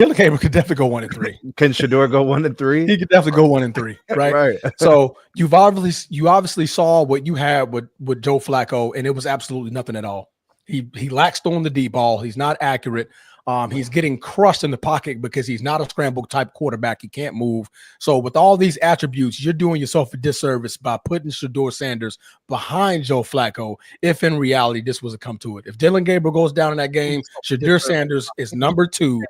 Dylan Gabriel could definitely go 1-3. Can Shador go 1-3? He could definitely go 1-3, right? Right. So you obviously saw what you had with Joe Flacco, and it was absolutely nothing at all. He lacks throwing the deep ball. He's not accurate. He's getting crushed in the pocket because he's not a scramble type quarterback. He can't move. So with all these attributes, you're doing yourself a disservice by putting Shador Sanders behind Joe Flacco. If in reality this was a come to it, if Dylan Gabriel goes down in that game, Shador Sanders is number 2.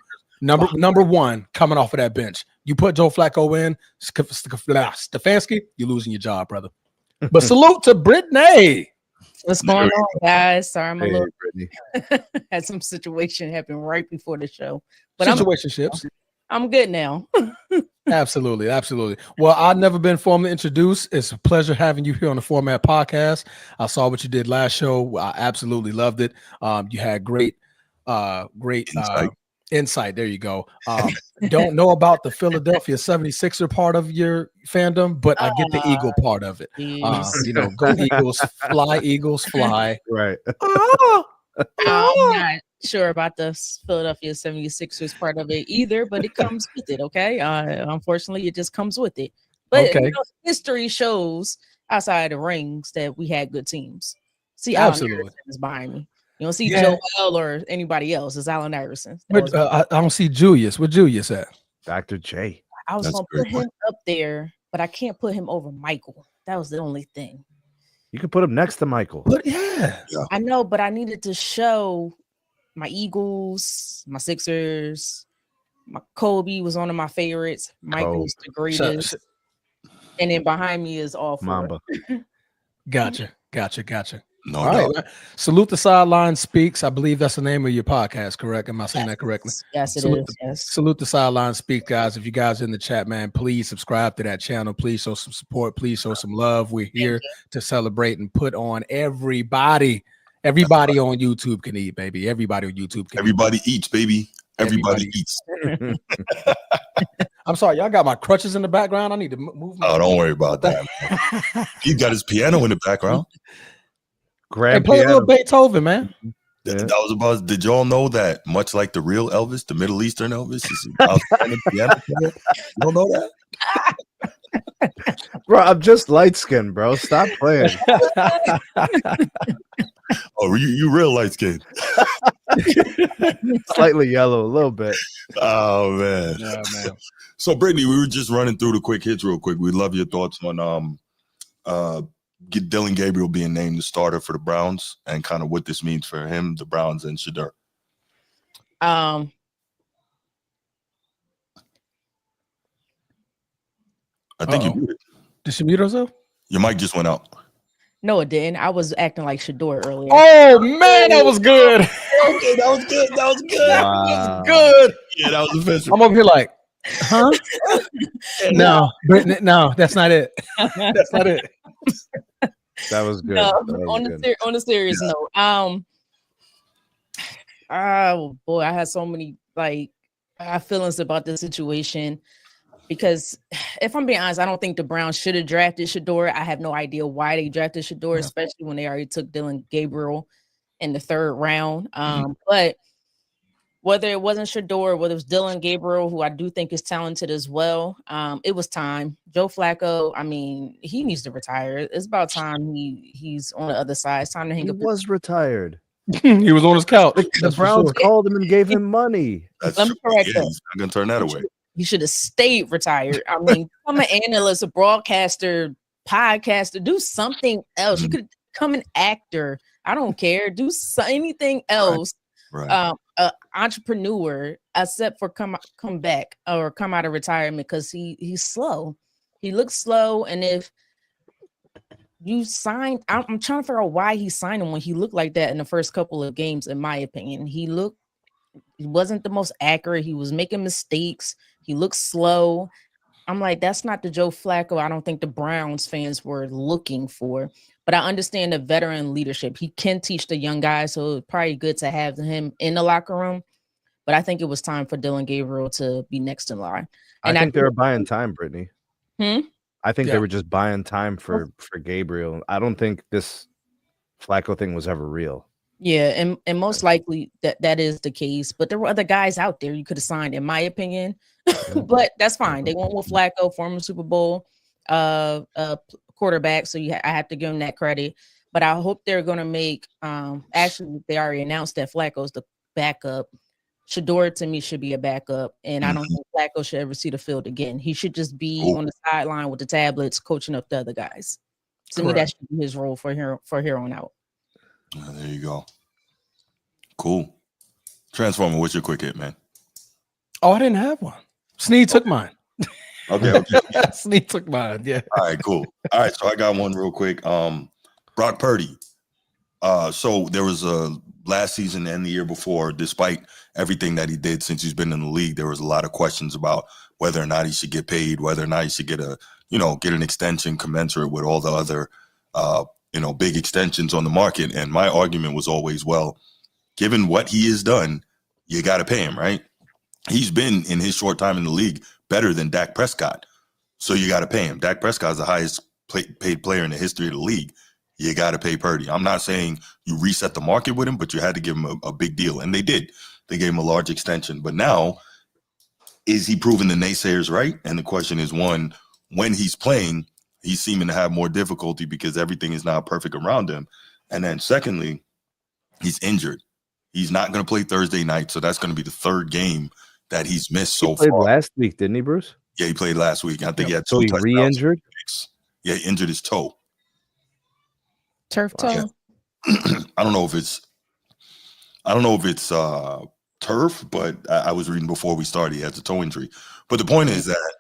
Number 1 coming off of that bench. You put Joe Flacco in, Stefanski, you're losing your job, brother. But salute to Britne. What's going on, guys? Sorry, I'm a little Brittany. had some situation happen right before the show, but Situationships. I'm good now. Absolutely. Well, I've never been formally introduced. It's a pleasure having you here on the Format Podcast. I saw what you did last show. I absolutely loved it. You had great insight. There you go. Don't know about the Philadelphia 76er part of your fandom, but I get the Eagle part of it. Go Eagles, fly. Right. I'm not sure about the Philadelphia 76ers part of it either, but it comes with it, okay? Unfortunately, it just comes with it. But Okay. History shows outside the rings that we had good teams. See, Absolutely. Allen Iverson is behind me. You don't see Joel or anybody else. It's Allen Iverson. I don't see Julius. Where Julius at? Dr. J. I was going to put him up there, but I can't put him over Michael. That was the only thing. You could put him next to Michael. But yeah. I know, but I needed to show my Eagles, my Sixers, my Kobe was one of my favorites. Michael's the greatest. And then behind me is all four. Mamba. Gotcha. No, All right. Man. Salute the Sideline Speaks. I believe that's the name of your podcast, correct? Am I saying that correctly? Yes, it Salute is. Yes. Salute the Sideline Speaks, guys. If you guys are in the chat, man, please subscribe to that channel. Please show some support. Please show some love. We're here to celebrate and put on everybody. Everybody on YouTube can eat, baby. Everybody on YouTube can Everybody eats, baby. Everybody eats. I'm sorry, y'all got my crutches in the background. I need to move. Oh, don't worry about that. He's got his piano in the background. And play a little Beethoven, man. That was about. Did y'all know that much like the real Elvis, the Middle Eastern Elvis, is about playing the piano? You don't know that, bro? I'm just light skinned, bro. Stop playing. Oh, you real light skinned. Slightly yellow, a little bit. Oh man. Yeah, man. So Brittany, we were just running through the quick hits real quick. We'd love your thoughts on Dylan Gabriel being named the starter for the Browns and kind of what this means for him, the Browns, and Shador. I think you muted. Did she mute herself? Your mic just went out. No, it didn't. I was acting like Shador earlier. Oh man, that was good. Okay, that was good. That was good. Wow. That was good. Yeah, that was offensive. I'm over here like, huh? No, Brittany, no, that's not it. That's not it. That was good. No, That was good. on a serious note, oh boy, I had so many feelings about this situation because if I'm being honest, I don't think the Browns should have drafted Shador. I have no idea why they drafted Shador, especially when they already took Dylan Gabriel in the 3rd round. But whether it wasn't Shador, whether it was Dylan Gabriel, who I do think is talented as well, it was time. Joe Flacco, I mean, he needs to retire. It's about time he's on the other side. It's time to hang up. He was retired. He was on his couch. The Browns called him and gave him money. That's Let me true. correct Yeah, that. he's not gonna turn that away. He should have stayed retired. I mean, become an analyst, a broadcaster, podcaster, do something else. You could become an actor. I don't care. Do anything else. Right. Entrepreneur, except for come back or come out of retirement because he's slow. He looks slow, and if you signed, I'm trying to figure out why he signed him when he looked like that in the first couple of games. In my opinion, he wasn't the most accurate. He was making mistakes. He looked slow. I'm like, that's not the Joe Flacco I don't think the Browns fans were looking for. But I understand the veteran leadership. He can teach the young guys, so it's probably good to have him in the locker room. But I think it was time for Dylan Gabriel to be next in line. And I think they were buying time, Brittany. I think Yeah. they were just buying time for Gabriel. I don't think this Flacco thing was ever real. Yeah, and most likely that is the case. But there were other guys out there you could have signed, in my opinion. But that's fine. They went with Flacco, former Super Bowl quarterback, so I have to give them that credit. But I hope they're going to make. Actually, they already announced that Flacco's the backup. Shador to me should be a backup, and I don't think Flacco should ever see the field again. He should just be on the sideline with the tablets, coaching up the other guys. To me, that should be his role for here on out. There you go. Cool. Transformer, what's your quick hit, man? Oh, I didn't have one. Sneed took mine. Okay. Sneed took mine. Yeah. All right, cool. All right, so I got one real quick. Brock Purdy. So there was a last season and the year before, despite everything that he did since he's been in the league, there was a lot of questions about whether or not he should get paid, whether or not he should get an extension commensurate with all the other big extensions on the market. And my argument was always, well, given what he has done, you got to pay him, right? He's been, in his short time in the league, better than Dak Prescott. So you got to pay him. Dak Prescott is the highest paid player in the history of the league. You got to pay Purdy. I'm not saying you reset the market with him, but you had to give him a big deal. And they did. They gave him a large extension. But now, is he proving the naysayers right? And the question is, one, when he's playing, he's seeming to have more difficulty because everything is not perfect around him. And then secondly, he's injured. He's not going to play Thursday night, so that's going to be the third game that he's missed so far. He played last week, didn't he, Bruce? Yeah, he played last week. I think he had so he re-injured? Yeah, he injured his toe. Turf toe? Yeah. I don't know if it's turf, but I was reading before we started, he has a toe injury. But the point is that,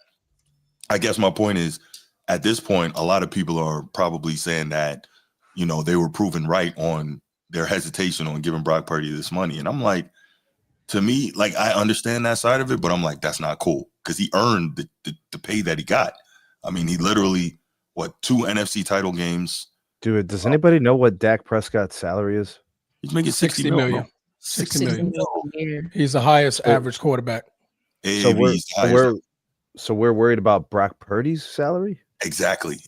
I guess my point is, at this point, a lot of people are probably saying that, they were proven right on their hesitation on giving Brock Purdy this money. And I'm like, to me, like, I understand that side of it, but I'm like, that's not cool because he earned the pay that he got. I mean, he literally, 2 NFC title games. Dude, does anybody know what Dak Prescott's salary is? He's making 60 million. 60 million. He's the highest average quarterback. So we're worried about Brock Purdy's salary? Exactly.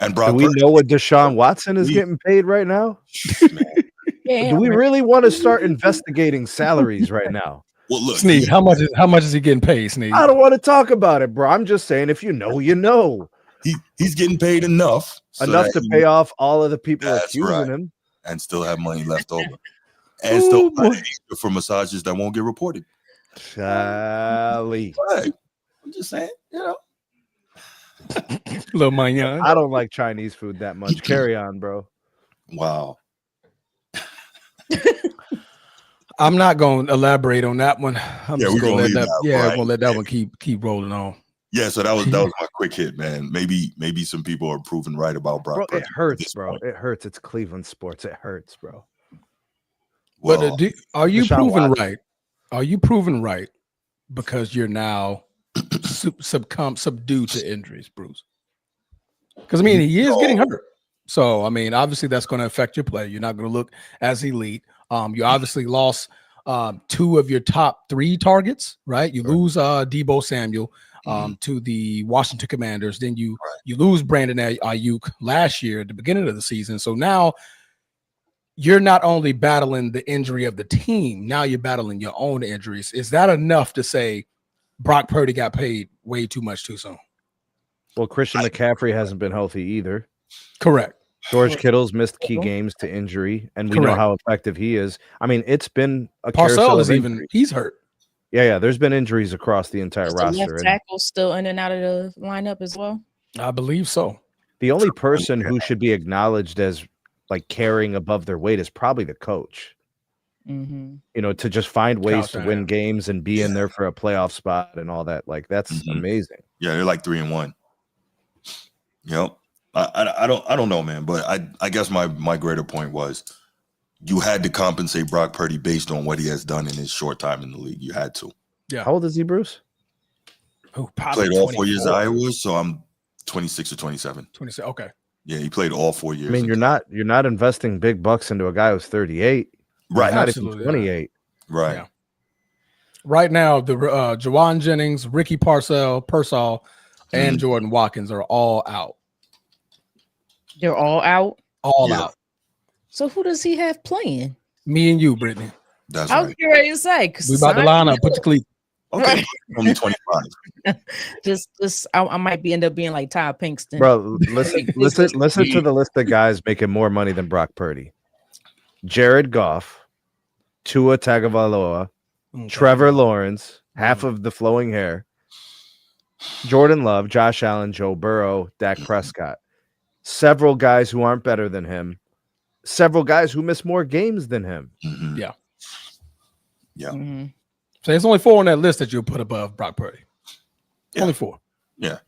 And Brock, do we know what Deshaun Watson is getting paid right now? Do we really want to start investigating salaries right now? Well, look, Sneed, how much is he getting paid, Sneed? I don't want to talk about it, bro. I'm just saying, if you know, you know. He's getting paid enough to pay off all of the people accusing him, and still have money left over, and still for massages that won't get reported. Charlie, I'm just saying, Little mignon. I don't like Chinese food that much. Carry on, bro. Wow. I'm not going to elaborate on that one. I'm just going to let that. We're going to let that one keep rolling on. Yeah, so that was my quick hit, man. Maybe some people are proven right about Brock. Bro, it hurts, bro. It hurts. It's Cleveland sports. It hurts, bro. Well, but are you proven right? Are you proven right because you're now subdued to injuries, Bruce? Because I mean, he is getting hurt. So I mean, obviously that's going to affect your play. You're not going to look as elite. You obviously lost 2 of your top 3 targets, right? You lose Deebo Samuel to the Washington Commanders. Then you lose Brandon Ayuk last year at the beginning of the season. So now you're not only battling the injury of the team, now you're battling your own injuries. Is that enough to say Brock Purdy got paid way too much too soon? Well, Christian McCaffrey hasn't been healthy either. Correct. George Kittle's missed key games to injury, and we know how effective he is. I mean, it's been a Parcell is he's hurt. Yeah. There's been injuries across the entire roster. Left tackle still in and out of the lineup as well. I believe so. The only person who should be acknowledged as like carrying above their weight is probably the coach. To just find ways to win games and be in there for a playoff spot and all that. Like that's amazing. Yeah, they're like 3-1. Yep. I don't know, man, but I guess my greater point was you had to compensate Brock Purdy based on what he has done in his short time in the league. You had to. Yeah. How old is he, Bruce? Played all 4 years at Iowa, so I'm 26 or 27. 26. Okay. Yeah, he played all 4 years. I mean, you're not investing big bucks into a guy who's 38. Right. Not even 28. Right. Yeah. Right now, the Jawan Jennings, Ricky Pearsall, and Jordan Watkins are all out. They're all out? All out. So who does he have playing? Me and you, Brittany. That's I was right. getting ready to say. We about to line up. Put your cleat. Okay, only 25. Just I might end up being like Ty Pinkston. Bro, listen to the list of guys making more money than Brock Purdy. Jared Goff, Tua Tagovailoa, Trevor Lawrence, half of the flowing hair, Jordan Love, Josh Allen, Joe Burrow, Dak Prescott. Several guys who aren't better than him. Several guys who miss more games than him. Mm-hmm. Yeah. Yeah. Mm-hmm. So there's only 4 on that list that you'll put above Brock Purdy. Yeah. Only 4. Yeah.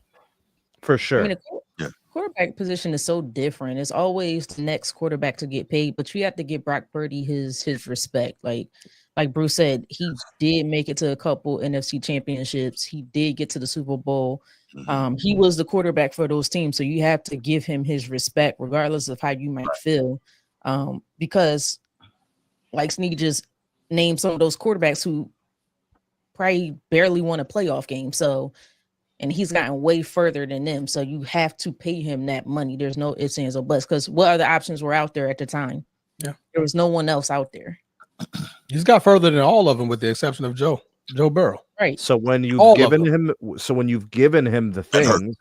For sure. I mean, the quarterback position is so different. It's always the next quarterback to get paid, but you have to give Brock Purdy his respect. Like Bruce said, he did make it to a couple NFC championships. He did get to the Super Bowl. He was the quarterback for those teams, so you have to give him his respect, regardless of how you might feel. Because, like Sneak just named some of those quarterbacks who probably barely won a playoff game. So, and he's gotten way further than them. So you have to pay him that money. There's no ifs, ands, or buts. Because what other options were out there at the time? Yeah, there was no one else out there. He's got further than all of them, with the exception of Joe Burrow. Right. So when you've given him the things,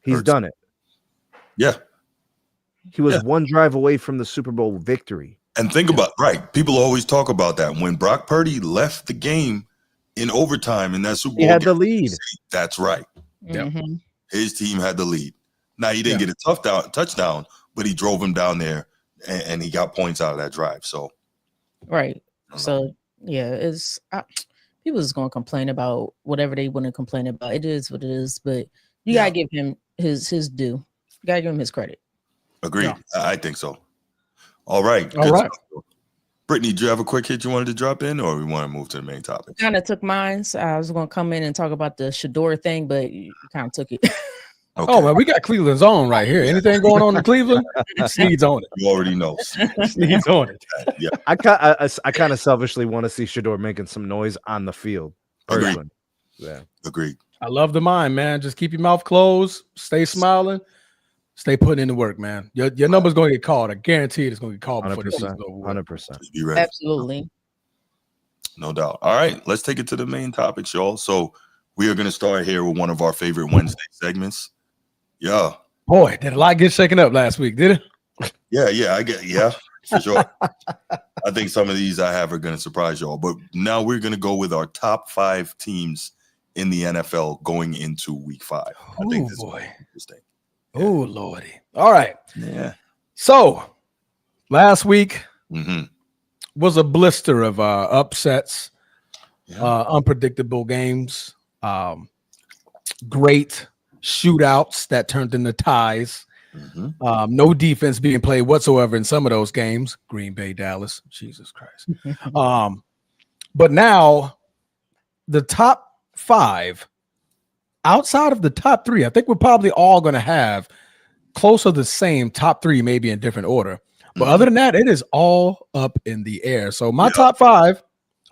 he's done it. Yeah. He was one drive away from the Super Bowl victory. And think about people always talk about that. When Brock Purdy left the game in overtime in that Super Bowl, he had the lead. That's right. Mm-hmm. His team had the lead. Now he didn't get a touchdown, but he drove him down there, and he got points out of that drive. So, right. So yeah, it's people is going to complain about whatever they want to complain about. It is what it is, but you gotta give him his due. You gotta give him his credit. Agreed. Yeah. I think so. All right. All right. Brittany, do you have a quick hit you wanted to drop in, or we want to move to the main topic? Kind of took mine. So I was going to come in and talk about the Shador thing, but you kind of took it. Okay. Oh man, we got Cleveland's own right here. Anything going on in Cleveland? Sneed's on it. You already know. Sneed's on it. Yeah. I kind of selfishly want to see Shador making some noise on the field. Agreed. Yeah. Agreed. I love the mind, man. Just keep your mouth closed, stay smiling, stay putting in the work, man. Your number's going to get called. I guarantee it's going to get called before the season's over. 100%. Be ready. Absolutely. No doubt. All right, let's take it to the main topics, y'all. So we are going to start here with one of our favorite Wednesday segments. Yeah. Boy, did a lot get shaken up last week, did it? Yeah, for sure. I think some of these I have are going to surprise y'all. But now we're going to go with our top 5 teams in the NFL going into week 5. I think this is interesting. Yeah. Oh, Lordy. All right. Yeah. So last week was a blister of upsets, unpredictable games, great shootouts that turned into ties. No defense being played whatsoever in some of those games. Green Bay, Dallas, Jesus Christ. But now the top 5, outside of the top 3, I think we're probably all going to have close to the same top 3, maybe in different order. But other than that, it is all up in the air. So my top 5.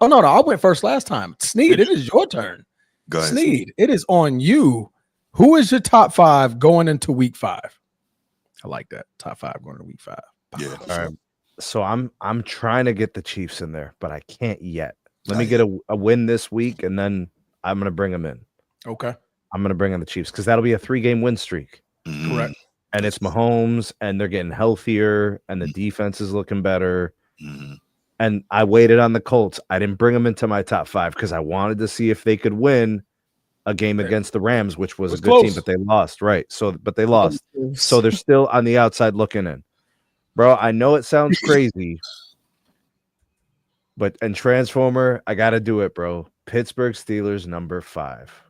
Oh no, I went first last time. Sneed, it is your turn. Go ahead, Sneed, it is on you. Who is your top 5 going into week 5? I like that. Top 5 going into week 5. Yeah. All right. So I'm trying to get the Chiefs in there, but I can't yet. Let me get a win this week, and then I'm going to bring them in. Okay. I'm going to bring in the Chiefs because that'll be a 3-game win streak. Correct. And it's Mahomes, and they're getting healthier, and the defense is looking better. And I waited on the Colts. I didn't bring them into my top 5 because I wanted to see if they could win a game against the Rams, which was a good team, but they lost. Right. But they lost. So they're still on the outside looking in. Bro, I know it sounds crazy, but and Transformer, I got to do it, bro. Pittsburgh Steelers number 5.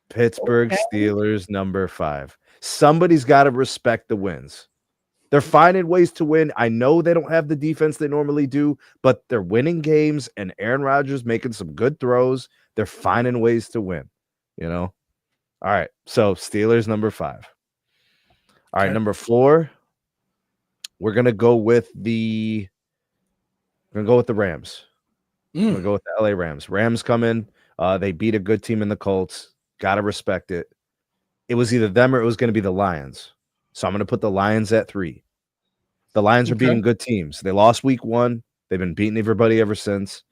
Pittsburgh Steelers number 5. Somebody's got to respect the wins. They're finding ways to win. I know they don't have the defense they normally do, but they're winning games, and Aaron Rodgers making some good throws. They're finding ways to win, All right, so Steelers number 5. All right, number 4, we're gonna go with the Rams. We're gonna go with the LA Rams. Rams come in. They beat a good team in the Colts. Gotta respect it. It was either them or it was gonna be the Lions. So I'm gonna put the Lions at 3. The Lions are beating good teams. They lost week 1. They've been beating everybody ever since.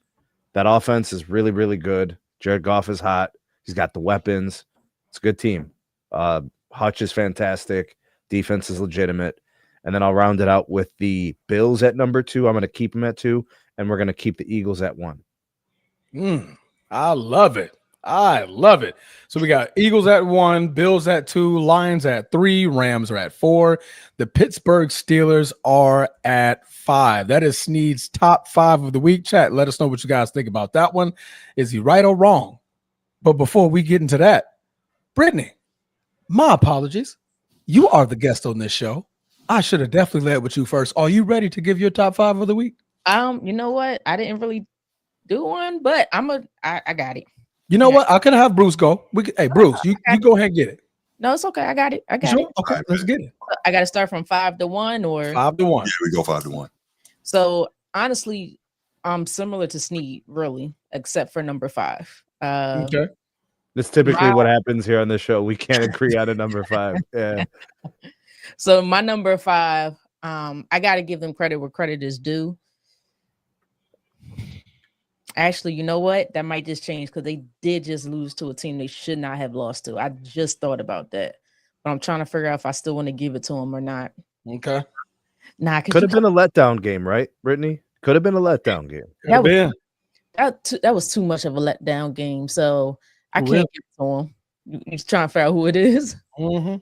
That offense is really, really good. Jared Goff is hot. He's got the weapons. It's a good team. Hutch is fantastic. Defense is legitimate. And then I'll round it out with the Bills at number 2. I'm going to keep them at 2, and we're going to keep the Eagles at 1. I love it. I love it. So we got Eagles at 1, Bills at 2, Lions at 3, Rams are at 4. The Pittsburgh Steelers are at 5. That is Sneed's top 5 of the week. Chat, let us know what you guys think about that one. Is he right or wrong? But before we get into that, Britne, my apologies. You are the guest on this show. I should have definitely led with you first. Are you ready to give your top 5 of the week? You know what? I didn't really do one, but I got it. You know what? I could have Bruce go. Hey, Bruce, you go ahead and get it. No, it's okay. I got it. Sure? Okay, let's get it. I got to start from 5 to 1 or 5 to 1. Yeah, we go 5 to 1. So honestly, I'm similar to Sneed, really, except for number 5. Okay. That's typically what happens here on the show. We can't agree on a number 5. Yeah. So my number 5, I got to give them credit where credit is due. Actually, you know what? That might just change because they did just lose to a team they should not have lost to. I just thought about that. But I'm trying to figure out if I still want to give it to them or not. Okay. Nah, could have been a letdown game, right, Britne? Could have been a letdown game. That was too much of a letdown game. So I can't give it to them. You're trying to figure out who it is? Mm-hmm.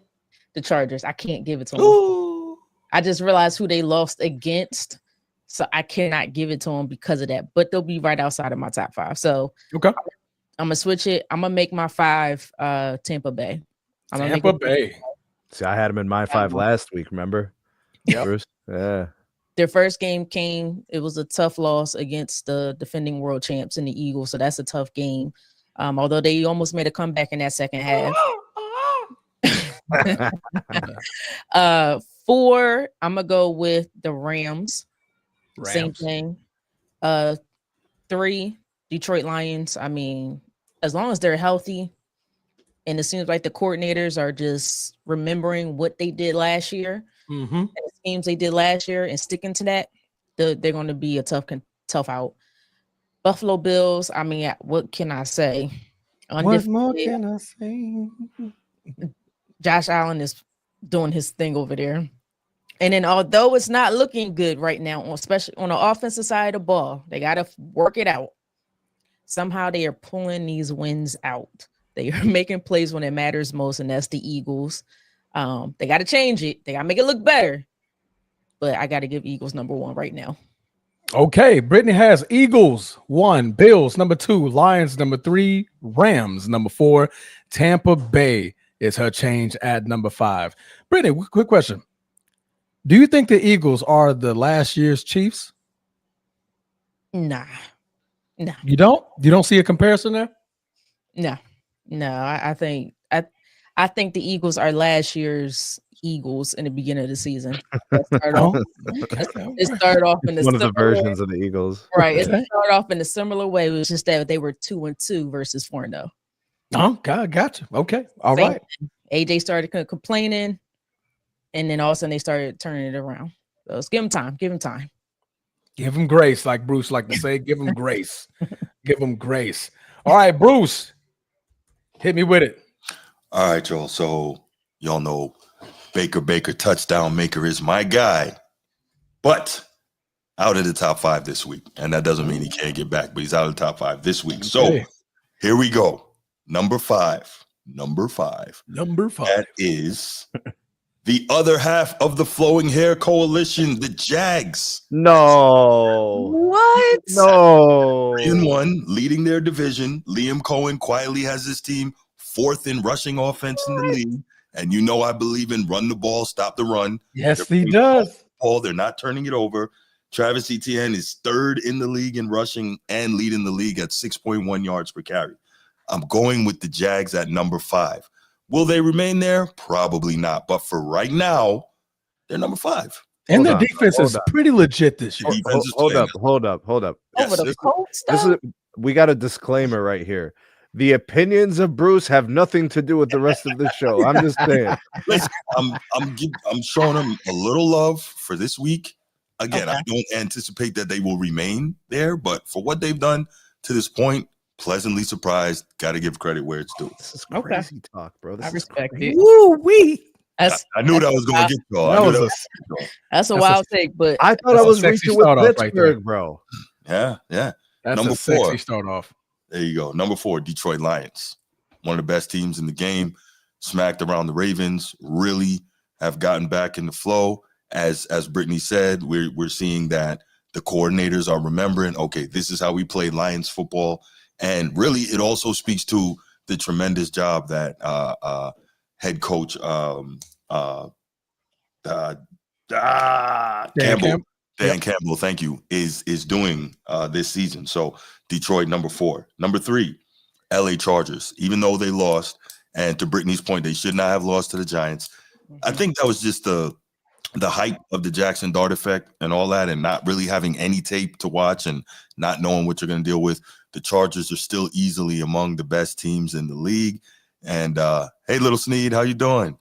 The Chargers. I can't give it to them. I just realized who they lost against. So I cannot give it to them because of that, but they'll be right outside of my top 5. So okay, I'm gonna switch it. I'm gonna make my 5 Tampa Bay. Tampa Bay. See, I had them in my 5 last week. Remember? Yeah. Bruce? Yeah. Their first game came. It was a tough loss against the defending world champs and the Eagles. So that's a tough game. Although they almost made a comeback in that second half. 4. I'm gonna go with the Rams. Same thing. 3, Detroit Lions. I mean, as long as they're healthy, and it seems like the coordinators are just remembering what they did last year, and the schemes they did last year, and sticking to that, they're going to be a tough out. Buffalo Bills. I mean, what can I say? What more can I say? Josh Allen is doing his thing over there. And then, although it's not looking good right now, especially on the offensive side of the ball, they got to work it out. Somehow they are pulling these wins out. They are making plays when it matters most, and that's the Eagles. They got to change it. They got to make it look better. But I got to give Eagles number 1 right now. Okay, Britne has Eagles 1, Bills number 2, Lions number 3, Rams number 4, Tampa Bay is her change at number 5. Britne, quick question. Do you think the Eagles are the last year's Chiefs? Nah. You don't? You don't see a comparison there? No. I think the Eagles are last year's Eagles in the beginning of the season. It started off in one of the versions of the Eagles, right? It started off in a similar way. It was just that they were 2-2 versus 4-0. Oh, God, gotcha. Okay, all right. AJ started complaining. And then all of a sudden they started turning it around. So let's give him time. Give him time. Give him grace, like Bruce like to say. Give him grace. Give him grace. All right, Bruce, hit me with it. All right, y'all. So y'all know Baker touchdown maker is my guy, but out of the top 5 this week, and that doesn't mean he can't get back, but he's out of the top 5 this week. So here we go. Number 5. That is the other half of the Flowing Hair Coalition, the Jags. No. What? No. 3-1, leading their division. Liam Cohen quietly has his team 4th in rushing offense in the league. And you know I believe in run the ball, stop the run. Yes, he does. Paul, they're not turning it over. Travis Etienne is 3rd in the league in rushing and leading the league at 6.1 yards per carry. I'm going with the Jags at number 5. Will they remain there? Probably not. But for right now, they're number 5. And their defense is pretty legit this year. Hold up. Over the Colts, we got a disclaimer right here. The opinions of Bruce have nothing to do with the rest of the show. I'm just saying. Listen, I'm showing them a little love for this week. Again, I don't anticipate that they will remain there, but for what they've done to this point, pleasantly surprised. Got to give credit where it's due. This is crazy talk, bro. I respect it. Woo-wee. I knew that was going to get y'all. That's a wild take, but I thought I was reaching with Pittsburgh, bro. Yeah. That's number a sexy 4. Start off. There you go. Number 4, Detroit Lions. One of the best teams in the game. Smacked around the Ravens. Really have gotten back in the flow. As Britne said, we're seeing that the coordinators are remembering, okay, this is how we played Lions football. And really, it also speaks to the tremendous job that head coach Dan Campbell, thank you, is doing this season. So Detroit, number 4. Number 3, LA Chargers. Even though they lost, and to Brittany's point, they should not have lost to the Giants. I think that was just the hype of the Jackson Dart effect and all that, and not really having any tape to watch and not knowing what you're going to deal with. The Chargers are still easily among the best teams in the league. And hey, little Sneed, how you doing?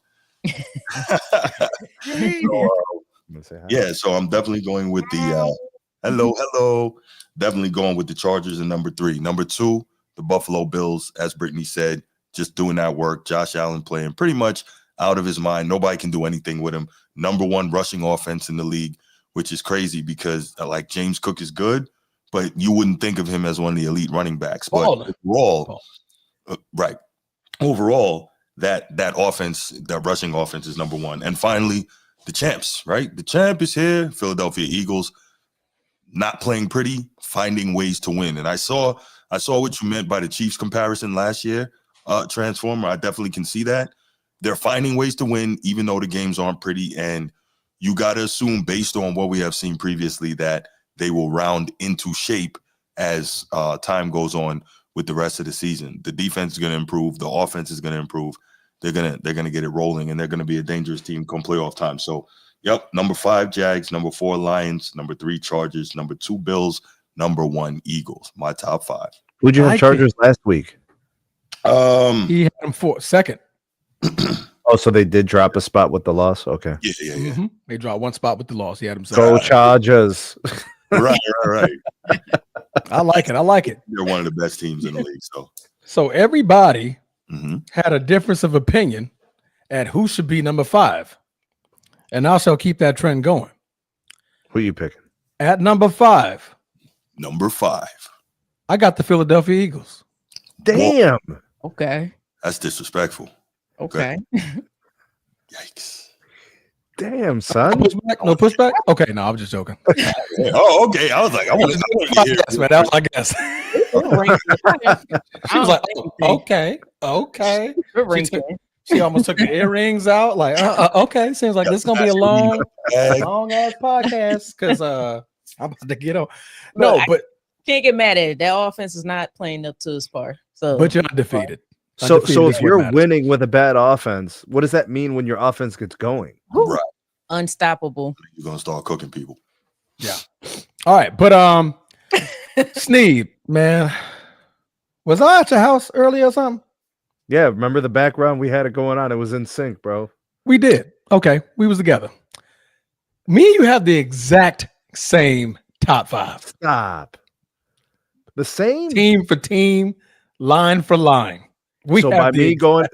So I'm definitely going with the hello. Definitely going with the Chargers in number 3. Number 2, the Buffalo Bills, as Britne said, just doing that work. Josh Allen playing pretty much out of his mind. Nobody can do anything with him. Number 1 rushing offense in the league, which is crazy because like James Cook is good, but you wouldn't think of him as one of the elite running backs. But overall, that offense, that rushing offense is number 1. And finally, the champs, right? The champ is here. Philadelphia Eagles, not playing pretty, finding ways to win. And I saw what you meant by the Chiefs comparison last year, Transformer. I definitely can see that. They're finding ways to win, even though the games aren't pretty. And you got to assume, based on what we have seen previously, that they will round into shape as time goes on with the rest of the season. The defense is going to improve. The offense is going to improve. They're gonna get it rolling, and they're going to be a dangerous team come playoff time. So, yep, number 5, Jags. Number 4, Lions. Number 3, Chargers. Number 2, Bills. Number 1, Eagles. My top 5. Who'd you have Chargers last week? He had them for second. Oh, so they did drop a spot with the loss? Okay. Yeah. Mm-hmm. They dropped 1 spot with the loss. He had them Go Chargers. Right. I like it. They're one of the best teams in the league. So everybody had a difference of opinion at who should be number 5. And I shall keep that trend going. Who are you picking? At number 5. Number 5. I got the Philadelphia Eagles. Damn. Whoa. Okay. That's disrespectful. Okay. Yikes. Damn, son. No pushback? Okay, no, I'm just joking. Oh, okay. I was like, I want to hear. Yes, man, that was my guess. She was like, okay. She almost took the earrings out. Like, okay. Seems like this is gonna be a long ass podcast because I'm about to get on. No, but can't get mad at it. That offense is not playing up to his par. So, but you're undefeated. So if you're winning with a bad offense, what does that mean when your offense gets going? Right. Unstoppable. You're gonna start cooking people. Yeah. All right, but Sneed, man, was I at your house earlier or something? Yeah, remember the background? We had it going on. It was in sync, bro. We did. Okay, we was together. Me and you have the exact same top 5. Stop. The same? Team for team, line for line. By me going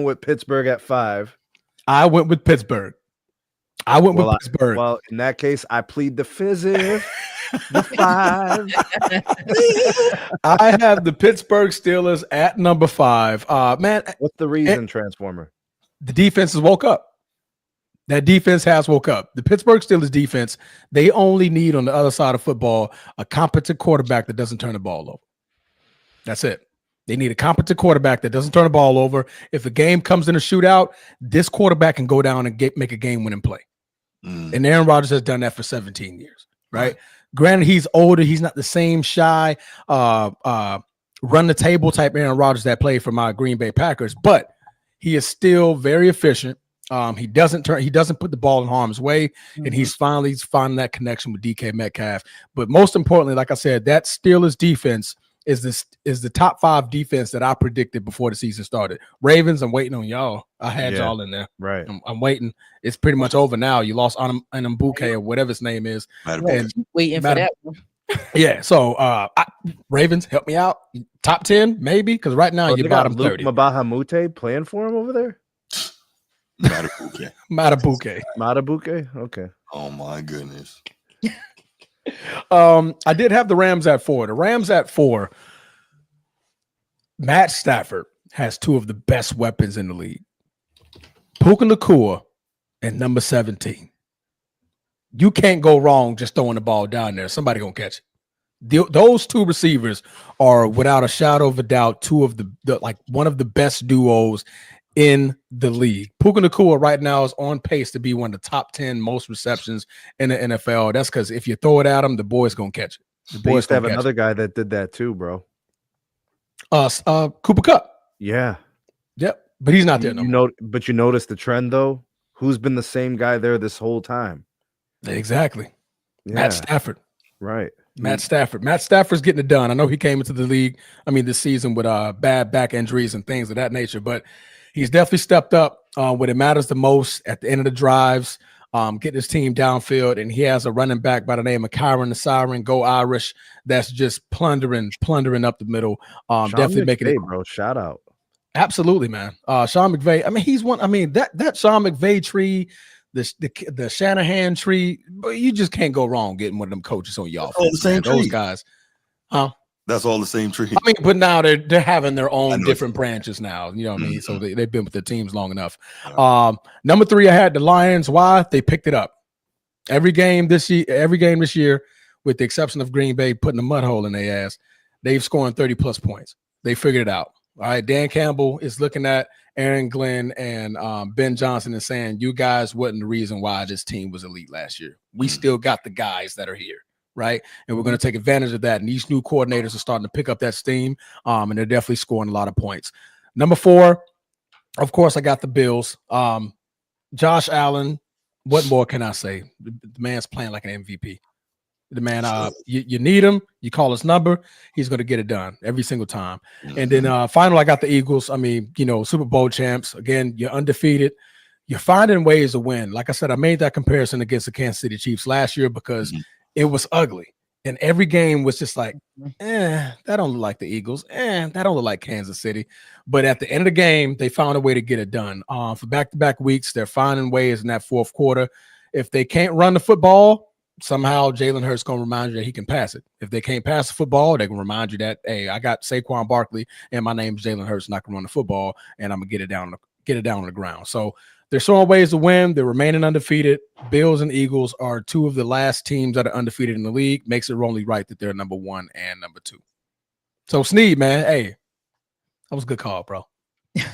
with Pittsburgh at 5. I went with Pittsburgh. Pittsburgh. Well, in that case, I plead the fifth. The 5. I have the Pittsburgh Steelers at number 5. Man, what's the reason, Transformer? The defense has woke up. That defense has woke up. The Pittsburgh Steelers defense, they only need on the other side of football a competent quarterback that doesn't turn the ball over. That's it. They need a competent quarterback that doesn't turn the ball over. If a game comes in a shootout, this quarterback can go down and make a game-winning play. And Aaron Rodgers has done that for 17 years, right? Granted, he's older. He's not the same shy, run-the-table type Aaron Rodgers that played for my Green Bay Packers, but he is still very efficient. He doesn't put the ball in harm's way, and he's finding that connection with DK Metcalf. But most importantly, like I said, that Steelers defense is the top 5 defense that I predicted before the season started. Ravens, I'm waiting on y'all. I had y'all in there. Right. I'm waiting. It's pretty much over now. You lost Anambuke or whatever his name is. And waiting for that one. Yeah. So Ravens, help me out. Top 10, maybe, because right now you're bottom 30. Mabahamute playing for him over there. Matabuke. Okay. Oh my goodness. I did have the Rams at 4. The Rams at 4. Matt Stafford has 2 of the best weapons in the league. Puka Nacua and number 17. You can't go wrong just throwing the ball down there. Somebody gonna catch it. Those 2 receivers are, without a shadow of a doubt, 2 of the like one of the best duos in the league. Puka Nacua right now is on pace to be one of the top 10 most receptions in the NFL. That's because if you throw it at him, the boy's gonna catch it. The boys used to have another guy that did that too, bro. Cooper Kupp. Yeah. Yep. But he's not there no more. But you notice the trend though? Who's been the same guy there this whole time? Exactly. Yeah. Matt Stafford. Right. Matt Stafford. Matt Stafford's getting it done. I know he came into the league, this season with bad back injuries and things of that nature, but he's definitely stepped up when it matters the most at the end of the drives, getting his team downfield, and he has a running back by the name of Kyron the Siren, Go Irish, that's just plundering up the middle. Definitely making it, bro. Shout out. Absolutely, man. Sean McVay. He's one. That Sean McVay tree, the Shanahan tree, but you just can't go wrong getting one of them coaches on y'all. Those guys, huh? That's all the same tree. But now they're having their own different branches now. You know what I mean? So they've been with their teams long enough. Number 3, I had the Lions. Why? They picked it up. Every game this year, with the exception of Green Bay putting a mud hole in their ass, they've scored 30+ points. They figured it out. All right. Dan Campbell is looking at Aaron Glenn and Ben Johnson and saying, you guys wasn't the reason why this team was elite last year. We still got the guys that are here. Right. And we're going to take advantage of that. And these new coordinators are starting to pick up that steam. And they're definitely scoring a lot of points. Number 4, of course, I got the Bills. Josh Allen. What more can I say? The man's playing like an MVP. The man, you need him. You call his number. He's going to get it done every single time. And then finally, I got the Eagles. Super Bowl champs. Again, you're undefeated. You're finding ways to win. Like I said, I made that comparison against the Kansas City Chiefs last year because it was ugly. And every game was just like, that don't look like the Eagles. That don't look like Kansas City. But at the end of the game, they found a way to get it done. For back-to-back weeks, they're finding ways in that fourth quarter. If they can't run the football, somehow Jalen Hurts going to remind you that he can pass it. If they can't pass the football, they're going to remind you that, hey, I got Saquon Barkley and my name's Jalen Hurts, and I can run the football, and I'm going to get it down on the ground. So they're showing ways to win. They're remaining undefeated. Bills and Eagles are 2 of the last teams that are undefeated in the league. Makes it only right that they're number 1 and number 2. So Sneed, man, hey, that was a good call, bro.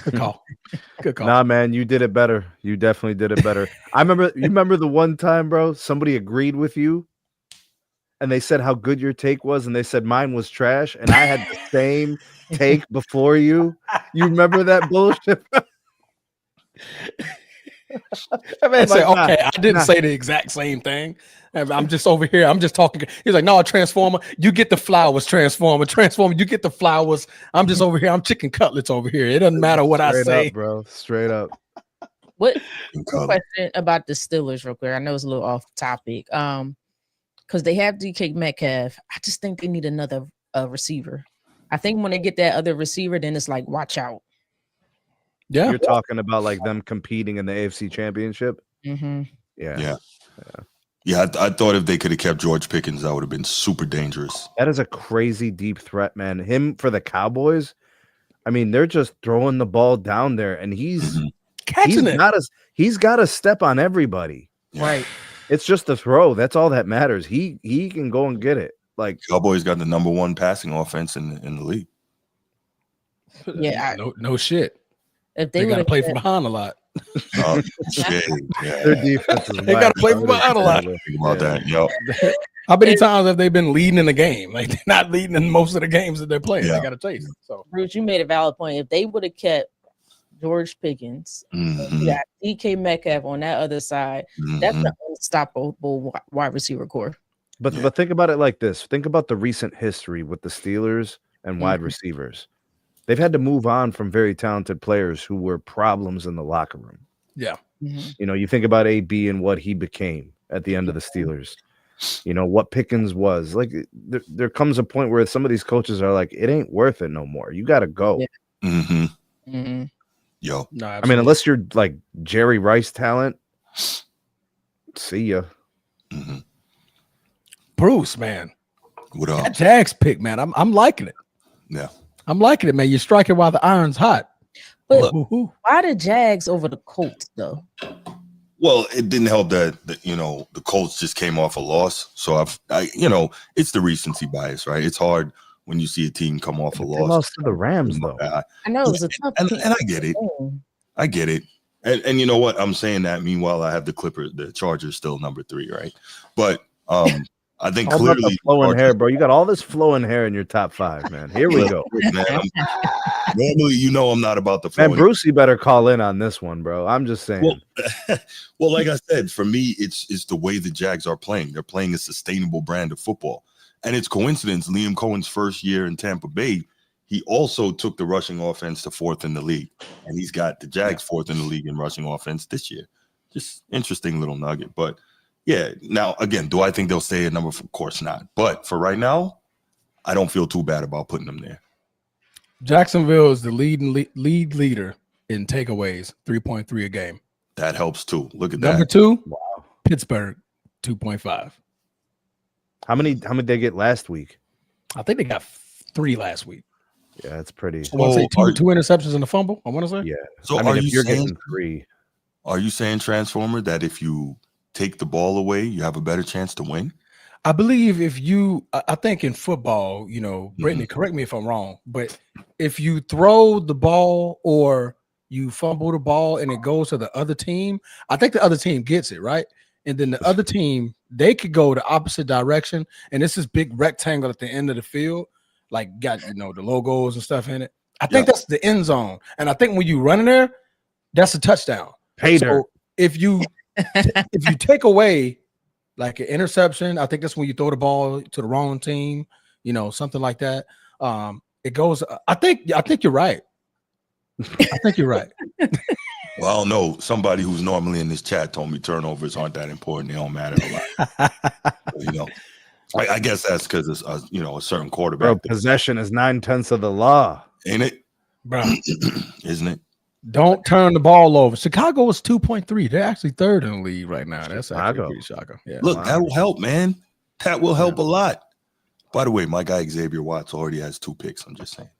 Good call. Good call. Nah, man, you did it better. You definitely did it better. You remember the one time, bro, somebody agreed with you and they said how good your take was, and they said mine was trash, and I had the same take before you. You remember that bullshit? That man said, okay, I didn't say the exact same thing. I'm just over here. I'm just talking. He's like, no, Transformer, you get the flowers, Transformer, you get the flowers. I'm just over here. I'm chicken cutlets over here. It doesn't matter what I say. Up, bro. Straight up. What question about the Steelers real quick? I know it's a little off topic. Because they have DK Metcalf. I just think they need another receiver. I think when they get that other receiver, then it's like, watch out. Yeah. You're talking about like them competing in the AFC Championship? Mm-hmm. Yeah. I thought if they could have kept George Pickens, that would have been super dangerous. That is a crazy deep threat, man. Him for the Cowboys, I mean, they're just throwing the ball down there, and he's catching it. He's got to step on everybody. Right. It's just a throw. That's all that matters. He can go and get it. Like Cowboys got the number 1 passing offense in the league. Yeah. No shit. If they got to play from behind a lot. Oh, shit. Yeah. Their defense is they got to play from behind a lot. Think about that. Yo. How many times have they been leading in the game? Like they're not leading in most of the games that they're playing. They got to chase it. So, Bruce, you made a valid point. If they would have kept George Pickens, got DK Metcalf on that other side, that's an unstoppable wide receiver core. But think about it like this. Think about the recent history with the Steelers and wide receivers. They've had to move on from very talented players who were problems in the locker room. Yeah. You know, you think about AB and what he became at the end of the Steelers. You know, what Pickens was. Like, there comes a point where some of these coaches are like, it ain't worth it no more. You got to go. Mm-hmm. Yo. No, I mean, unless you're like Jerry Rice talent, see ya. Bruce, man. What up? That Jags pick, man. I'm liking it. Yeah. I'm liking it, man. You're striking while the iron's hot. But why the Jags over the Colts, though? Well, it didn't help that you know, the Colts just came off a loss. So you know, it's the recency bias, right? It's hard when you see a team come off a loss. They lost to the Rams, though. I know it was a tough and I get it. I get it. And you know what? I'm saying that. Meanwhile, I have the Chargers still number 3, right? But I think all clearly about the flowing hair, bro. You got all this flowing hair in your top 5, man. Here we go. Man, normally, you know, I'm not about the flowing. Man, Brucey better call in on this one, bro. I'm just saying. Well, like I said, for me, it's the way the Jags are playing. They're playing a sustainable brand of football. And it's coincidence, Liam Cohen's first year in Tampa Bay, he also took the rushing offense to 4th in the league. And he's got the Jags 4th in the league in rushing offense this year. Just interesting little nugget. But yeah, now, again, do I think they'll stay at number 4? Of course not. But for right now, I don't feel too bad about putting them there. Jacksonville is the lead leader in takeaways, 3.3 a game. That helps too. Look at Number that. 2, wow. Pittsburgh, 2.5. How many did they get last week? I think they got 3 last week. Yeah, that's pretty. I want to say two interceptions and a fumble. I want to say. Yeah. So I mean, are if you you're saying, getting 3, are you saying, Transformer, that if you take the ball away, you have a better chance to win? I believe I think in football, you know, Britne, correct me if I'm wrong, but if you throw the ball or you fumble the ball and it goes to the other team, I think the other team gets it, right? And then the other team, they could go the opposite direction. And this is big rectangle at the end of the field, like got, you know, the logos and stuff in it. I think that's the end zone. And I think when you run in there, that's a touchdown. So if you take away like an interception, I think that's when you throw the ball to the wrong team, you know, something like that. It goes. I think you're right. I think you're right. Well, I don't know. Somebody who's normally in this chat told me turnovers aren't that important. They don't matter a lot. You know, I guess that's because it's you know, a certain quarterback. Bro, possession is 9/10 of the law, ain't it? Bro, isn't it? Don't turn the ball over. Chicago was 2.3. They're actually 3rd in the league right now. That's actually pretty shocking. Yeah. Look, that will help, man. That will help a lot. By the way, my guy Xavier Watts already has 2 picks. I'm just saying.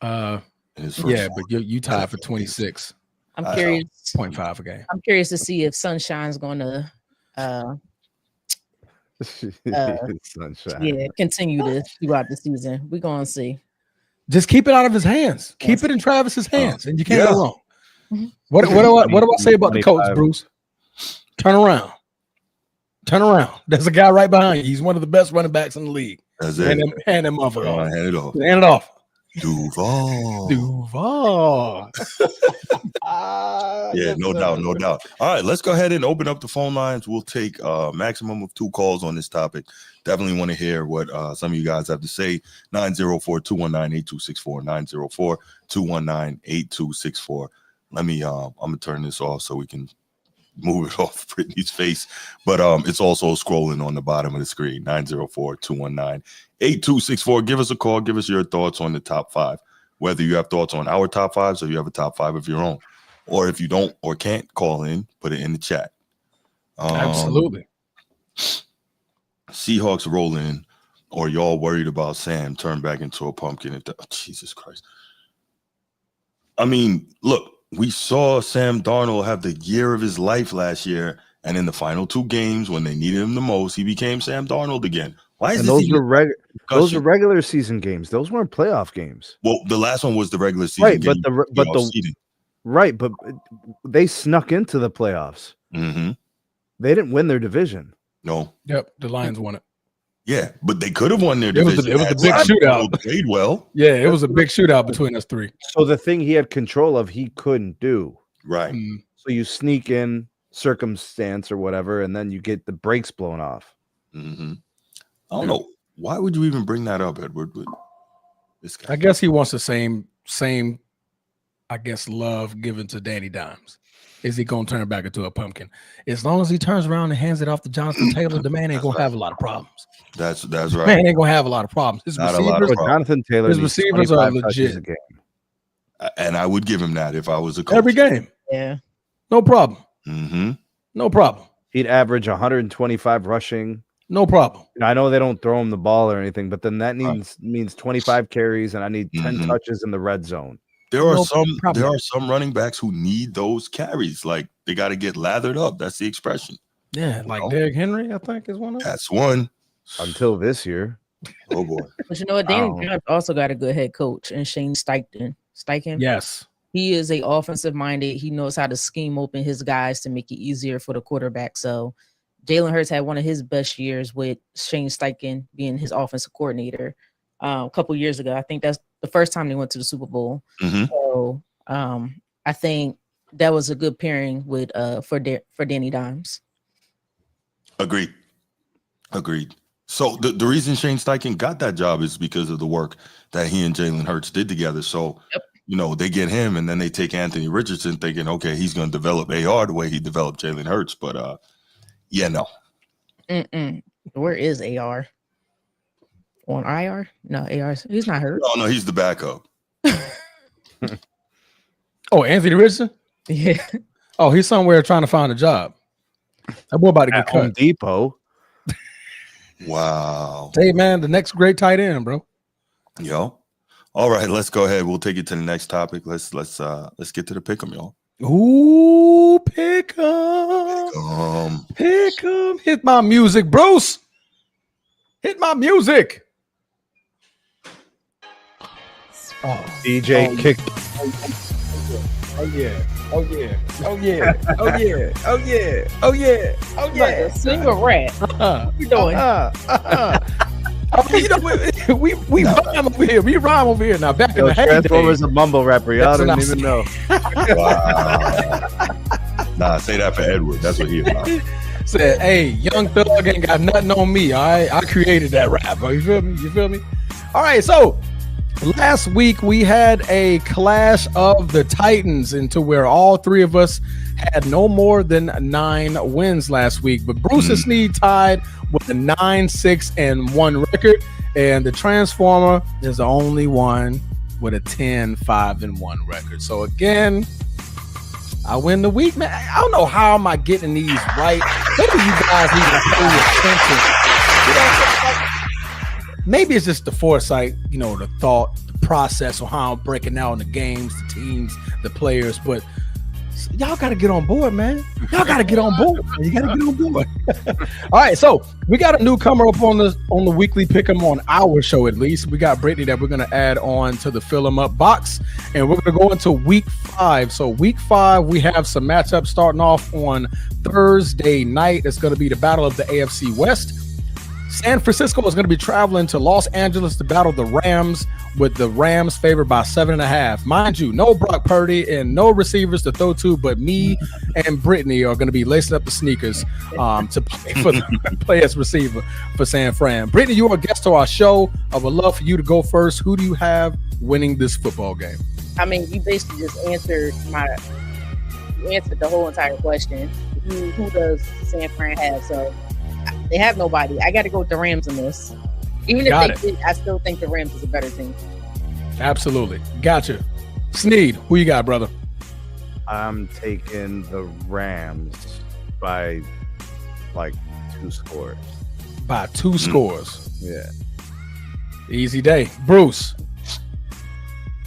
Yeah, but you tied for 26. I'm curious. 0.5 a game. I'm curious to see if Sunshine's going to continue this throughout the season. We're going to see. Just keep it out of his hands. Keep it in Travis's hands, and you can't go wrong. What do I say about the coach, Bruce? Turn around. Turn around. There's a guy right behind you. He's one of the best running backs in the league. Hand him off. Hand it off. Hand it off. Duval. Yeah, no doubt. All right, let's go ahead and open up the phone lines. We'll take a maximum of 2 calls on this topic. Definitely want to hear what some of you guys have to say. 904-219-8264. 904-219-8264. Let me I'm gonna turn this off so we can move it off Britney's face, but it's also scrolling on the bottom of the screen. 904-219-8264. Give us a call. Give us your thoughts on the top 5, whether you have thoughts on our top 5s or you have a top 5 of your own, or if you don't or can't call in, put it in the chat. Absolutely. Seahawks rolling, or y'all worried about Sam turn back into a pumpkin? Jesus Christ. I mean, look, we saw Sam Darnold have the year of his life last year, and in the final 2 games, when they needed him the most, he became Sam Darnold again. Why is and those were regular season games? Those weren't playoff games. Well, the last one was the regular season game. But they snuck into the playoffs. Mm-hmm. They didn't win their division. No. Yep, the Lions won it. Yeah, but they could have won their division. It was a big shootout. Played well. Yeah, it was a big shootout between us 3. So the thing he had control of, he couldn't do. Right. So you sneak in circumstance or whatever, and then you get the brakes blown off. Mm-hmm. I don't know. Why would you even bring that up, Edward? This guy. I guess he wants the same, I guess, love given to Danny Dimes. Is he gonna turn back into a pumpkin? As long as he turns around and hands it off to Jonathan Taylor, the man ain't gonna have a lot of problems. That's The right. man ain't gonna have a lot of problems. His Not a lot of receivers, problems. Jonathan Taylor, his needs receivers are 25 touches legit. a game. And I would give him that if I was a coach. Every game, Yeah. no problem, Mm-hmm. no problem, He'd average 125 rushing. no problem. I know they don't throw him the ball or anything, but then that means 25 carries, and I need 10 Mhm. touches in the red zone. There are No some problem. there are some running backs who need those carries. Like they got to get lathered up. That's the expression. Yeah, like know? Derrick Henry, I think is one of them. That's one. Until this year. Oh boy. But you know what? Danny Oh. Dimes also got a good head coach, and Shane Steichen. Yes, He is a offensive minded. He knows how to scheme open his guys to make it easier for the quarterback. So Jalen Hurts had one of his best years with Shane Steichen being his offensive coordinator a couple years ago. I think that's the first time they went to the Super Bowl. Mhm. So I think that was a good pairing with for Danny Dimes. Agreed. So the reason Shane Steichen got that job is because of the work that he and Jalen Hurts did together. So they get him, and then they take Anthony Richardson, thinking, okay, he's going to develop AR the way he developed Jalen Hurts. But no. Where is AR? On IR? No, AR. He's not hurt. No, he's the backup. Oh, Anthony Richardson? Yeah. Oh, he's somewhere trying to find a job. That boy about to get At Home cut. Depot. Wow. Hey, man, the next great tight end, bro. Yo. All right, let's go ahead. We'll take it to the next topic. Let's get to the pick 'em, y'all. Ooh, pick 'em. Pick 'em. Hit my music, Bruce. Hit my music. Oh, DJ kicked. oh yeah. Oh yeah. Oh yeah. Oh yeah. Oh yeah. Oh yeah. Oh yeah. Sing a rap. What you doing? We rhyme over here. We rhyme over here now. Back in the heyday. Transformers a mumble rapper. Y'all That's don't what even know. Wow. Nah, say that for Edward. That's what he about. Said, hey, Young Thug ain't got nothing on me. All right, I created that rap. You feel me? You feel me? All right, so last week we had a clash of the Titans into where all three of us had no more than 9 wins last week. But Bruce and Sneed tied with a 9-6-1 record, and the Transformer is the only one with a 10-5-1 record. So again, I win the week, man. I don't know how am I getting these right. Maybe you guys need to pay attention. You know, maybe it's just the foresight, the thought, the process on how I'm breaking down the games, the teams, the players. But y'all got to get on board, man. Y'all got to get on board. You got to get on board. All right, so we got a newcomer up on the weekly pick 'em on our show. At least we got Britne that we're gonna add on to the fill 'em up box, and we're gonna go into week 5. So week 5, we have some matchups starting off on Thursday night. It's gonna be the battle of the AFC West. San Francisco is going to be traveling to Los Angeles to battle the Rams, with the Rams favored by 7.5. Mind you, no Brock Purdy and no receivers to throw to, but me and Britne are going to be lacing up the sneakers to play as receiver for San Fran. Britne, you are a guest to our show. I would love for you to go first. Who do you have winning this football game? I mean, you basically just answered the whole entire question. Who does San Fran have? So they have nobody. I got to go with the Rams in this. Even if they did, I still think the Rams is a better team. Absolutely. Gotcha. Sneed, who you got, brother? I'm taking the Rams by like 2 scores. By 2 scores. Yeah. Easy day. Bruce.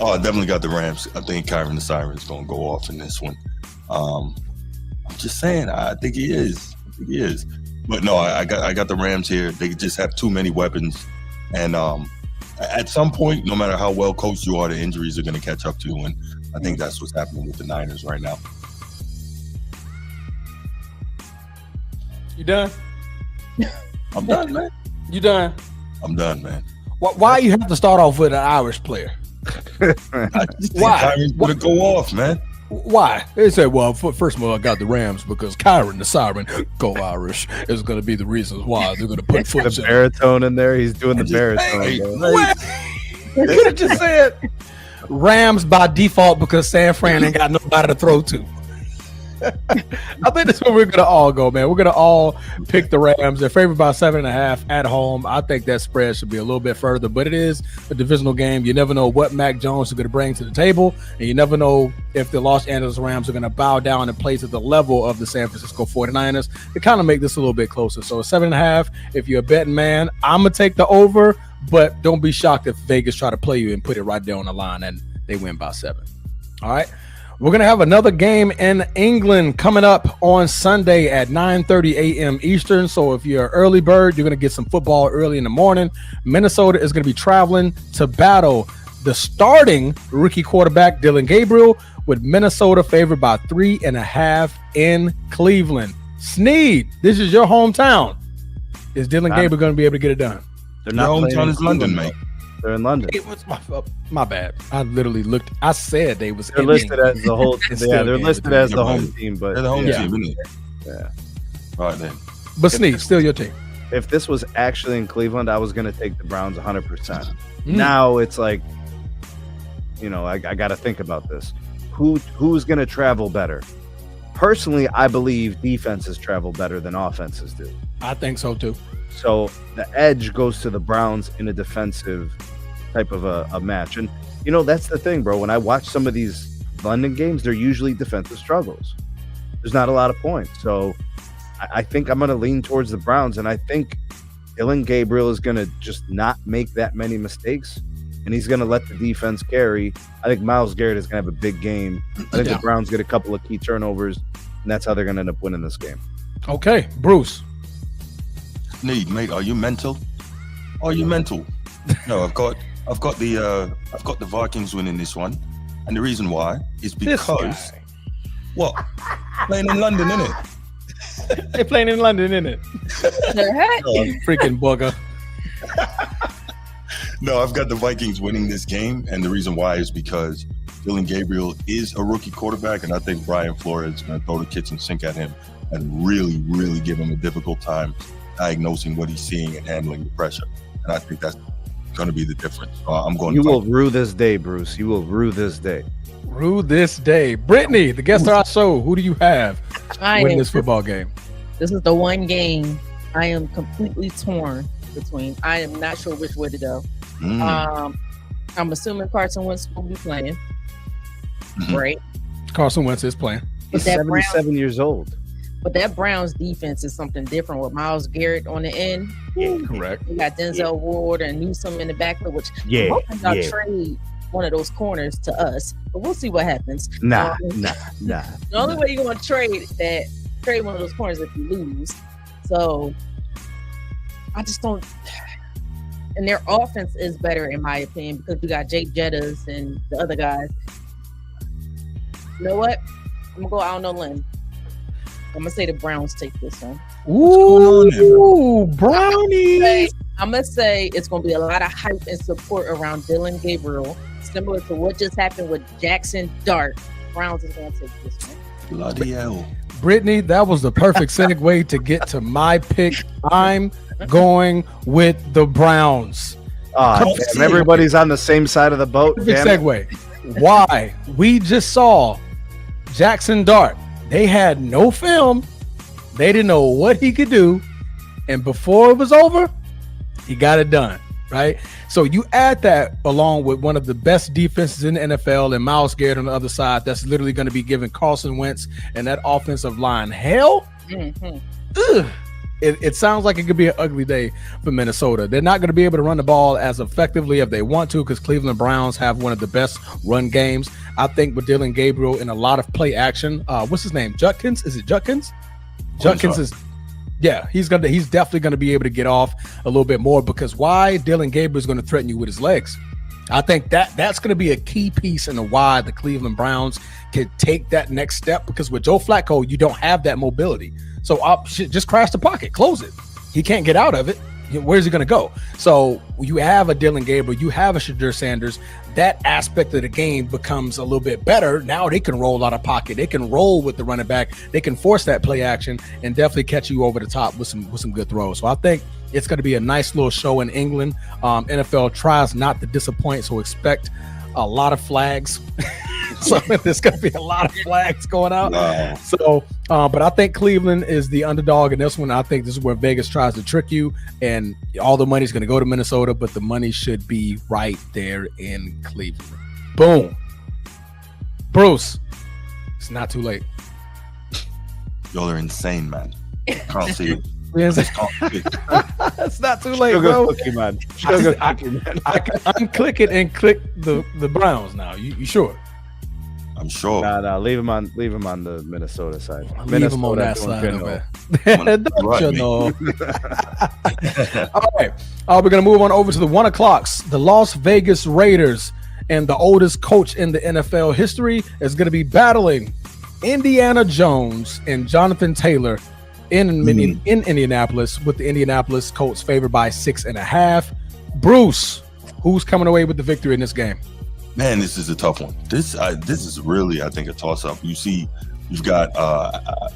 Oh, I definitely got the Rams. I think Kyron the Siren is going to go off in this one. I'm just saying, I think he is. But no, I got the Rams here. They just have too many weapons, and at some point, no matter how well coached you are, the injuries are going to catch up to you, and I think that's what's happening with the Niners right now. You done? I'm done, man. You done? I'm done, man. Why you have to start off with an Irish player? I just think Why? Kyron's going to go off, man. Why? They said, well, first of all, I got the Rams because Kyron the Siren, go Irish, is going to be the reasons why they're going to put The foot in. baritone in there. He's doing the baritone. Hey, bro. You could have just said Rams by default because San Fran ain't got nobody to throw to. I think that's where we're gonna all go, man. We're gonna all pick the Rams. They're favored by 7.5 at home. I think that spread should be a little bit further, but it is a divisional game. You never know what Mac Jones is gonna bring to the table, and you never know if the Los Angeles Rams are gonna bow down and play to the level of the San Francisco 49ers to kind of make this a little bit closer. So 7.5. If you're a betting man, I'm gonna take the over, but don't be shocked if Vegas try to play you and put it right there on the line and they win by 7. All right. We're going to have another game in England coming up on Sunday at 9:30 a.m. Eastern. So if you're an early bird, you're going to get some football early in the morning. Minnesota is going to be traveling to battle the starting rookie quarterback, Dylan Gabriel, with Minnesota favored by 3.5 in Cleveland. Sneed, this is your hometown. Is Dylan Gabriel going to be able to get it done? They're not. Your hometown is London, mate. They're in London. It was my bad. I literally looked. I said they was. They're listed as the whole. Yeah, they're listed as the home team, but they're the home team, isn't it? Yeah. Right then. But Sneed, still your team. If this was actually in Cleveland, I was going to take the Browns 100%. Now it's like, I got to think about this. Who's going to travel better? Personally, I believe defenses travel better than offenses do. I think so too. So the edge goes to the Browns in a defensive type of a match. And, that's the thing, bro. When I watch some of these London games, they're usually defensive struggles. There's not a lot of points. So I think I'm going to lean towards the Browns. And I think Dylan Gabriel is going to just not make that many mistakes. And he's going to let the defense carry. I think Myles Garrett is going to have a big game. I think the Browns get a couple of key turnovers. And that's how they're going to end up winning this game. Okay, Bruce. Need, mate, are you mental? Are you mental? No, I've got the Vikings winning this one, and the reason why is because what? Playing in London, innit? They're playing in London, innit? Freaking bugger. No, I've got the Vikings winning this game, and the reason why is because Dylan Gabriel is a rookie quarterback, and I think Brian Flores is going to throw the kitchen sink at him and really, really give him a difficult time diagnosing what he's seeing and handling the pressure. And I think that's going to be the difference. I'm going. You will rue this day, Bruce. You will rue this day. Rue this day. Britne, the guest of our show, who do you have win this football game? This is the one game I am completely torn between. I am not sure which way to go. I'm assuming Carson Wentz will be playing. Right. Carson Wentz is playing. He's 77 years old. But that Browns defense is something different with Myles Garrett on the end. Yeah, correct. We got Denzel Ward and Newsome in the backfield, which we're hoping they'll trade one of those corners to us. But we'll see what happens. Nah. The only way you're going to trade one of those corners if you lose. So I just don't. And their offense is better, in my opinion, because we got Jake Jettas and the other guys. You know what? I'm going to go out on a limb. I'm going to say the Browns take this one. Ooh, Brownies. I'm going to say it's going to be a lot of hype and support around Dylan Gabriel, similar to what just happened with Jackson Dart. Browns is going to take this one. Bloody hell. Britne, that was the perfect segue to get to my pick. I'm going with the Browns. Everybody's on the same side of the boat. Perfect segue. Why? We just saw Jackson Dart. They had no film. They didn't know what he could do. And before it was over, he got it done, right? So you add that along with one of the best defenses in the NFL and Myles Garrett on the other side, that's literally going to be giving Carson Wentz and that offensive line hell. It sounds like it could be an ugly day for Minnesota. They're not going to be able to run the ball as effectively if they want to because Cleveland Browns have one of the best run games. I think with Dylan Gabriel in a lot of play action. What's his name? Judkins? Is it Judkins? Judkins is. Yeah, he's definitely going to be able to get off a little bit more because why Dylan Gabriel is going to threaten you with his legs. I think that's going to be a key piece in the why the Cleveland Browns can take that next step because with Joe Flacco, you don't have that mobility. So just crash the pocket, close it. He can't get out of it. Where's he going to go? So you have a Dylan Gabriel, you have a Shadur Sanders. that aspect of the game becomes a little bit better. Now they can roll out of pocket. They can roll with the running back. They can force that play action and definitely catch you over the top with some good throws. So I think it's going to be a nice little show in England. NFL tries not to disappoint, so expect a lot of flags. So there's going to be a lot of flags going out. Wow. So, but I think Cleveland is the underdog in this one. I think this is where Vegas tries to trick you, and all the money's going to go to Minnesota, but the money should be right there in Cleveland. Boom. Bruce, it's not too late. Y'all are insane, man. Can't see it. It's not too late, Sugar bro. cookie, man. I can unclick it and click the Browns now. You sure? I'm sure. Nah, leave him on the Minnesota side. Leave him on that side. Don't you know? All right. We're gonna move on over to the 1 o'clocks. The Las Vegas Raiders and the oldest coach in the NFL history is gonna be battling Indiana Jones and Jonathan Taylor in Indianapolis, with the Indianapolis Colts favored by 6.5. Bruce, who's coming away with the victory in this game? Man, this is a tough one. This is really, I think, a toss-up. You've got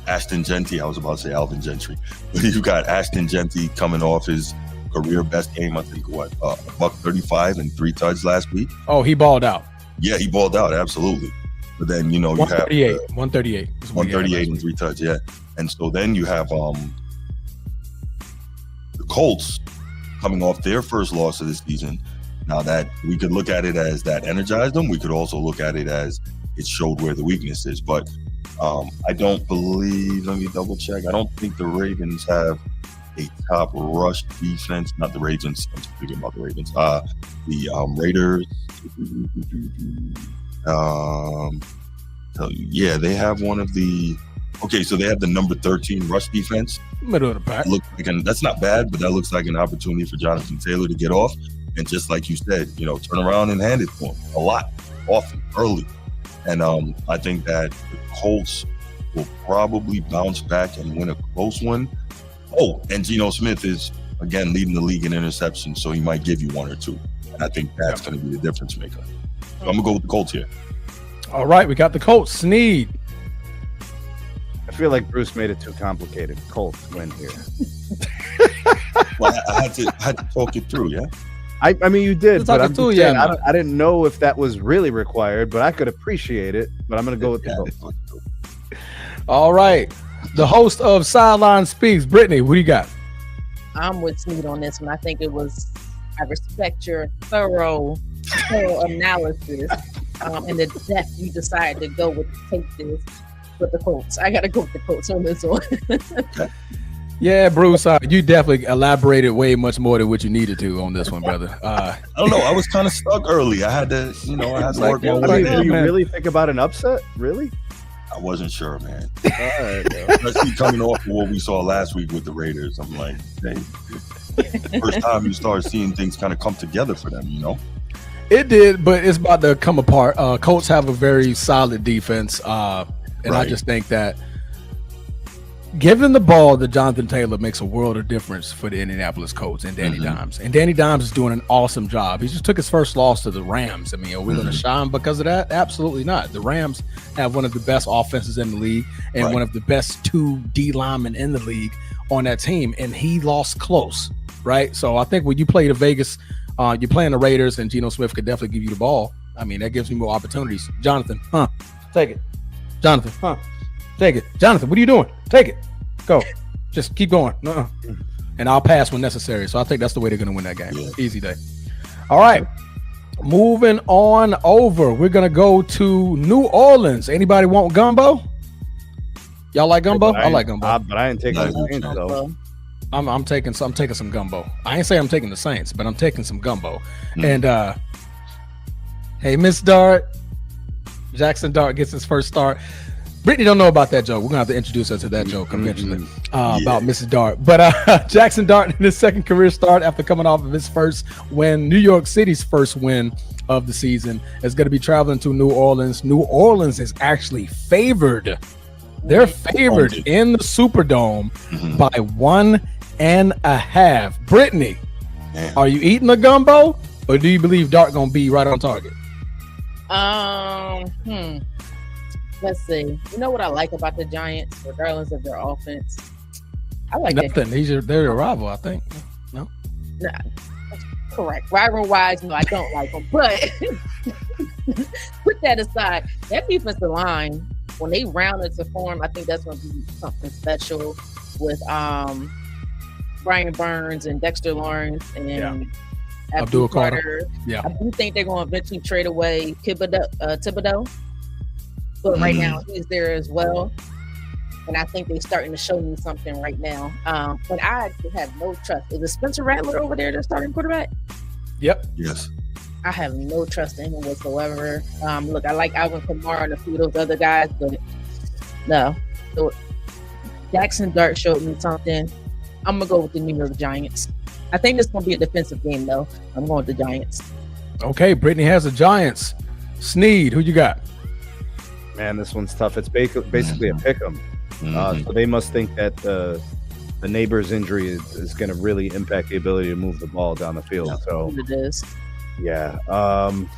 Ashton Genty. I was about to say Alvin Gentry, but you've got Ashton Genty coming off his career best game. I think $135 and 3 touchdowns last week. Oh, he balled out. Yeah, he balled out, absolutely. But then you have 138 and 3 touchdowns. Yeah, and so then you have the Colts coming off their first loss of the season. Now that we could look at it as that energized them, we could also look at it as it showed where the weakness is. But I don't believe, let me double check. I don't think the Ravens have a top rush defense. Not the Ravens. I'm speaking about the Ravens. The Raiders. Yeah, they have one of the. Okay, so they have the number 13 rush defense. Middle of the pack. That's not bad, but that looks like an opportunity for Jonathan Taylor to get off. And just like you said, turn around and hand it to him a lot, often, early. And I think that the Colts will probably bounce back and win a close one. Oh, and Geno Smith is, again, leading the league in interceptions, so he might give you 1 or 2. And I think that's going to be the difference maker. So I'm going to go with the Colts here. All right, we got the Colts. Sneed. I feel like Bruce made it too complicated. Colts win here. Well, I had to talk it through, yeah? I mean, you did, but I'm too, saying, yeah. I didn't know if that was really required, but I could appreciate it. But I'm going to go with the Colts. All right. The host of Sideline Speaks, Britne, what do you got? I'm with Sneed on this one. I respect your thorough analysis and the depth you decided to go with the Colts. I got to go with the Colts on this one. Yeah, Bruce, you definitely elaborated way much more than what you needed to on this one, brother. I don't know. I was kind of stuck early. I had to, work my way do you really think about an upset? Really? I wasn't sure, man. All right, especially coming off of what we saw last week with the Raiders. I'm like, hey, first time you start seeing things kind of come together for them, It did, but it's about to come apart. Colts have a very solid defense, and right. I just think that giving the ball to Jonathan Taylor makes a world of difference for the Indianapolis Colts and Danny Dimes. And Danny Dimes is doing an awesome job. He just took his first loss to the Rams. I mean, are we going to shine because of that? Absolutely not. The Rams have one of the best offenses in the league and one of the best 2 D linemen in the league on that team. And he lost close, right? So I think when you play the Vegas, you're playing the Raiders, and Geno Smith could definitely give you the ball. I mean, that gives me more opportunities. Jonathan, take it. Jonathan, take it. Jonathan, what are you doing? Take it. Go. Just keep going. And I'll pass when necessary. So I think that's the way they're going to win that game. Yeah. Easy day. All right. Moving on over. We're going to go to New Orleans. Anybody want gumbo? Y'all like gumbo? I like gumbo. But I ain't taking the Saints, though. I'm taking some gumbo. I ain't say I'm taking the Saints, but I'm taking some gumbo. And hey, Miss Dart. Jackson Dart gets his first start. Britne don't know about that joke. We're gonna have to introduce her to that joke eventually about Mrs. Dart. But Jackson Dart in his second career start after coming off of his first win, New York City's first win of the season, is going to be traveling to New Orleans. New Orleans is actually favored. They're favored in the Superdome by 1.5. Britne, are you eating the gumbo, or do you believe Dart gonna be right on target? Let's see. You know what I like about the Giants, regardless of their offense? I like nothing. They're your rival, I think. No? Nah, correct. Rival-wise, no, I don't like them. But put that aside, that defensive line, when they round into form, I think that's going to be something special with Brian Burns and Dexter Lawrence and Abdul Carter. Yeah, I do think they're going to eventually trade away Thibodeau. But right now, he's there as well. And I think they're starting to show me something right now. But I have no trust. Is it Spencer Rattler over there, their starting quarterback? Yep. Yes. I have no trust in him whatsoever. Look, I like Alvin Kamara and a few of those other guys, but no. So Jackson Dart showed me something. I'm going to go with the New York Giants. I think this is going to be a defensive game, though. I'm going with the Giants. Okay, Britne has the Giants. Sneed, who you got? Man, this one's tough. It's basically a pick 'em. So they must think that the neighbor's injury is going to really impact the ability to move the ball down the field. So it is. Yeah.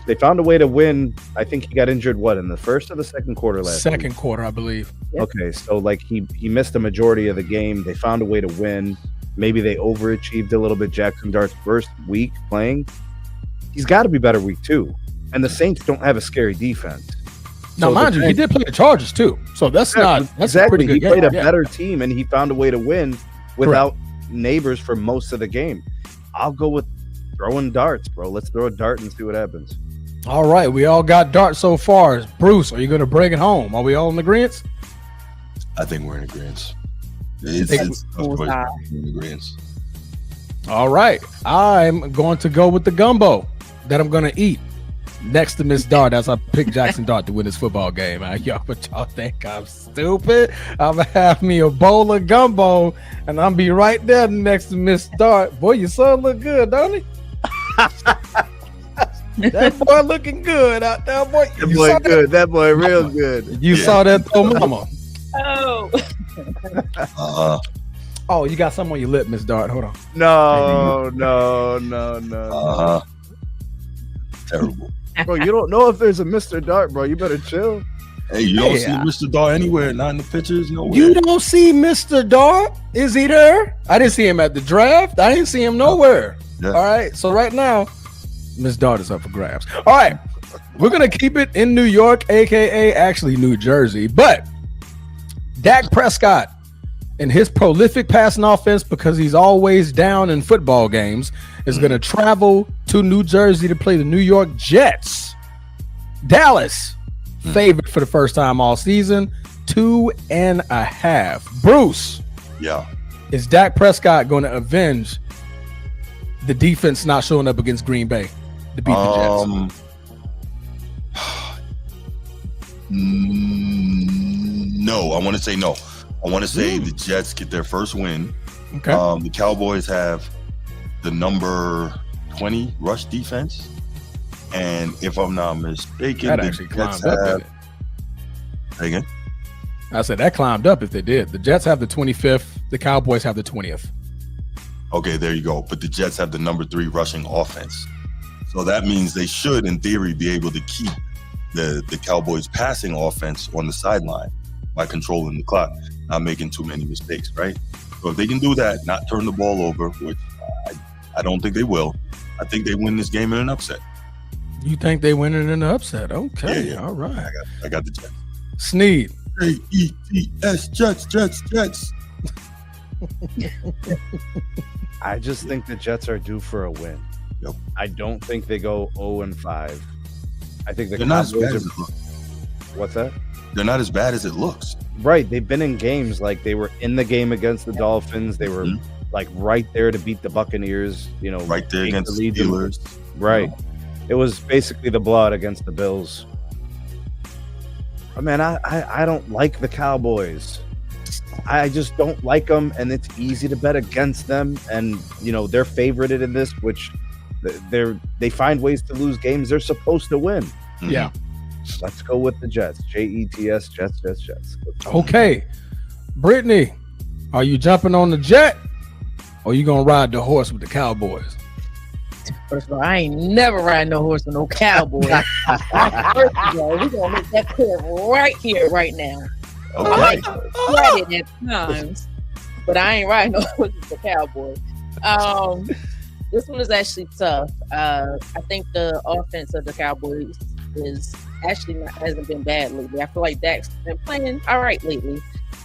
They found a way to win. I think he got injured, in the first or the second quarter last week? Second quarter, I believe. Yep. Okay, so he missed the majority of the game. They found a way to win. Maybe they overachieved a little bit. Jackson Dart's first week playing. He's got to be better week 2. And the Saints don't have a scary defense. Now, mind you, he did play the Chargers too, so that's exactly. A pretty good he game. played a better team, and he found a way to win without neighbors for most of the game. I'll go with throwing darts, bro. Let's throw a dart and see what happens. All right, we all got darts so far. Bruce, are you going to bring it home? Are we all in agreement? I think we're in agreement. It's in agreement. All right, I'm going to go with the gumbo that I'm going to eat next to Miss Dart as I pick Jackson Dart to win this football game. But y'all think I'm stupid? I'm going to have me a bowl of gumbo, and I'm be right there next to Miss Dart. Boy, your son look good, don't he? That boy looking good out there, boy. That boy good. That boy real good. You saw that, though, mama. Oh. Oh, you got something on your lip, Miss Dart. Hold on. No. Terrible. Bro, you don't know if there's a Mr. Dart, bro. You better chill. Hey, you don't see Mr. Dart anywhere, not in the pictures, nowhere. You don't see Mr. Dart? Is he there? I didn't see him at the draft. I didn't see him nowhere. Yeah. All right, so right now, Miss Dart is up for grabs. All right, we're going to keep it in New York, a.k.a. actually New Jersey. But Dak Prescott and his prolific passing offense, because he's always down in football games, is going to travel to New Jersey to play the New York Jets. Dallas, favorite for the first time all season, 2.5. Bruce. Yeah. Is Dak Prescott going to avenge the defense not showing up against Green Bay to beat the Jets? No, I want to say no. I want to say the Jets get their first win. Okay. The Cowboys have the number 20 rush defense, and if I'm not mistaken, that actually climbed up. Again, I said that climbed up if they did. The Jets have the 25th. The Cowboys have the 20th. Okay, there you go. But the Jets have the number 3 rushing offense, so that means they should, in theory, be able to keep the Cowboys' passing offense on the sideline by controlling the clock, not making too many mistakes, right? So if they can do that, not turn the ball over, which I don't think they will, I think they win this game in an upset. You think they win it in an upset? Okay, yeah. All right. I got the Jets. Sneed. Jets, Jets. I just think the Jets are due for a win. Yep. I don't think they go 0-5. I think they're not as bad as it looks. What's that? They're not as bad as it looks. Right. They've been in games, like they were in the game against the Dolphins. They were like right there to beat the Buccaneers, right there against the Steelers. Right. It was basically the blood against the Bills. But man, I don't like the Cowboys. I just don't like them, and it's easy to bet against them. And they're favorited in this, which they find ways to lose games they're supposed to win. Yeah. Let's go with the Jets. Jets, Jets. Okay. Britne, are you jumping on the Jet, or are you going to ride the horse with the Cowboys? First of all, I ain't never riding no horse with no cowboy. First of all, we're gonna make that clear right here, right now. Okay. I might sweat it at times, but I ain't riding no horse with a cowboy. This one is actually tough. I think the offense of the Cowboys is actually hasn't been bad lately. I feel like Dak's been playing all right lately,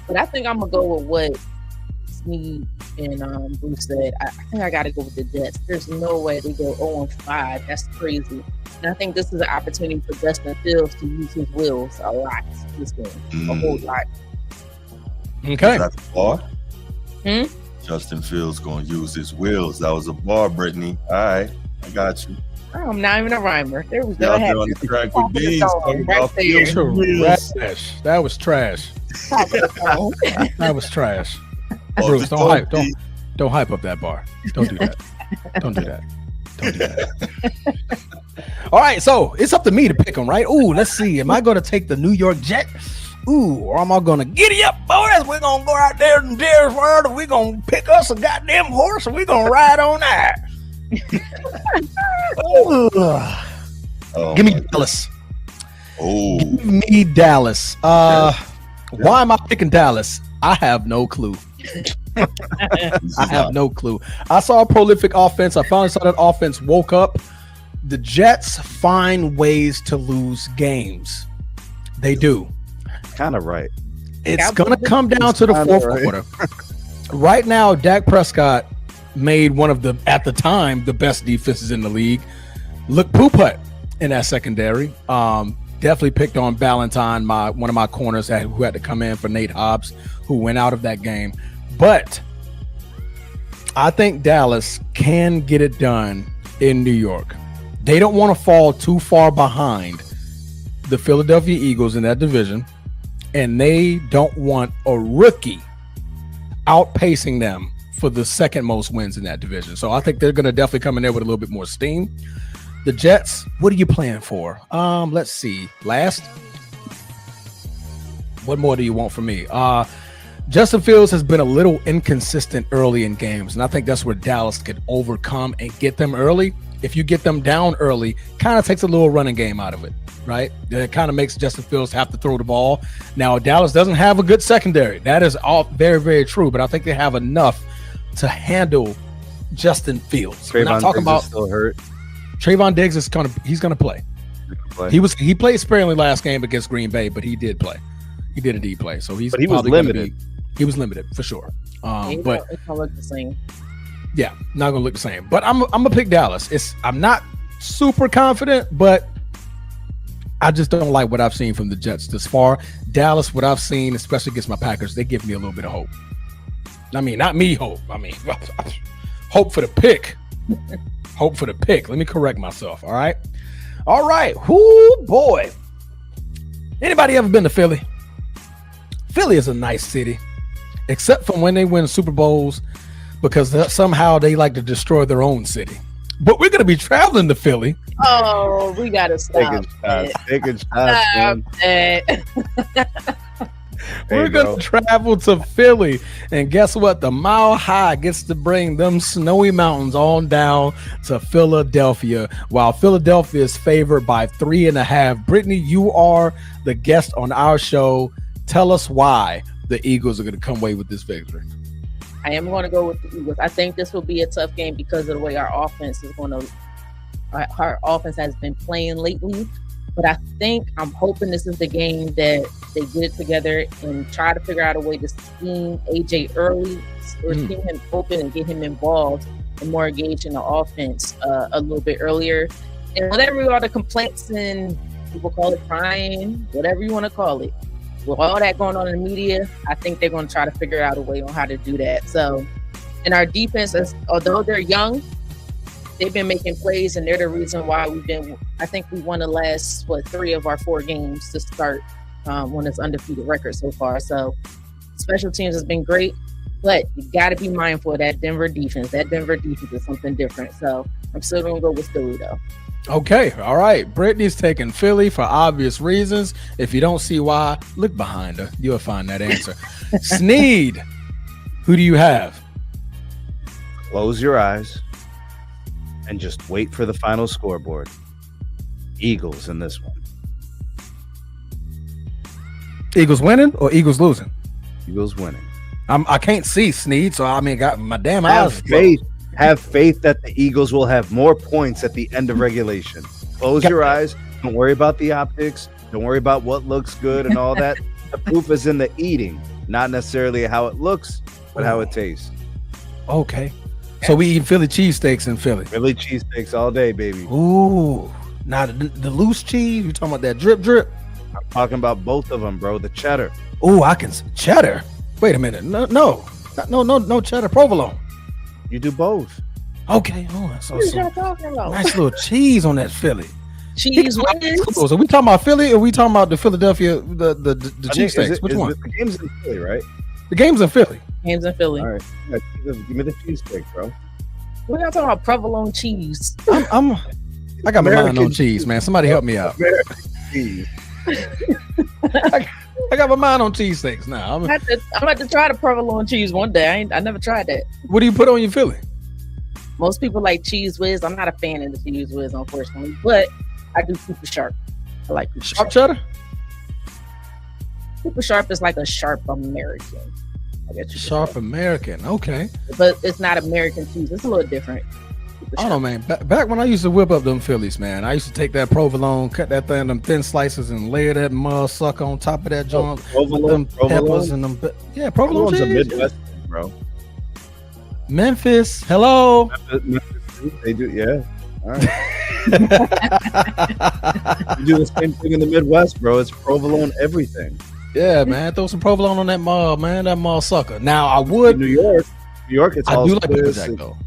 but I think I'm gonna go with what Snead and Bruce said. I think I got to go with the Jets. There's no way they go 0-5. That's crazy. And I think this is an opportunity for Justin Fields to use his wheels a lot this game, a whole lot. Okay. Is that the bar? Justin Fields going to use his wheels. That was a bar, Brittany. All right. I got you. I'm not even a rhymer. There we go. Y'all been on the track with these. Talking about Fields and wheels. Trash. That was trash. That was trash. Oh, Bruce, don't hype up that bar. Don't do that. Don't do that. Don't do that. All right, so it's up to me to pick them, right? Ooh, let's see. Am I going to take the New York Jet? Ooh, or am I going to giddy up, boys? We're going to go out there in Deer's World and we're going to pick us a goddamn horse and we're going to ride on that. Give me Dallas. Oh, Give me Dallas. Why am I picking Dallas? I have no clue. I have no clue. I saw a prolific offense. I finally saw that offense woke up. The Jets find ways to lose games. They do. Kind of right. It's going to come down to the fourth quarter. Right now, Dak Prescott made one of the, at the time, the best defenses in the league look poop-hut in that secondary. Definitely picked on Ballantyne, one of my corners who had to come in for Nate Hobbs, who went out of that game. But I think Dallas can get it done in New York. They don't want to fall too far behind the Philadelphia Eagles in that division, and they don't want a rookie outpacing them for the second most wins in that division. So I think they're going to definitely come in there with a little bit more steam. The Jets, what are you playing for? Let's see. Last. What more do you want from me? Justin Fields has been a little inconsistent early in games, and I think that's where Dallas could overcome and get them early. If you get them down early, kind of takes a little running game out of it, right? It kind of makes Justin Fields have to throw the ball. Now, Dallas doesn't have a good secondary. That is all very, very true, but I think they have enough to handle Justin Fields. We're not talking about still hurt. Trayvon Diggs is he's gonna play. He played sparingly last game against Green Bay, but he did play. He did indeed play. So he was limited. He was limited for sure. But it's gonna look the same. Yeah, not gonna look the same. But I'm gonna pick Dallas. I'm not super confident, but I just don't like what I've seen from the Jets this far. Dallas, what I've seen, especially against my Packers, they give me a little bit of hope. I mean, not me hope. I mean, hope for the pick. Hope for the pick. Let me correct myself. All right. Whoo, boy. Anybody ever been to Philly? Philly is a nice city, except for when they win Super Bowls, because somehow they like to destroy their own city. But we're going to be traveling to Philly. Oh, we got to stop. Taking shots. We're going to travel to Philly. And guess what? The Mile High gets to bring them snowy mountains on down to Philadelphia, while Philadelphia is favored by 3.5. Brittany, you are the guest on our show. Tell us why the Eagles are going to come away with this victory. I am going to go with the Eagles. I think this will be a tough game because of the way our offense has been playing lately. But I'm hoping this is the game that they get it together and try to figure out a way to scheme AJ early or scheme him open and get him involved and more engaged in the offense a little bit earlier. And whatever all the complaints and people call it crying, whatever you want to call it, with all that going on in the media, I think they're going to try to figure out a way on how to do that. So, and our defense, although they're young, they've been making plays, and they're the reason why I think we won the last, 3 of our 4 games to start on this undefeated record so far. So special teams has been great, but you got to be mindful of that Denver defense. That Denver defense is something different. So I'm still going to go with Philly, though. Okay. All right. Brittany's taking Philly for obvious reasons. If you don't see why, look behind her. You'll find that answer. Snead, who do you have? Close your eyes and just wait for the final scoreboard. Eagles in this one. Eagles winning or Eagles losing? Eagles winning. I can't see Sneed, so I mean, got my damn Have eyes. faith. Have faith that the Eagles will have more points at the end of regulation. Close your eyes. Don't worry about the optics. Don't worry about what looks good and all that. The proof is in the eating, not necessarily how it looks, but how it tastes. Okay. So we eat Philly cheesesteaks in Philly. Philly cheesesteaks all day, baby. Ooh. Now the loose cheese, you talking about that drip? I'm talking about both of them, bro. The cheddar. Ooh, I can cheddar. Wait a minute. No cheddar, provolone. You do both. Okay. Oh, What are y'all talking about? nice little cheese on that Philly. Cheese whiz. Are we talking about Philly or are we talking about the Philadelphia, the cheesesteaks? Which one? The game's in Philly, right? The game's in Philly. Games in Philly. All right. Yeah, give me the cheesesteak, bro. What y'all talking about? Provolone cheese. I got my mind on cheese, man. Somebody help me out. American cheese. I got my mind on cheesesteaks now. I'm about to try the provolone cheese one day. I never tried that. What do you put on your Philly? Most people like cheese whiz. I'm not a fan of the cheese whiz, unfortunately, but I do super sharp. I like super Sharp cheddar? Super sharp is like a sharp American. I guess you could Sharp say. American. Okay. But it's not American cheese. It's a little different. Super I don't know, man. Back when I used to whip up them Phillies, man, I used to take that provolone, cut that thing, them thin slices, and layer that mud sucker on top of that joint. Provolone, with them peppers and them. Yeah, provolone Provolone's a cheese. Midwest thing, bro. Memphis. Hello. They do, yeah. All right. You do the same thing in the Midwest, bro. It's provolone everything. Yeah, man. Throw some provolone on that mud, man. That mud sucker. Now I would. In New York, it's I all do like pepper Swiss jack and- though.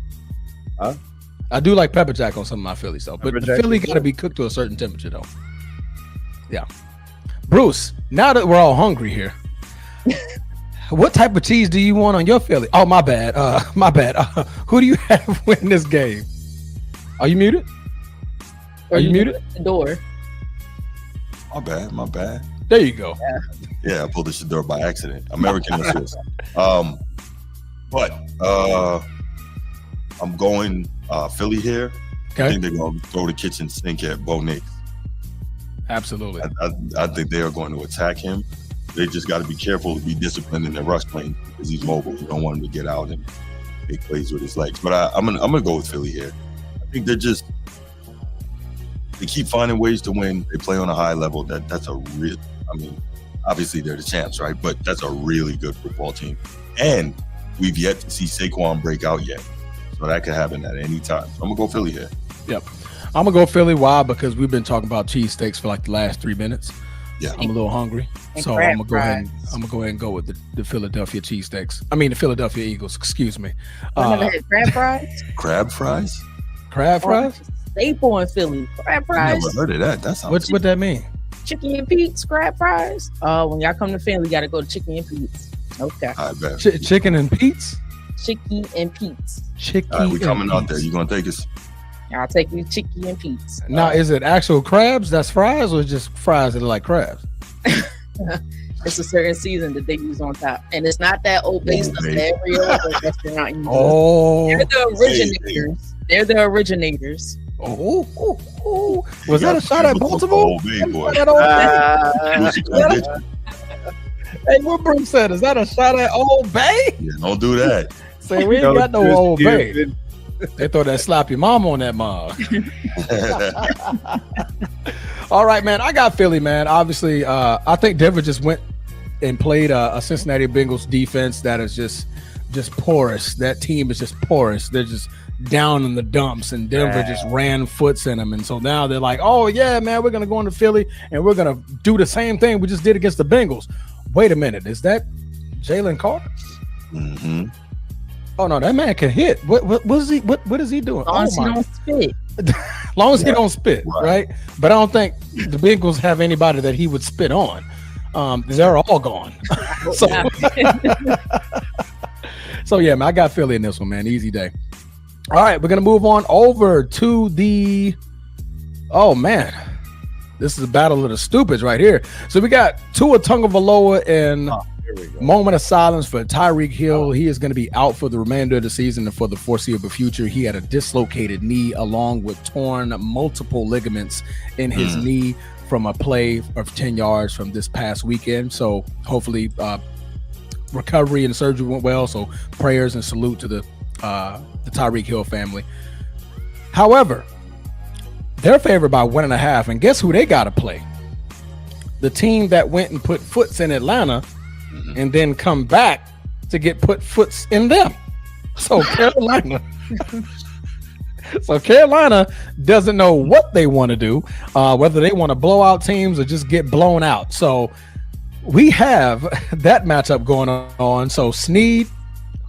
Huh? I do like pepper jack on some of my Phillies though, but Pepper the jack Philly is got to good. be cooked to a certain temperature though. Yeah, Bruce. Now that we're all hungry here, what type of cheese do you want on your Philly? Oh, my bad. Who do you have win this game? Are you muted? Or Are you muted? The door. My bad. There you go. Yeah, I pulled the door by accident. American or Swiss. But I'm going Philly here. I Okay, think they're going to throw the kitchen sink at Bo Nix. absolutely. I think they are going to attack him. They just got to be careful to be disciplined in their rush plane because he's mobile. You don't want him to get out and make plays with his legs. But I'm gonna go with Philly here. I think they keep finding ways to win. They play on a high level. That's a real. I mean, obviously they're the champs, right? But that's a really good football team. And we've yet to see Saquon break out yet, so that could happen at any time. So I'm gonna go Philly here. Yep. I'm gonna go Philly. Why? Because we've been talking about cheesesteaks for like the last 3 minutes. Yeah. I'm a little hungry, And so crab I'm gonna go ahead. fries. I'm gonna go ahead and go with the Philadelphia cheesesteaks. I mean the Philadelphia Eagles. Excuse me. I never had crab fries. Crab fries? Crab fries. Staple in Philly. Crab fries. Never heard of that. That sounds. What that mean? Chicken and Pete's crab fries. When y'all come to Philly, you got to go to Chicken and Pete's. Okay. I bet. Chicken and Pete's. Chicken and Pete's. Chicken. All right, we and coming out Pete's. there. You gonna take us? I'll take you to Chicken and Pete's. Now, is it actual crabs that's fries or just fries that are like crabs? It's a certain season that they use on top, and it's not that old base Old stuff Bay. that every other restaurant uses. Oh, They're the originators. They're the originators. oh. Was that a shot at Baltimore? Old Bay, boy. That old- Lucy gonna get you. Hey, what Bruce said? Is that a shot at Old Bay? Yeah, don't do that. Say we ain't got no Old Bay. They throw that slap your mom on that mug. All right, man. I got Philly, man. Obviously, I think Denver just went and played a Cincinnati Bengals defense that is just porous. That team is just porous. They're just down in the dumps, and Denver just ran foots in them. And so now they're like, oh, yeah, man, we're going to go into Philly, and we're going to do the same thing we just did against the Bengals. Wait a minute. Is that Jalen Carter? Mm-hmm. Oh, no, that man can hit. What is he doing? As long as Oh, you my. don't spit. As long as he don't spit, Right. right? But I don't think the Bengals have anybody that he would spit on. They're all gone. so, so yeah, man, I got Philly in this one, man. Easy day. All right, we're gonna move on over to the. Oh man, this is a battle of the stupids right here. So we got Tua Tagovailoa and Moment of silence for Tyreek Hill. He is going to be out for the remainder of the season and for the foreseeable future. He had a dislocated knee along with torn multiple ligaments in his knee from a play of 10 yards from this past weekend. So hopefully recovery and surgery went well. So prayers and salute to the Tyreek Hill family. However, they're favored by 1.5, and guess who they got to play? The team that went and put foots in Atlanta and then come back to get put foots in them. So Carolina doesn't know what they want to do, whether they want to blow out teams or just get blown out. So we have that matchup going on. So Sneed,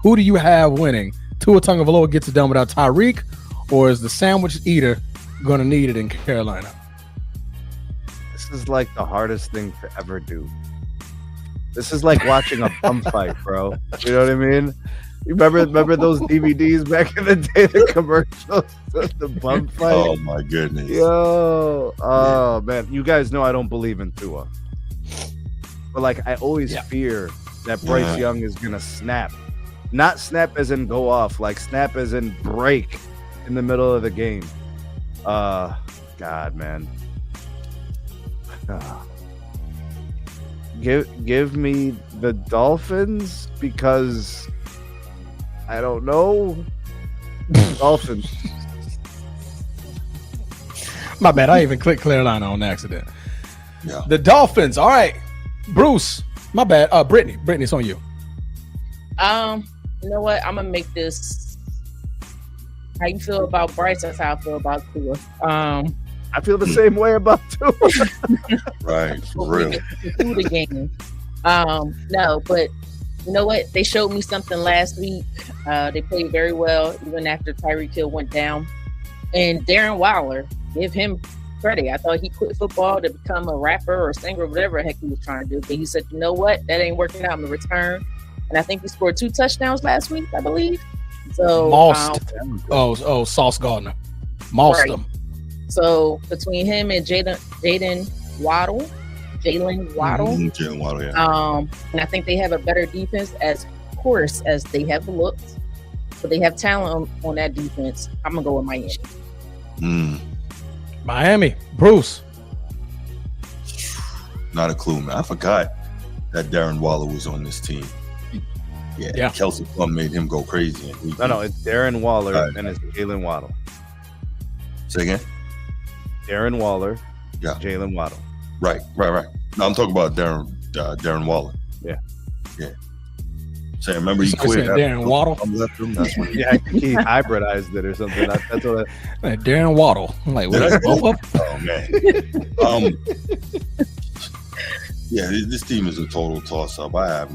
who do you have winning? Tua Tagovailoa gets it done without Tyreek, or is the sandwich eater going to need it in Carolina? This is like the hardest thing to ever do. This is like watching a bum fight, bro. You know what I mean? You remember those DVDs back in the day, the commercials, the bum fight? Oh my goodness. Yo. Oh man. You guys know I don't believe in Tua. But like I always fear that Bryce Young is gonna snap. Not snap as in go off, like snap as in break in the middle of the game. God, man. Give me the Dolphins because I don't know. Dolphins. My bad. I even clicked Carolina on accident. Yeah. The Dolphins. All right. Bruce. My bad. Britne, it's on you. You know what? I'm gonna make this. How you feel about Bryce? That's how I feel about Tua. I feel the same way about Tua. Right, for real. Through the game. No, but you know what? They showed me something last week. They played very well, even after Tyreek Hill went down. And Darren Waller, give him credit. I thought he quit football to become a rapper or singer or whatever the heck he was trying to do. But he said, you know what? That ain't working out. I'm going to return. And I think he scored 2 touchdowns last week, I believe. So, Sauce Gardner. Mossed him. So between him and Jalen Waddle, yeah. And I think they have a better defense as course as they have looked, but they have talent on that defense. I'm gonna go with Miami. Miami, Bruce. Not a clue, man. I forgot that Darren Waller was on this team. Yeah. Kelsey Plum made him go crazy. No, it's Darren Waller and it's Jalen Waddle. Say again? Darren Waller, Jalen Waddle. Right. No, I'm talking about Darren Waller. Yeah. So remember he quit. Darren Waddle. That's when he hybridized it or something. That's what. Darren Waddle. I'm like, what? Oh man. Yeah, this team is a total toss-up. I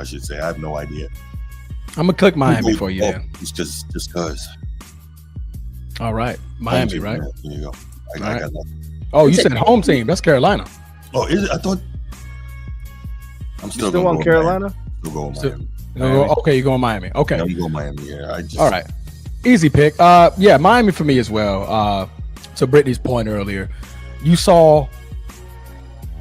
should say. I have no idea. I'm gonna click Miami for you. Then. It's just because. All right, Miami, right? There you go. I got nothing. Oh, you said home team. That's Carolina. Oh, is it? I thought. I'm still on Carolina. Still going Miami. Okay, you're going Miami. Okay, I'm going Miami. Yeah, all right. Easy pick. Miami for me as well. To Brittany's point earlier, you saw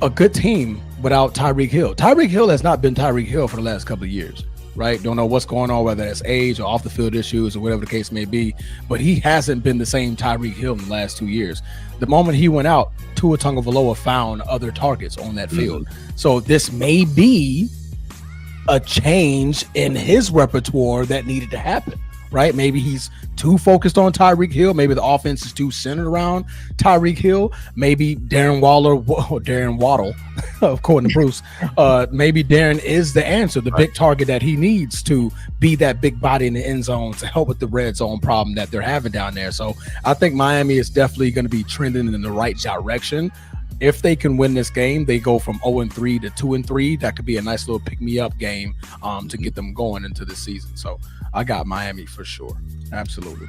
a good team without Tyreek Hill. Tyreek Hill has not been Tyreek Hill for the last couple of years, right? Don't know what's going on, whether it's age or off the field issues or whatever the case may be, but he hasn't been the same Tyreek Hill in the last 2 years. The moment he went out, Tua Tagovailoa found other targets on that field. So this may be a change in his repertoire that needed to happen, right? Maybe he's too focused on Tyreek Hill. Maybe the offense is too centered around Tyreek Hill. Maybe Darren Waddle, according to Bruce, maybe Darren is the answer, the big target that he needs to be that big body in the end zone to help with the red zone problem that they're having down there. So I think Miami is definitely going to be trending in the right direction. If they can win this game, they go from 0-3 to 2-3. That could be a nice little pick-me-up game to get them going into the season. So I got Miami for sure. Absolutely.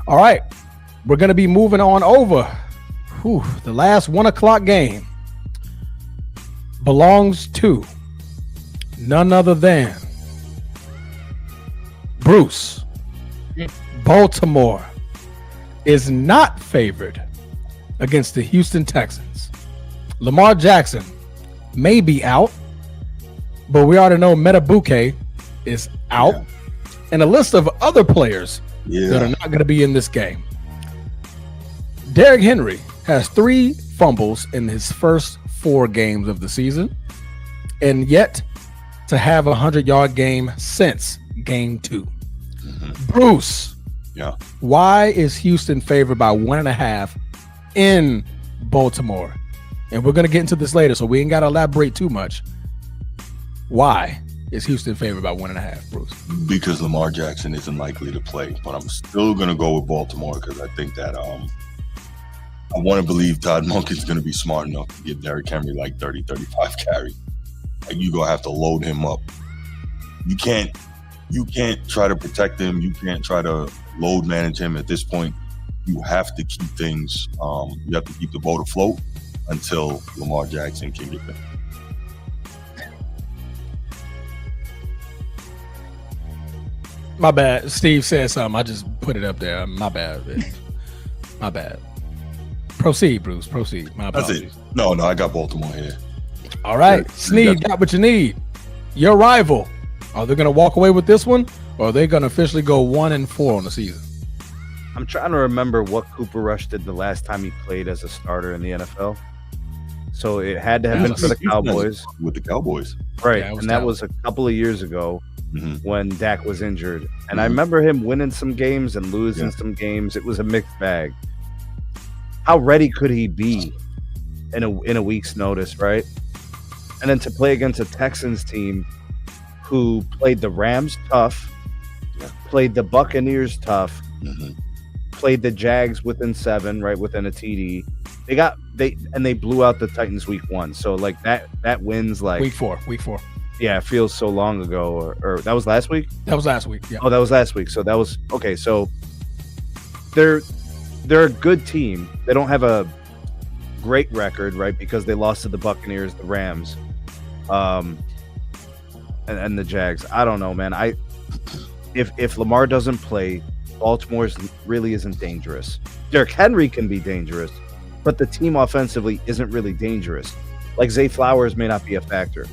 All right. We're going to be moving on over. The last 1 o'clock game belongs to none other than Bruce. Baltimore is not favored against the Houston Texans. Lamar Jackson may be out. but we already know Metabuke is out, and a list of other players that are not going to be in this game. Derrick Henry has 3 fumbles in his first 4 games of the season, and yet to have a 100-yard game since game 2. Bruce, why is Houston favored by 1.5 in Baltimore? And we're going to get into this later, so we ain't got to elaborate too much. Why is Houston favored by 1.5, Bruce? Because Lamar Jackson isn't likely to play, but I'm still going to go with Baltimore because I think that I want to believe Todd Monken's going to be smart enough to give Derrick Henry like 30, 35 carry. Like, you're going to have to load him up. You can't try to protect him. You can't try to load manage him at this point. You have to keep things, you have to keep the boat afloat until Lamar Jackson can get there. My bad. Steve said something. I just put it up there. My bad. My bad. Proceed, Bruce. Proceed. My apologies. That's it. No, I got Baltimore here. All right. Sneed got what you need. Your rival. Are they going to walk away with this one, or are they going to officially go 1-4 on the season? I'm trying to remember what Cooper Rush did the last time he played as a starter in the NFL. So it had to have been for the Cowboys. With the Cowboys. Right. Yeah, and that was a couple of years ago when Dak was injured. And I remember him winning some games and losing some games. It was a mixed bag. How ready could he be in a week's notice, right? And then to play against a Texans team who played the Rams tough, played the Buccaneers tough, played the Jags within 7, right, within a TD. They blew out the Titans week 1. So like that wins like week 4. Yeah, it feels so long ago. Or that was last week? That was last week. Yeah. Oh, that was last week. So that was okay. So they're a good team. They don't have a great record, right? Because they lost to the Buccaneers, the Rams, and the Jags. I don't know, man. If Lamar doesn't play, Baltimore really isn't dangerous. Derrick Henry can be dangerous, but the team offensively isn't really dangerous. Like Zay Flowers may not be a factor,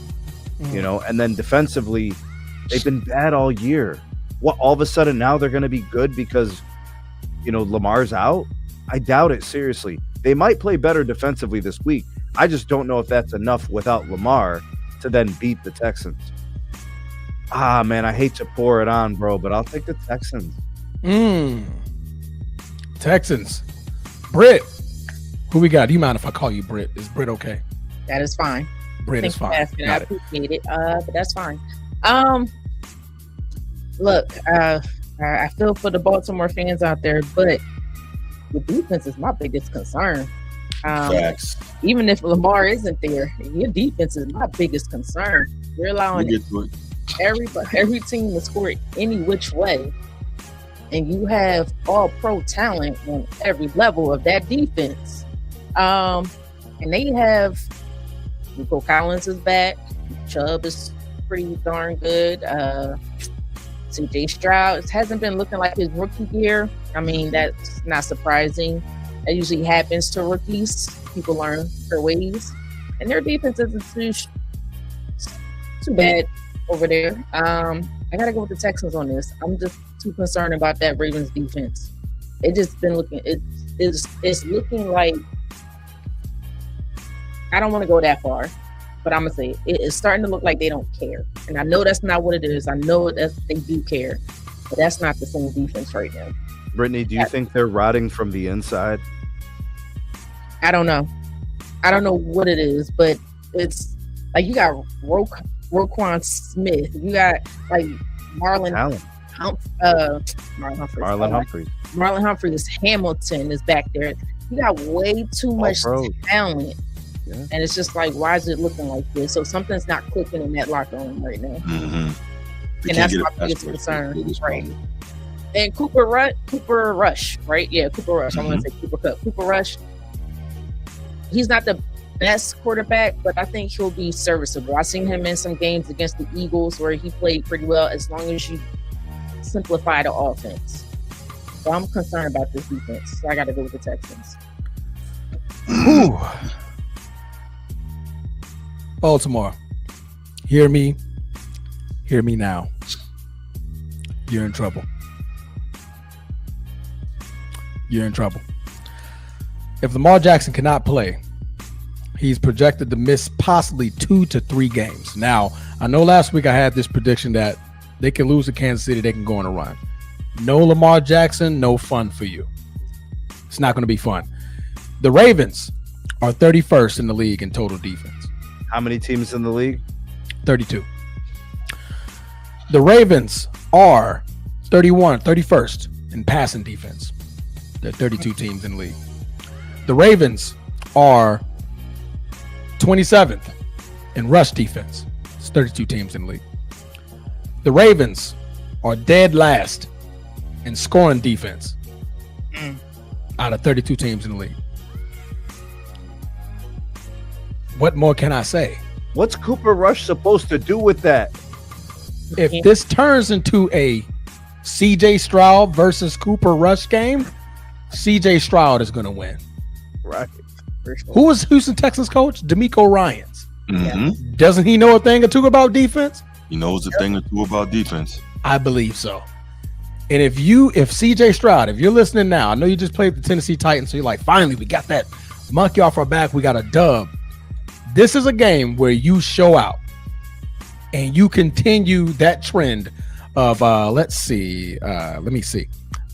you know. And then defensively, they've been bad all year. What, all of a sudden now they're going to be good because, you know, Lamar's out? I doubt it, seriously. They might play better defensively this week. I just don't know if that's enough without Lamar to then beat the Texans. Ah, man, I hate to pour it on, bro, but I'll take the Texans. Texans. Britt, who we got? Do you mind if I call you Britt? Is Britt okay? That is fine. Britt is fine. I appreciate it. But that's fine. Look, I feel for the Baltimore fans out there, but the defense is my biggest concern. Facts. Even if Lamar isn't there, your defense is my biggest concern. You're allowing every team to score any which way, and you have all pro talent on every level of that defense. And they have Nico Collins is back. Chubb is pretty darn good. CJ Stroud hasn't been looking like his rookie year. I mean, that's not surprising. That usually happens to rookies. People learn their ways, and their defense isn't too bad over there. I gotta go with the Texans on this. I'm just too concerned about that Ravens defense. It just been looking. It's looking like, I don't want to go that far, but I'm gonna say it is starting to look like they don't care. And I know that's not what it is. I know that they do care, but that's not the same defense right now. Brittany, do you think they're rotting from the inside? I don't know. I don't know what it is, but it's like you got Roquan Smith. You got like Marlon Humphreys. Hamilton is back there. You got way too much talent. Yeah. And it's just like, why is it looking like this? So something's not clicking in that locker room right now. And that's my biggest concern. Right. And Cooper Rush, right? Yeah, Cooper Rush. I'm going to say Cooper Kupp. Cooper Rush, he's not the best quarterback, but I think he'll be serviceable. I've seen him in some games against the Eagles where he played pretty well as long as you simplify the offense. So I'm concerned about this defense. So I got to go with the Texans. Baltimore, hear me Hear me now. You're in trouble. You're in trouble. If Lamar Jackson cannot play, he's projected to miss possibly 2 to 3 games. Now, I know last week I had this prediction that they can lose to Kansas City, they can go on a run. No Lamar Jackson, no fun for you. It's not going to be fun. The Ravens are 31st in the league in total defense. How many teams in the league? 32. The Ravens are 31st in passing defense. There are 32 teams in the league. The Ravens are 27th in rush defense. It's 32 teams in the league. The Ravens are dead last in scoring defense out of 32 teams in the league. What more can I say? What's Cooper Rush supposed to do with that? If this turns into a CJ Stroud versus Cooper Rush game, CJ Stroud is going to win. Right. Who was Houston Texans coach? D'Amico Ryans. Mm-hmm. Doesn't he know a thing or two about defense? He knows a thing or two about defense. I believe so. And if CJ Stroud, if you're listening now, I know you just played the Tennessee Titans, so you're like, finally, we got that monkey off our back. We got a dub. This is a game where you show out and you continue that trend of let me see.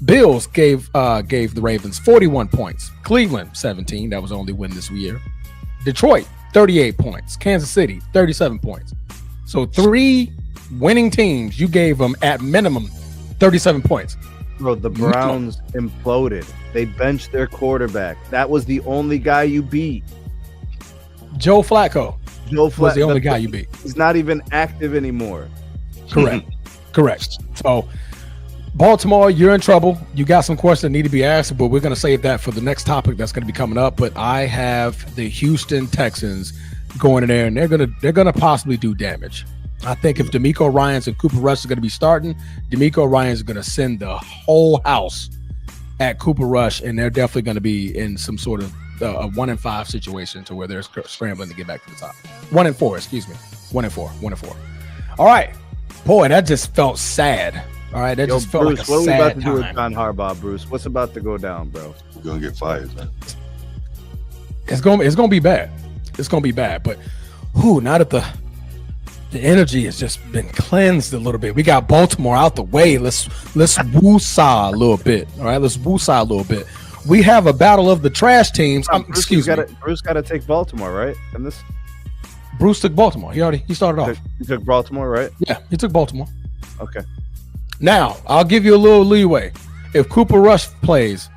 Bills gave the Ravens 41 points. Cleveland 17. That was the only win this year. Detroit 38 points. Kansas City 37 points. So 3 winning teams, you gave them at minimum 37 points. Bro, the Browns imploded. They benched their quarterback. That was the only guy you beat. Joe Flacco was the only guy you beat. He's not even active anymore. Correct. So Baltimore, you're in trouble. You got some questions that need to be asked, but we're going to save that for the next topic that's going to be coming up. But I have the Houston Texans going in there, and they're gonna possibly do damage. I think if D'Amico Ryans and Cooper Rush are going to be starting, D'Amico Ryans is going to send the whole house at Cooper Rush, and they're definitely going to be in some sort of a 1-5 situation to where they're scrambling to get back to the top. 1-4, excuse me. 1-4. All right, boy, that just felt sad. All right, that just felt Bruce, like a what are we sad about to time. do with John Harbaugh, Bruce? What's about to go down, bro? We're gonna get fired, man. It's gonna be bad. It's gonna be bad. But now that the energy has just been cleansed a little bit, we got Baltimore out the way. Let's woo-saw a little bit. All right, let's woo-saw a little bit. We have a battle of the trash teams. Excuse me. Bruce got to take Baltimore, right? And this Bruce took Baltimore. He started off. He took Baltimore, right? Yeah, he took Baltimore. Okay. Now I'll give you a little leeway. If Cooper Rush plays,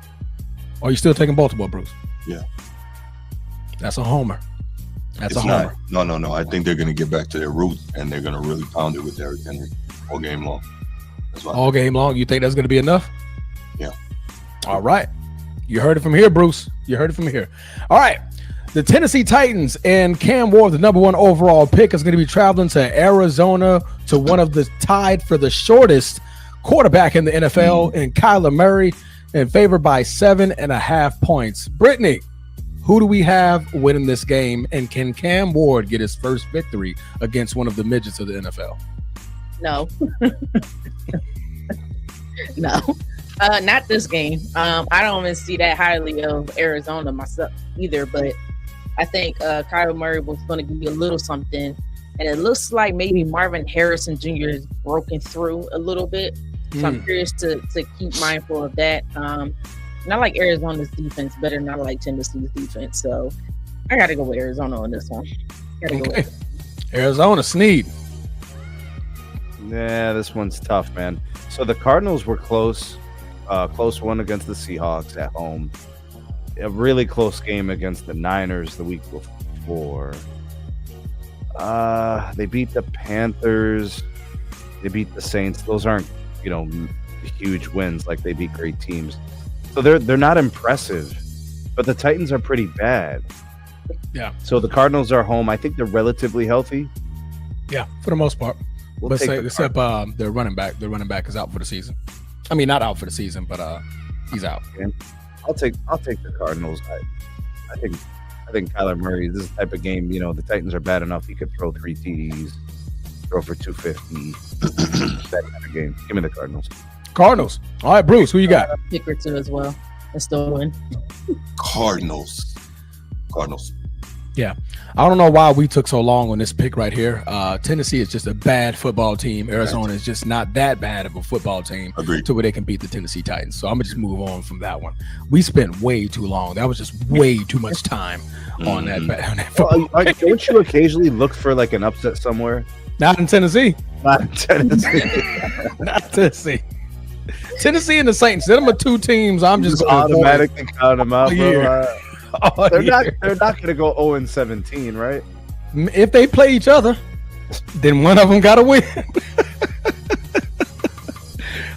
are you still taking Baltimore, Bruce? Yeah. That's a homer. That's It's a homer. not. No. I think they're going to get back to their roots, and they're going to really pound it with Derrick Henry all game long. That's why. All game long. You think that's going to be enough? Yeah. All right. You heard it from here, Bruce. You heard it from here. All right. The Tennessee Titans and Cam Ward, the number 1 overall pick, is going to be traveling to Arizona to one of the tied for the shortest quarterback in the NFL, and Kyler Murray, and favored by 7.5 points. Britne, who do we have winning this game, and can Cam Ward get his first victory against one of the midgets of the NFL? No. No. Not this game. I don't even see that highly of Arizona myself either, but I think Kyler Murray was going to give you a little something, and it looks like maybe Marvin Harrison Jr. is broken through a little bit. So I'm curious to keep mindful of that. Not like Arizona's defense, better not like Tennessee's defense. So I got to go with Arizona on this one. Okay. Arizona, Sneed. Yeah, this one's tough, man. So the Cardinals were close one against the Seahawks at home. A really close game against the Niners the week before. They beat the Panthers. They beat the Saints. Those aren't, huge wins. Like, they beat great teams. So they're not impressive, but the Titans are pretty bad. Yeah. So the Cardinals are home. I think they're relatively healthy. Yeah, for the most part. We'll But take except their running back. Their running back is out for the season. I mean, not out for the season, but he's out. I'll take the Cardinals. I think Kyler Murray. This is the type of game. The Titans are bad enough. He could throw 3 TDs. throw for 250. That kind of game. Give me the Cardinals. Cardinals. All right, Bruce, who you got? Pick or two as well. Let's still win. Cardinals. Yeah. I don't know why we took so long on this pick right here. Tennessee is just a bad football team. Arizona is just not that bad of a football team. Agreed. To where they can beat the Tennessee Titans. So I'm going to just move on from that one. We spent way too long. That was just way too much time on that football. Don't you occasionally look for like an upset somewhere? Not in Tennessee. Not in Tennessee. Not Tennessee. Tennessee and the Saints. They're my two teams. I'm just going automatically count them out. They're not going to go 0-17, right? If they play each other, then one of them got to win.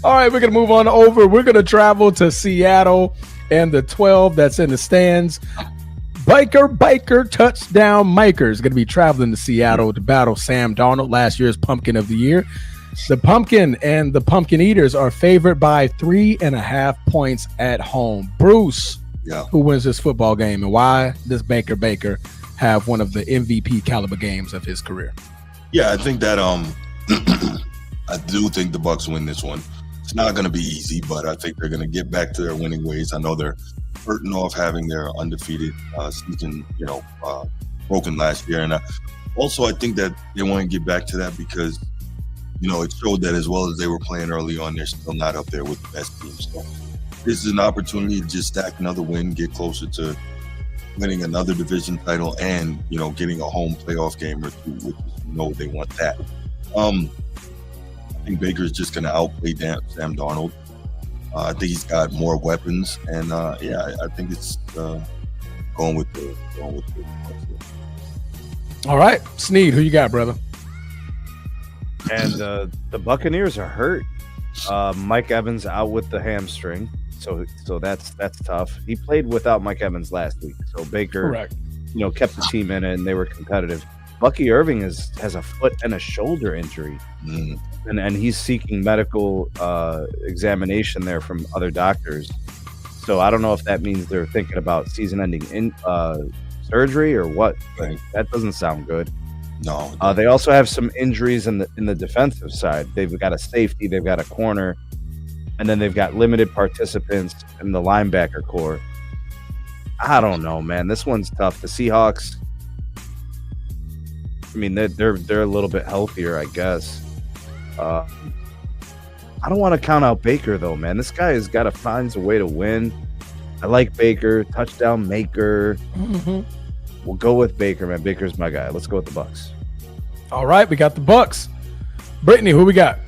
All right, we're going to move on over. We're going to travel to Seattle and the 12 that's in the stands. Baker touchdown maker is going to be traveling to Seattle to battle Sam Darnold, last year's Pumpkin of the Year. The Pumpkin and the Pumpkin Eaters are favored by 3.5 points at home. Bruce, who wins this football game, and why does Baker have one of the MVP caliber games of his career? Yeah, I think that I do think the Bucs win this one. It's not going to be easy, but I think they're going to get back to their winning ways. I know they're hurting off having their undefeated season, broken last year, and also I think that they want to get back to that because it showed that as well as they were playing early on, they're still not up there with the best teams. So this is an opportunity to just stack another win, get closer to winning another division title, and getting a home playoff game or two, which they want that. I think Baker's just going to outplay Sam Darnold. I think he's got more weapons, and I think it's going with the. All right, Sneed, who you got, brother? And the Buccaneers are hurt. Mike Evans out with the hamstring, so that's tough. He played without Mike Evans last week, so Baker, correct, kept the team in it, and they were competitive. Bucky Irving has a foot and a shoulder injury, and he's seeking medical examination there from other doctors. So I don't know if that means they're thinking about season-ending surgery or what. Right. That doesn't sound good. No. They also have some injuries in the defensive side. They've got a safety, they've got a corner, and then they've got limited participants in the linebacker core. I don't know, man. This one's tough. The Seahawks, I mean, they're a little bit healthier, I guess. I don't want to count out Baker, though, man. This guy has got to find a way to win. I like Baker, touchdown maker. Mm-hmm. We'll go with Baker, man. Baker's my guy. Let's go with the Bucs. All right, we got the Bucs. Brittany, who we got?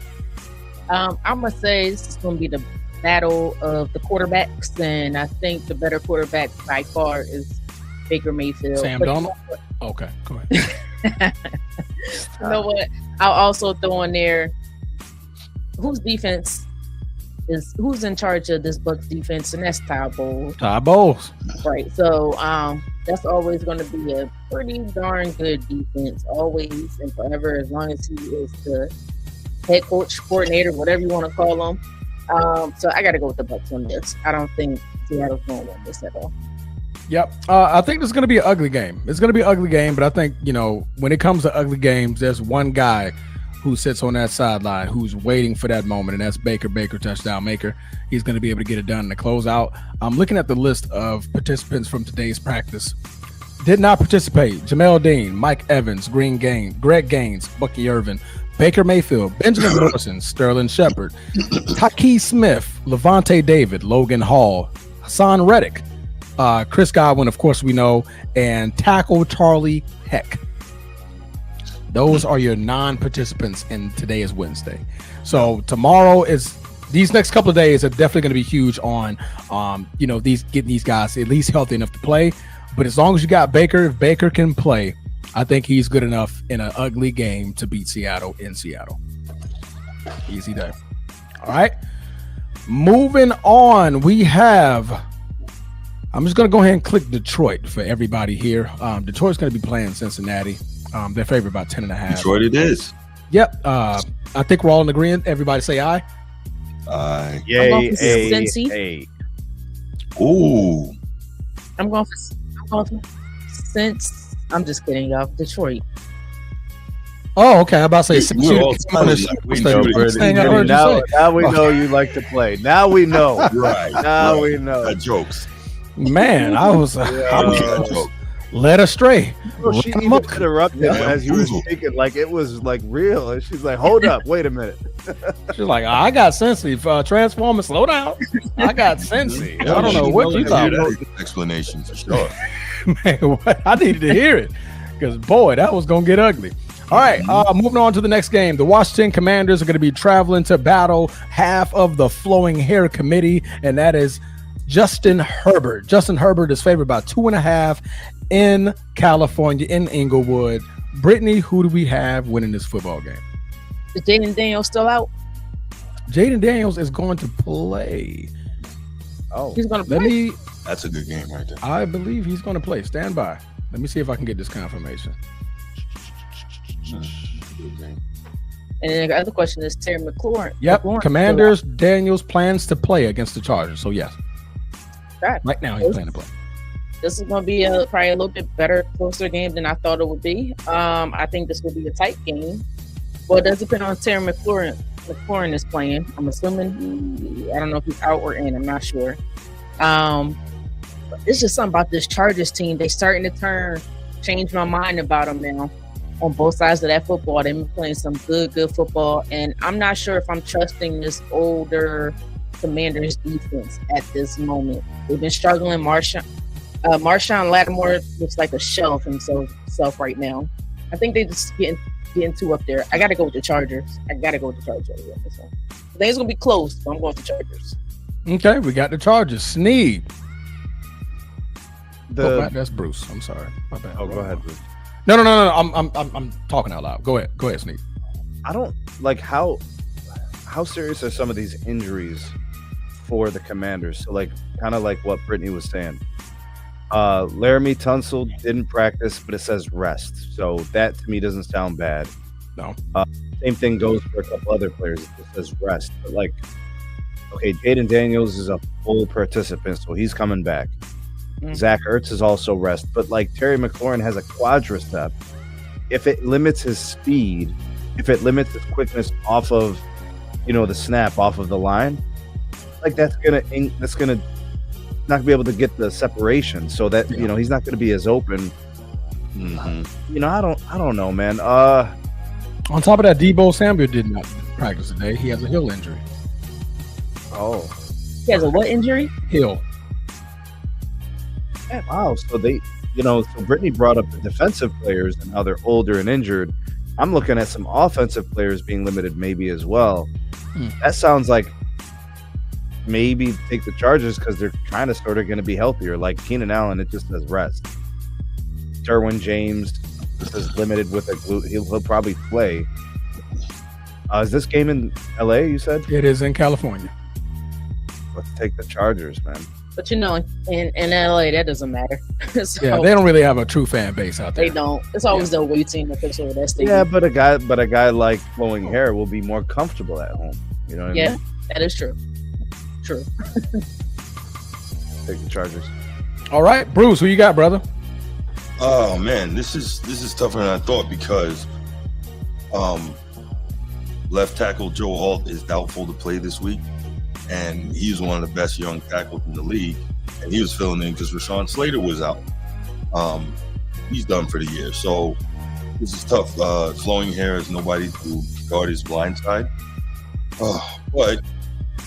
I'm gonna say this is gonna be the battle of the quarterbacks, and I think the better quarterback by far is Baker Mayfield. Sam Darnold. Okay, go ahead. You know what? I'll also throw in there whose defense is who's in charge of this Bucs defense, and that's Todd Bowles. Todd Bowles. Right. So that's always going to be a pretty darn good defense, always and forever, as long as he is the head coach, coordinator, whatever you want to call him. So I got to go with the Bucs on this. I don't think Seattle's going to win this at all. Yep. I think this is going to be an ugly game. It's going to be an ugly game, but I think, when it comes to ugly games, there's one guy who sits on that sideline who's waiting for that moment, and that's Baker, touchdown maker. He's going to be able to get it done in the closeout. I'm looking at the list of participants from today's practice. Did not participate: Jamel Dean, Mike Evans, Greg Gaines, Bucky Irvin, Baker Mayfield, Benjamin Morrison, Sterling Shepard, Taki Smith, Levante David, Logan Hall, Hassan Reddick, Chris Godwin, of course we know, and tackle Charlie Heck. Those are your non-participants, and today is Wednesday. So tomorrow these next couple of days are definitely going to be huge on, getting these guys at least healthy enough to play. But as long as you got Baker, if Baker can play, I think he's good enough in an ugly game to beat Seattle in Seattle. Easy day. All right. Moving on, I'm just going to go ahead and click Detroit for everybody here. Detroit's going to be playing Cincinnati. They're favored by 10.5. Detroit it is. Yep. I think we're all in agreement. Everybody say aye. Aye. Yay. Cincy. Ooh. I'm going for since. I'm just kidding, y'all. Detroit. Oh, okay. I'm about to say We know, now we know you like to play. Now we know. Right. Now we know. That jokes. Man, I was led astray. Well, she even interrupted as you were speaking, like it was like real. And she's like, "Hold up, wait a minute." She's like, "I got Sensei. Transformers, slow down. I got Sensei. I don't know what you thought." Explanation for sure. Man, what? I needed to hear it because boy, that was gonna get ugly. All right, moving on to the next game. The Washington Commanders are going to be traveling to battle half of the Flowing Hair Committee, and that is Justin Herbert. Justin Herbert is favored by 2.5 in California, in Inglewood. Britne, who do we have winning this football game? Is Jaden Daniels still out? Jaden Daniels is going to play. Oh, he's going to play. That's a good game right there. I believe he's going to play. Stand by. Let me see if I can get this confirmation. And then the other question is Terry McLaurin. Yep. Commanders, Daniels plans to play against the Chargers. So, yes. Right now, he's planning to play. This is going to be probably a little bit better, closer game than I thought it would be. I think this will be a tight game. Well, it does depend on Terry McLaurin. McLaurin is playing. I'm assuming. I don't know if he's out or in. I'm not sure. It's just something about this Chargers team. They starting to change my mind about them now. On both sides of that football, they've been playing some good football, and I'm not sure if I'm trusting this older Commanders defense at this moment. They've been struggling. Marshawn Lattimore looks like a shell of himself right now. I think they just getting too up there. I got to go with the Chargers. I think it's gonna be close, but I'm going with the Chargers. Okay, we got the Chargers. Sneed. That's Bruce. I'm sorry. My bad. Oh, go ahead, Bruce. No. I'm talking out loud. Go ahead, Sneak. I don't like how serious are some of these injuries for the Commanders. So like kind of like what Britne was saying. Laramie Tunsil didn't practice, but it says rest. So that to me doesn't sound bad. No. Same thing goes for a couple other players. It just says rest. But like, okay, Jaden Daniels is a full participant, so he's coming back. Zach Ertz is also rest, but like Terry McLaurin has a quadricep. If it limits his speed, if it limits his quickness off of, the snap off of the line, like that's gonna not gonna be able to get the separation. So that he's not gonna be as open. Mm-hmm. I don't know, man. On top of that, Deebo Samuel did not practice today. He has a heel injury. Oh, he has a what injury? Heel. Wow. So so Britne brought up the defensive players and how they're older and injured. I'm looking at some offensive players being limited maybe as well. That sounds like maybe take the Chargers because they're kind of sort of going to be healthier. Like Keenan Allen, it just says rest. Derwin James is limited with a glute. He'll probably play. Is this game in LA, you said? It is in California. Let's take the Chargers, man. But in LA, that doesn't matter. So, yeah, they don't really have a true fan base out there. They don't. It's always the away team official of that stadium. Yeah, but a guy like Flowing Hair will be more comfortable at home. You know what I mean? Yeah, that is true. True. Take the Chargers. All right, Bruce, who you got, brother? Oh man, this is tougher than I thought because left tackle Joe Alt is doubtful to play this week. And he's one of the best young tackles in the league. And he was filling in because Rashawn Slater was out. He's done for the year. So this is tough. Flowing Hair is nobody to guard his blind side. But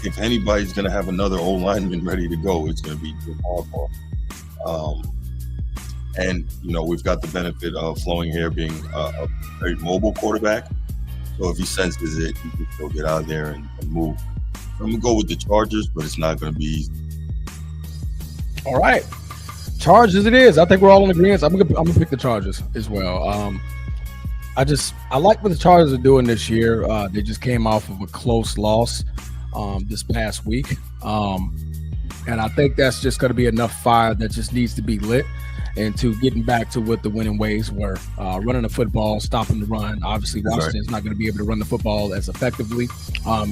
if anybody's going to have another old lineman ready to go, it's going to be Jim Harbaugh. And, we've got the benefit of Flowing Hair being a very mobile quarterback. So if he senses it, he can still get out there and move. I'm going to go with the Chargers, but it's not going to be easy. All right. Chargers it is. I think we're all in agreement. I'm gonna pick the Chargers as well. I like what the Chargers are doing this year. They just came off of a close loss this past week. And I think that's just going to be enough fire that just needs to be lit into getting back to what the winning ways were. Running the football, stopping the run. Obviously, Washington's not going to be able to run the football as effectively.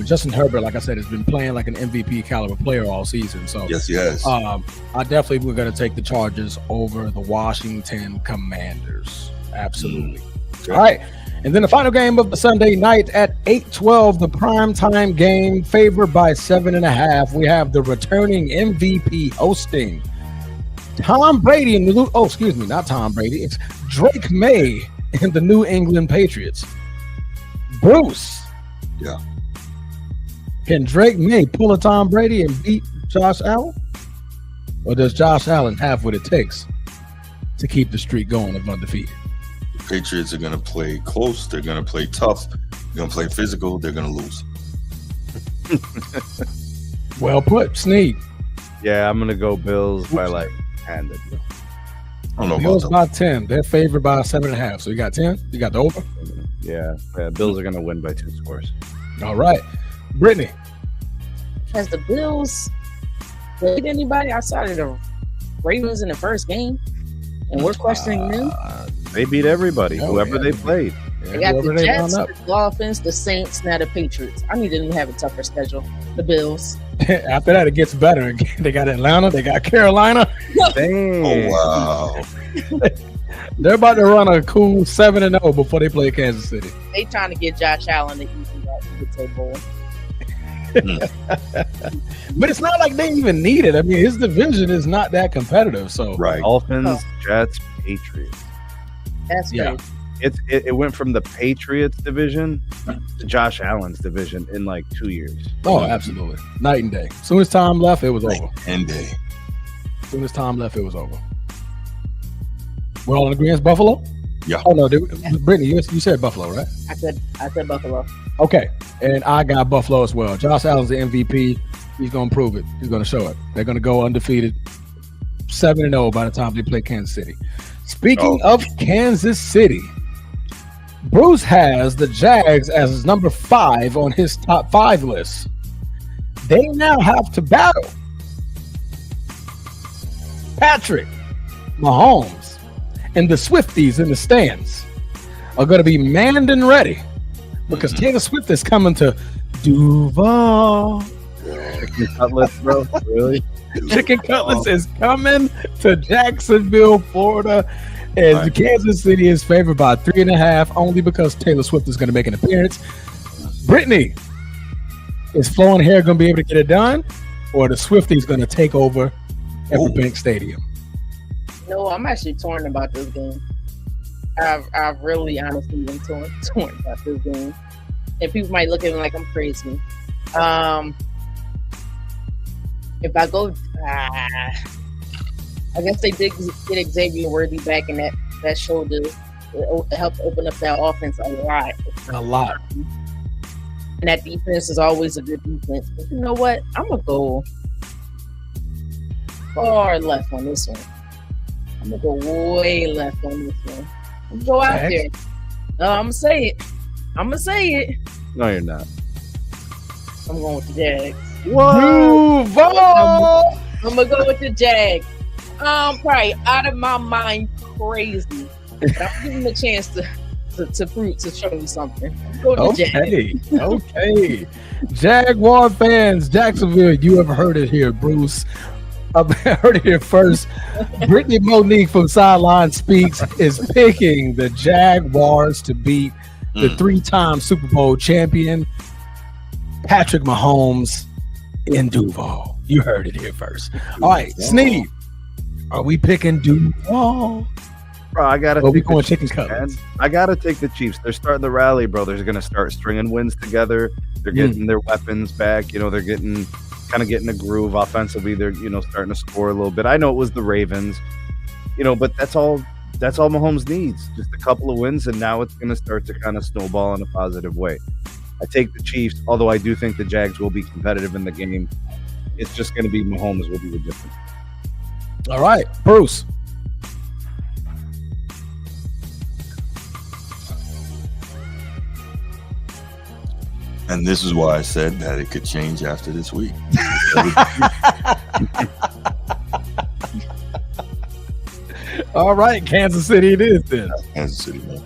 Justin Herbert, like I said, has been playing like an MVP caliber player all season. So yes, he has. I definitely we're going to take the Chargers over the Washington Commanders. Absolutely. All right. And then the final game of the Sunday night at 8:12, the primetime game favored by 7.5. We have the returning MVP hosting Tom Brady and not Tom Brady. It's Drake May and the New England Patriots. Bruce. Yeah. Can Drake May pull a Tom Brady and beat Josh Allen? Or does Josh Allen have what it takes to keep the streak going of undefeated? Patriots are going to play close. They're going to play tough. They're going to play physical. They're going to lose. Well put, Sneed. Yeah, I'm going to go Bills by like 10. I don't know Bills about by 10. They're favored by 7.5. So you got 10? You got the over? Yeah, Bills are going to win by 2 scores. All right. Britne. Has the Bills played anybody outside of the Ravens in the first game? And we're questioning them? They beat everybody, whoever they played. They got the Jets, the Dolphins, the Saints, now the Patriots. I need them to have a tougher schedule. The Bills. After that, it gets better again. They got Atlanta. They got Carolina. Dang. Oh, wow. They're about to run a cool 7-0 before they play Kansas City. They trying to get Josh Allen to easy that to get to the bowl. But it's not like they even need it. I mean, his division is not that competitive. So Right. Dolphins, Jets, Patriots. That's Yeah. great. It went from the Patriots division to Josh Allen's division in like 2 years. Oh, absolutely. Night and day. As soon as time left, it was over. And day. As soon as time left, it was over. We're all in agreement, Buffalo? Yeah. Oh, no. Brittany, you said Buffalo, right? I said Buffalo. Okay. And I got Buffalo as well. Josh Allen's the MVP. He's going to prove it. He's going to show it. They're going to go undefeated 7-0 by the time they play Kansas City. Speaking of Kansas City, Bruce has the Jags as his number 5 on his top 5 list. They now have to battle Patrick Mahomes, and the Swifties in the stands are going to be manned and ready because Taylor Swift is coming to Duval. Chicken cutlets, bro. Really? Chicken Cutlets is coming to Jacksonville, Florida, and Kansas City is favored by 3.5 only because Taylor Swift is going to make an appearance. Brittany, is Flo and Hair going to be able to get it done, or the Swifties going to take over Everbank Stadium? No, I'm actually torn about this game. I've really honestly been torn about this game, and people might look at me like I'm crazy. If I go, I guess they did get Xavier Worthy back, and that showed it helped open up that offense a lot. And that defense is always a good defense. But you know what? I'm gonna go far left on this one. I'm gonna go way left on this one. I'm gonna go out there. No, I'm gonna say it. No, you're not. I'm going with the Jags. Whoa! I'm gonna go with the Jags. I'm probably out of my mind crazy. But I'm giving them a chance to show me something. Go to Jags. Okay. Jaguar fans, Jacksonville, you have heard it here, Bruce. I've heard it here first. Brittany Monique from Sideline Speaks is picking the Jaguars to beat the 3-time Super Bowl champion, Patrick Mahomes, in Duval. You heard it here first. All right, Sneed, are we picking Duval? Bro, I gotta. We going Chicken Cutlets. I gotta take the Chiefs. They're starting the rally, bro. They're gonna start stringing wins together. They're getting their weapons back. You know, they're getting a groove offensively. They're starting to score a little bit. I know it was the Ravens, but that's all Mahomes needs. Just a couple of wins, and now it's gonna start to kind of snowball in a positive way. I take the Chiefs, although I do think the Jags will be competitive in the game. It's just going to be Mahomes will be the difference. All right, Bruce. And this is why I said that it could change after this week. All right, Kansas City it is then. Kansas City, man.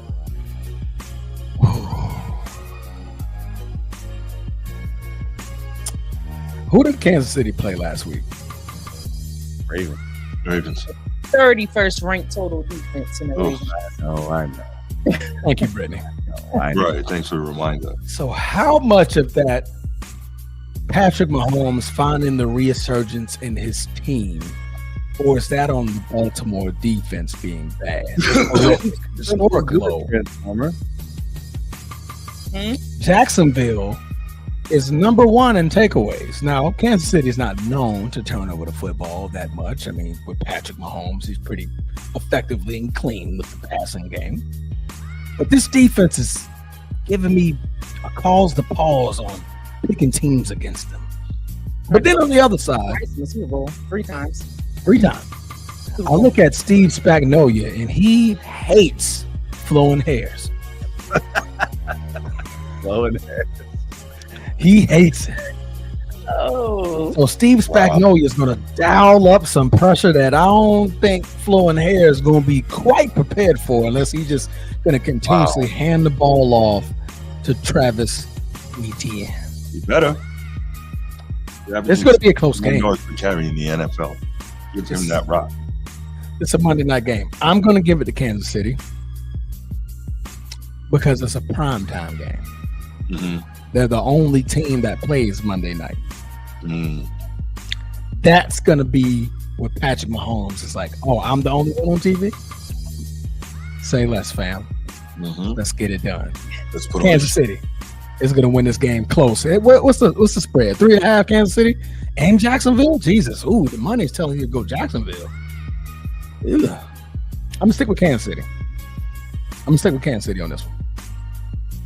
Who did Kansas City play last week? Ravens. 31st ranked total defense in the league. I know. Thank you, Brittany. Right. Thanks for the reminder. So how much of that Patrick Mahomes finding the resurgence in his team, or is that on the Baltimore defense being bad? Transformer. Jacksonville is number one in takeaways. Now, Kansas City is not known to turn over the football that much. I mean, with Patrick Mahomes, he's pretty effectively and clean with the passing game. But this defense is giving me a cause to pause on picking teams against them. But then on the other side, Super Bowl 3 times. I look at Steve Spagnuolo, and he hates flowing hairs. He hates it. Oh. So Steve Spagnuolo is going to dial up some pressure that I don't think flowing hair is going to be quite prepared for, unless he's just going to continuously hand the ball off to Travis Etienne. You better. It's going to be a close game. North carrying the NFL. Give him that rock. It's a Monday night game. I'm going to give it to Kansas City because it's a primetime game. Mm-hmm. They're the only team that plays Monday night. Mm. That's going to be what Patrick Mahomes is like. Oh, I'm the only one on TV? Say less, fam. Mm-hmm. Let's get it done. Let's put Kansas City is going to win this game close. What's the spread? 3.5 Kansas City and Jacksonville? Jesus. Ooh, the money's telling you to go Jacksonville. Ugh. I'm going to stick with Kansas City. on this one.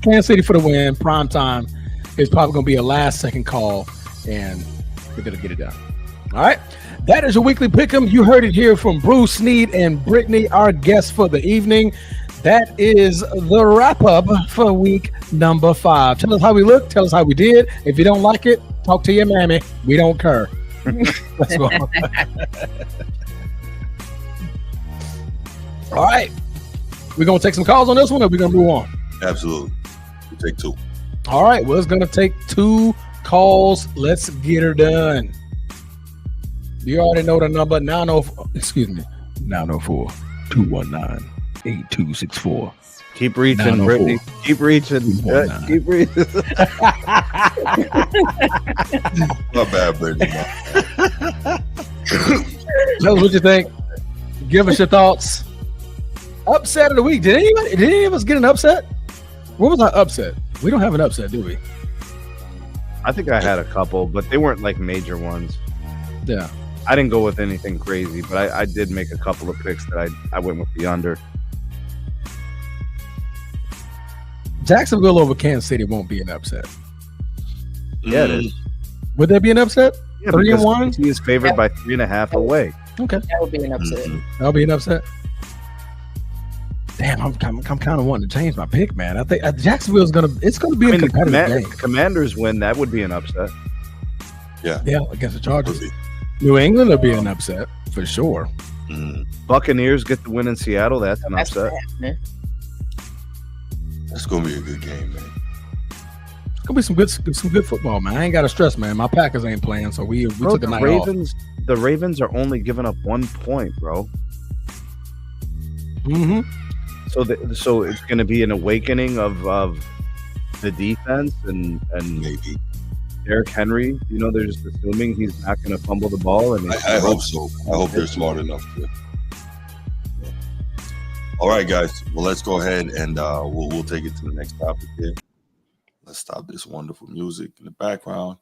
Kansas City for the win. Prime time is probably going to be a last-second call, and we're going to get it done. All right. That is your weekly pick'em. You heard it here from Bruce Snead and Britne, our guests for the evening. That is the wrap-up for week number 5. Tell us how we look. Tell us how we did. If you don't like it, talk to your mammy. We don't care. Let's go. All right. We're going to take some calls on this one, or we're going to move on? Absolutely. We'll take 2. All right. Well, it's going to take 2 calls. Let's get her done. You already know the number. 904-219-8264. Keep reaching, Britne. Keep reaching. Keep reaching. Not bad, Britne. Tell us what you think. Give us your thoughts. Upset of the week. Did any of us get an upset? What was our upset? We don't have an upset, do we? I think I had a couple, but they weren't like major ones. Yeah. I didn't go with anything crazy, but I did make a couple of picks that I went with the under. Jacksonville over Kansas City won't be an upset. Yeah, it is. Would there be an upset? Yeah, 3-1? He is favored by 3.5 away. Okay. That would be an upset. That'll be an upset. Damn, I'm kind of wanting to change my pick, man. I think Jacksonville's gonna be a competitive game. Commanders win, that would be an upset. Yeah, against the Chargers. New England will be an upset for sure. Buccaneers get the win in Seattle. That's an upset. That's gonna be a good game, man. It's gonna be some good football, man. I ain't got to stress, man. My Packers ain't playing, so we took the night off. The Ravens are only giving up 1 point, bro. Mm-hmm. So it's going to be an awakening of the defense and Maybe Derrick Henry. You know, they're just assuming he's not going to fumble the ball. And I hope so. I hope they're smart enough to. Yeah. All right, guys. Well, let's go ahead and we'll take it to the next topic here. Let's stop this wonderful music in the background.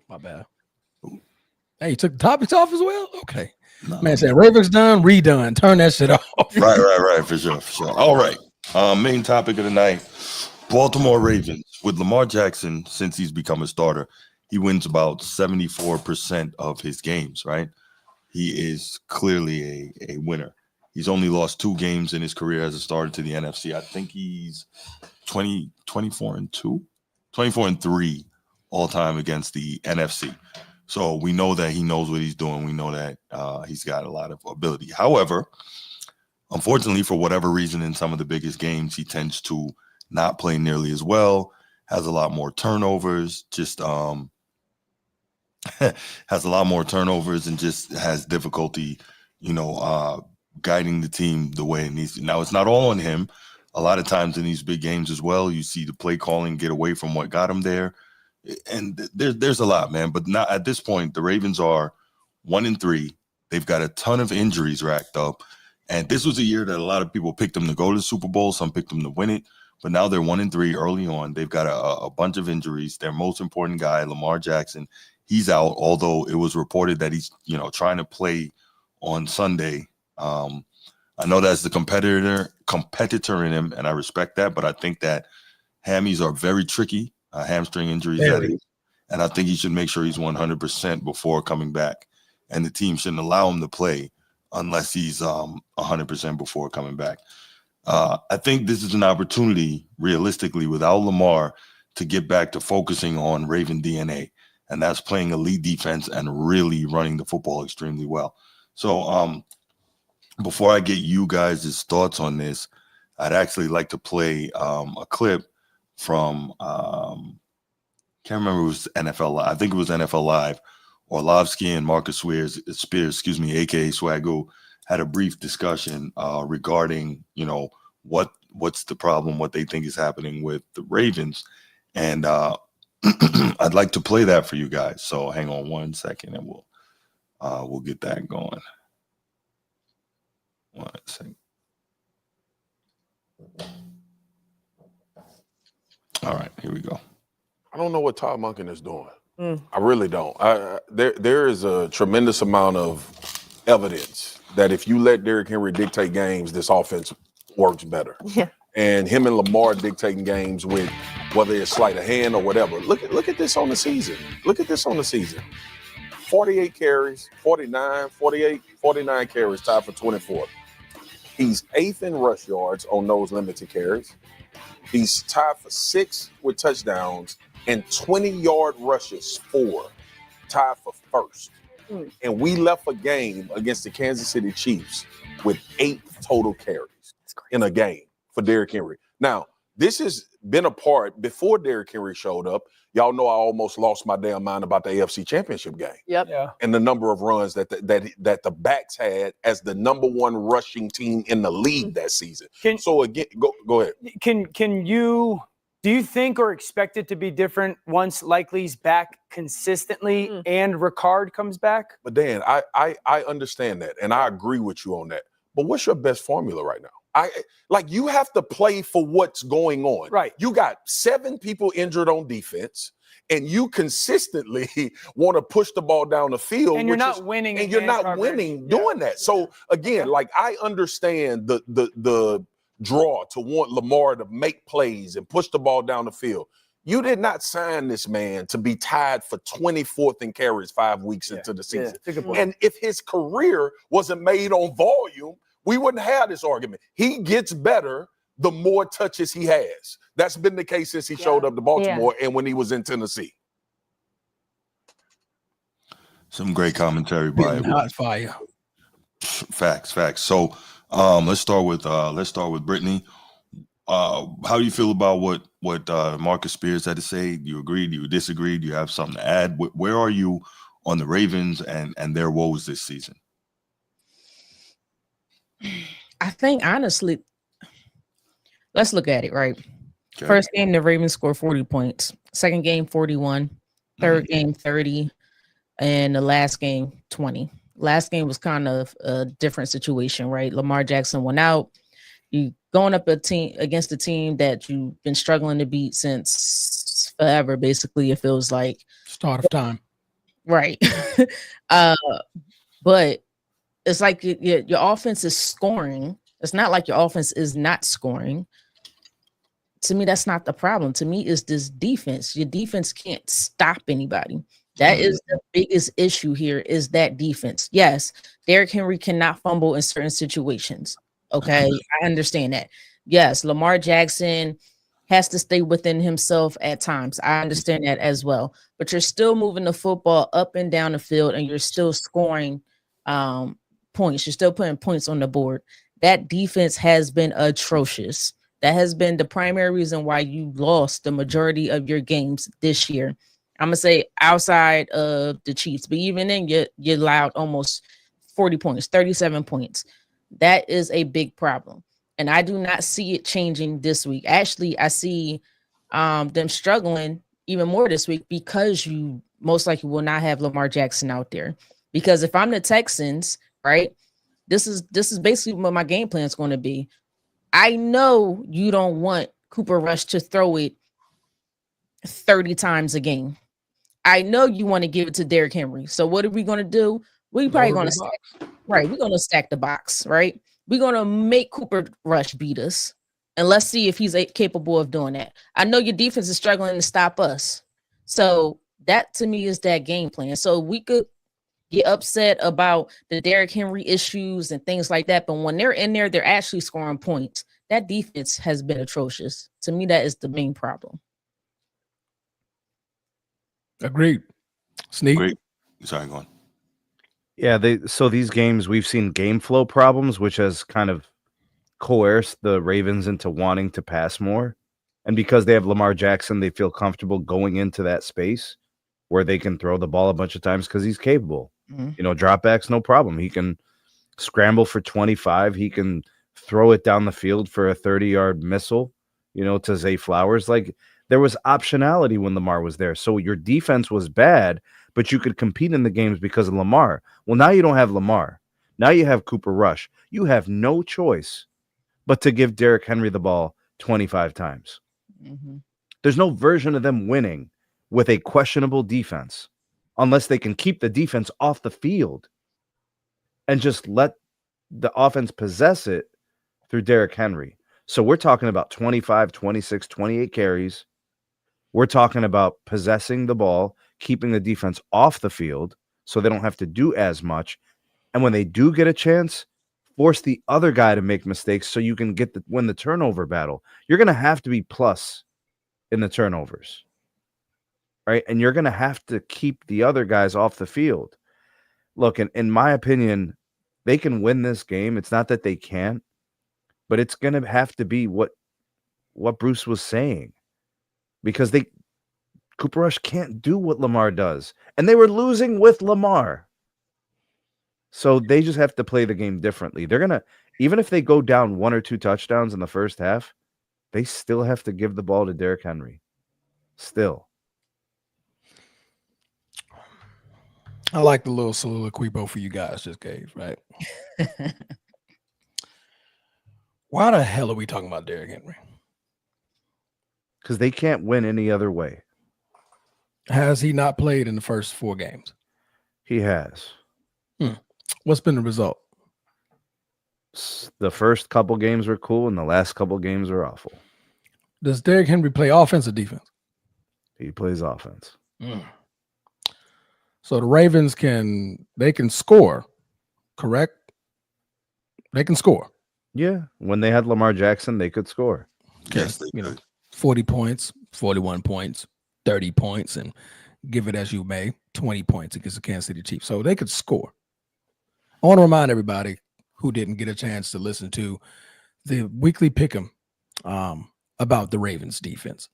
My bad. Hey, you took the topics off as well? Okay. No. Man said Ravens done, redone. Turn that shit off. Right. For sure. All right. Main topic of the night. Baltimore Ravens. With Lamar Jackson, since he's become a starter, he wins about 74% of his games, right? He is clearly a winner. He's only lost 2 games in his career as a starter to the NFC. I think he's 24-2, 24-3 all time against the NFC. So we know that he knows what he's doing. We know that he's got a lot of ability. However, unfortunately, for whatever reason, in some of the biggest games, he tends to not play nearly as well, has a lot more turnovers, has a lot more turnovers and just has difficulty, guiding the team the way it needs to. Now, it's not all on him. A lot of times in these big games as well, you see the play calling get away from what got him there. And there's a lot, man. But now at this point, the Ravens are 1-3. They've got a ton of injuries racked up. And this was a year that a lot of people picked them to go to the Super Bowl. Some picked them to win it. But now they're 1-3 early on. They've got a bunch of injuries. Their most important guy, Lamar Jackson, he's out, although it was reported that he's, trying to play on Sunday. I know that's the competitor in him, and I respect that, but I think that hammies are very tricky, hamstring injuries. And I think he should make sure he's 100% before coming back. And the team shouldn't allow him to play unless he's 100% before coming back. I think this is an opportunity, realistically, without Lamar, to get back to focusing on Raven DNA, and that's playing elite defense and really running the football extremely well. So before I get you guys' thoughts on this, I'd actually like to play a clip from can't remember if it was NFL Live. I think it was NFL Live. Orlovsky and Marcus Spears, aka Swagoo, had a brief discussion regarding, what's the problem, what they think is happening with the Ravens. And I'd like to play that for you guys. So hang on 1 second and we'll get that going. 1 second. All right, here we go. I don't know what Todd Monken is doing. I really don't. There is a tremendous amount of evidence that if you let Derrick Henry dictate games, this offense works better. Yeah. And him and Lamar dictating games with whether it's sleight of hand or whatever. Look at this on the season. 48 carries, 49 carries, tied for 24th. He's 8th in rush yards on those limited carries. He's tied for 6th with touchdowns and 20-yard rushes, 4, tied for 1st. And we left a game against the Kansas City Chiefs with 8 total carries in a game for Derrick Henry. Now, this has been a part before Derrick Henry showed up. Y'all know I almost lost my damn mind about the AFC Championship game. Yep. Yeah. And the number of runs that the backs had as the number 1 rushing team in the league that season. So again, go ahead. Do you think or expect it to be different once Likely's back consistently and Ricard comes back? But Dan, I understand that, and I agree with you on that. But what's your best formula right now? You have to play for what's going on. Right. You got 7 people injured on defense, and you consistently want to push the ball down the field. And you're not winning. And you're not winning doing that. So again, I understand the draw to want Lamar to make plays and push the ball down the field. You did not sign this man to be tied for 24th in carries 5 weeks into the season. And if his career wasn't made on volume, we wouldn't have this argument. He gets better the more touches he has. That's been the case since he showed up to Baltimore and when he was in Tennessee. Some great commentary by Hot fire. Facts. So let's start with Britne. How do you feel about what Marcus Spears had to say? Do you agree? Do you disagree? Do you have something to add? Where are you on the Ravens and their woes this season? I think honestly, let's look at it, right? Okay. First game, the Ravens scored 40 points. Second game, 41. Third game, 30. And the last game, 20. Last game was kind of a different situation, right? Lamar Jackson went out. You going up against a team that you've been struggling to beat since forever, basically, it feels like. Start of time. Right. But it's like your offense is scoring. It's not like your offense is not scoring. To me, that's not the problem. To me, it's this defense. Your defense can't stop anybody. That is the biggest issue here, is that defense. Yes, Derrick Henry cannot fumble in certain situations. Okay, I understand that. Yes, Lamar Jackson has to stay within himself at times. I understand that as well. But you're still moving the football up and down the field, and you're still scoring points. You're still putting points on the board. That defense has been atrocious. That has been the primary reason why you lost the majority of your games this year. I'm going to say outside of the Chiefs, but even then you allowed almost 40 points, 37 points. That is a big problem. And I do not see it changing this week. Actually, I see them struggling even more this week because you most likely will not have Lamar Jackson out there. Because if I'm the Texans, right, this is basically what my game plan is going to be. I know you don't want Cooper Rush to throw it 30 times a game. I know you want to give it to Derrick Henry. So what are we going to do? We're probably going to stack. Right, we're going to stack the box, right? We're going to make Cooper Rush beat us. And let's see if he's capable of doing that. I know your defense is struggling to stop us. So that to me is that game plan. So we could get upset about the Derrick Henry issues and things like that. But when they're in there, they're actually scoring points. That defense has been atrocious. To me, that is the main problem. Agreed. Sneak. Great. Sorry, go on. Yeah, these games we've seen game flow problems, which has kind of coerced the Ravens into wanting to pass more. And because they have Lamar Jackson, they feel comfortable going into that space where they can throw the ball a bunch of times because he's capable. Mm-hmm. Dropbacks, no problem. He can scramble for 25. He can throw it down the field for a 30-yard missile, to Zay Flowers. Like, there was optionality when Lamar was there. So your defense was bad, but you could compete in the games because of Lamar. Well, now you don't have Lamar. Now you have Cooper Rush. You have no choice but to give Derrick Henry the ball 25 times. Mm-hmm. There's no version of them winning with a questionable defense unless they can keep the defense off the field and just let the offense possess it through Derrick Henry. So we're talking about 25, 26, 28 carries. We're talking about possessing the ball, keeping the defense off the field so they don't have to do as much. And when they do get a chance, force the other guy to make mistakes so you can win the turnover battle. You're going to have to be plus in the turnovers, right? And you're going to have to keep the other guys off the field. Look, in my opinion, they can win this game. It's not that they can't, but it's going to have to be what Bruce was saying, because Cooper Rush can't do what Lamar does, and they were losing with Lamar. So they just have to play the game differently. They're going to, even if they go down 1 or 2 touchdowns in the first half, they still have to give the ball to Derrick Henry. Still. I like the little soliloquy both of you guys just gave, right? Why the hell are we talking about Derrick Henry? Because they can't win any other way. Has he not played in the first 4 games? He has. What's been the result? The first couple games were cool, and the last couple games were awful. Does Derrick Henry play offense or defense? He plays offense. So the Ravens can score, correct? They can score. Yeah. When they had Lamar Jackson, they could score. Yes, they could. 40 points, 41 points, 30 points, and give it as you may, 20 points against the Kansas City Chiefs. So they could score. I want to remind everybody who didn't get a chance to listen to the weekly pick'em about the Ravens defense.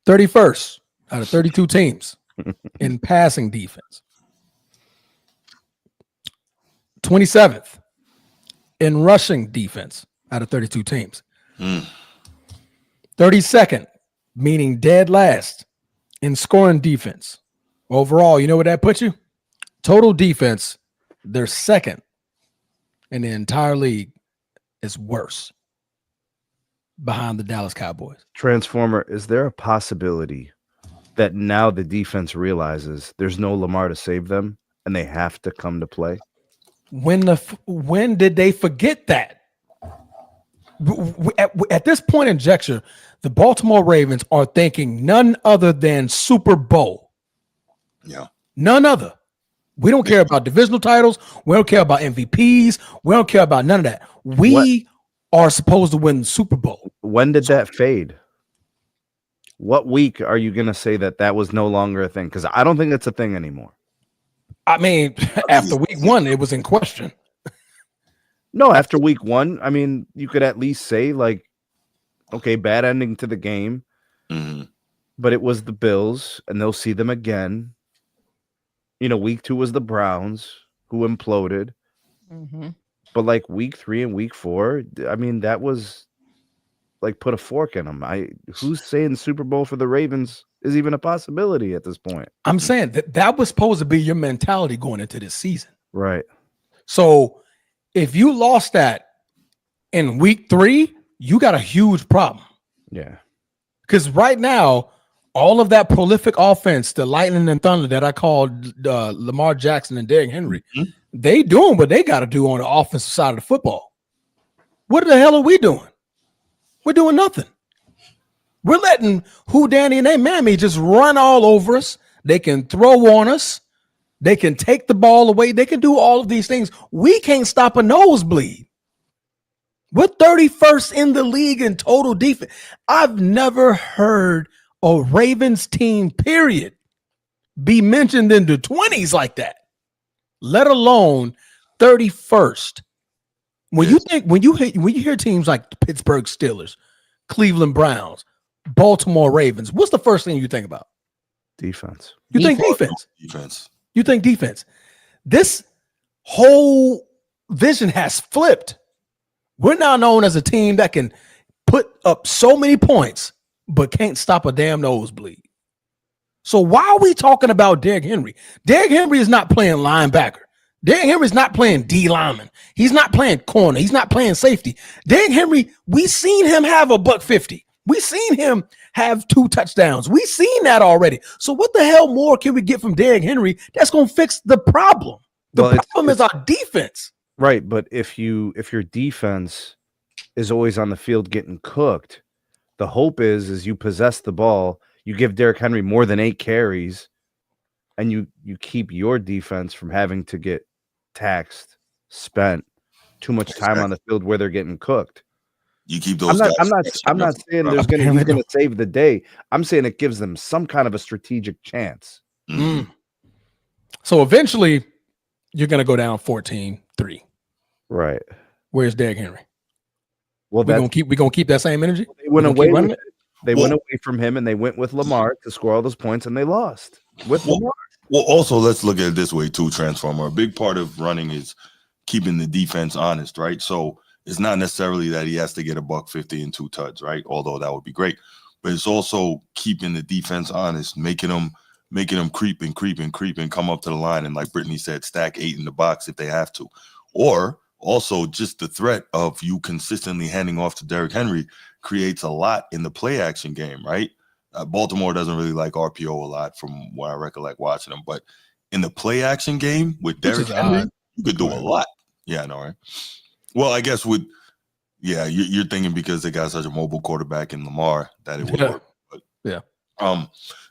31st out of 32 teams in passing defense. 27th in rushing defense out of 32 teams. 32nd, meaning dead last in scoring defense. Overall, you know what that puts you? Total defense, they're second in the entire league, is worse behind the Dallas Cowboys. Transformer, is there a possibility that now the defense realizes there's no Lamar to save them and they have to come to play? When did they forget that? At this point in juncture, the Baltimore Ravens are thinking none other than Super Bowl. Yeah. None other. We don't care about divisional titles. We don't care about MVPs. We don't care about none of that. We are supposed to win the Super Bowl. When did that fade? What week are you going to say that was no longer a thing? Because I don't think it's a thing anymore. I mean, after week 1, it was in question. No, after week 1, I mean, you could at least say, like, okay, bad ending to the game, but it was the Bills, and they'll see them again. Week 2 was the Browns, who imploded. But like week 3 and week 4, I mean, that was like put a fork in them. Who's saying Super Bowl for the Ravens is even a possibility at this point? I'm saying that was supposed to be your mentality going into this season. Right. So if you lost that in week 3, you got a huge problem. Yeah. Because right now, all of that prolific offense, the lightning and thunder that I called Lamar Jackson and Derrick Henry, they doing what they got to do on the offensive side of the football. What the hell are we doing? We're doing nothing. We're letting Danny and Mammy just run all over us. They can throw on us. They can take the ball away. They can do all of these things. We can't stop a nosebleed. We're 31st in the league in total defense. I've never heard a Ravens team, period, be mentioned in the 20s like that, let alone 31st. When you hear teams like the Pittsburgh Steelers, Cleveland Browns, Baltimore Ravens, what's the first thing you think about? Defense. You think defense. Defense. You think defense. This whole vision has flipped. We're now known as a team that can put up so many points, but can't stop a damn nosebleed. So why are we talking about Derrick Henry? Derrick Henry is not playing linebacker. Derrick Henry is not playing D lineman. He's not playing corner. He's not playing safety. Derrick Henry, we seen him have a $150. We seen him have 2 touchdowns. We seen that already. So what the hell more can we get from Derrick Henry that's going to fix the problem? The problem is our defense. Right, but if your defense is always on the field getting cooked, the hope is you possess the ball, you give Derrick Henry more than 8 carries, and you keep your defense from having to get taxed, spent too much time on the field where they're getting cooked. You keep those. I'm not saying he's gonna save the day. I'm saying it gives them some kind of a strategic chance. So eventually, you're gonna go down 14-3. Right. Where's Derrick Henry? Well, we're gonna keep that same energy. They went away. Went away from him, and they went with Lamar to score all those points, and they lost with Lamar. Well, also let's look at it this way too, Transformer. A big part of running is keeping the defense honest, right? So it's not necessarily that he has to get a $150 and 2 tuds, right? Although that would be great, but it's also keeping the defense honest, making them creep and come up to the line, and like Britne said, stack 8 in the box if they have to, or also just the threat of you consistently handing off to Derrick Henry creates a lot in the play action game, right? Baltimore doesn't really like RPO a lot from what I recollect watching them, but in the play action game with Derrick Henry, you could do a lot. Yeah, I know, right? Well, I guess you're thinking because they got such a mobile quarterback in Lamar that it would work. But,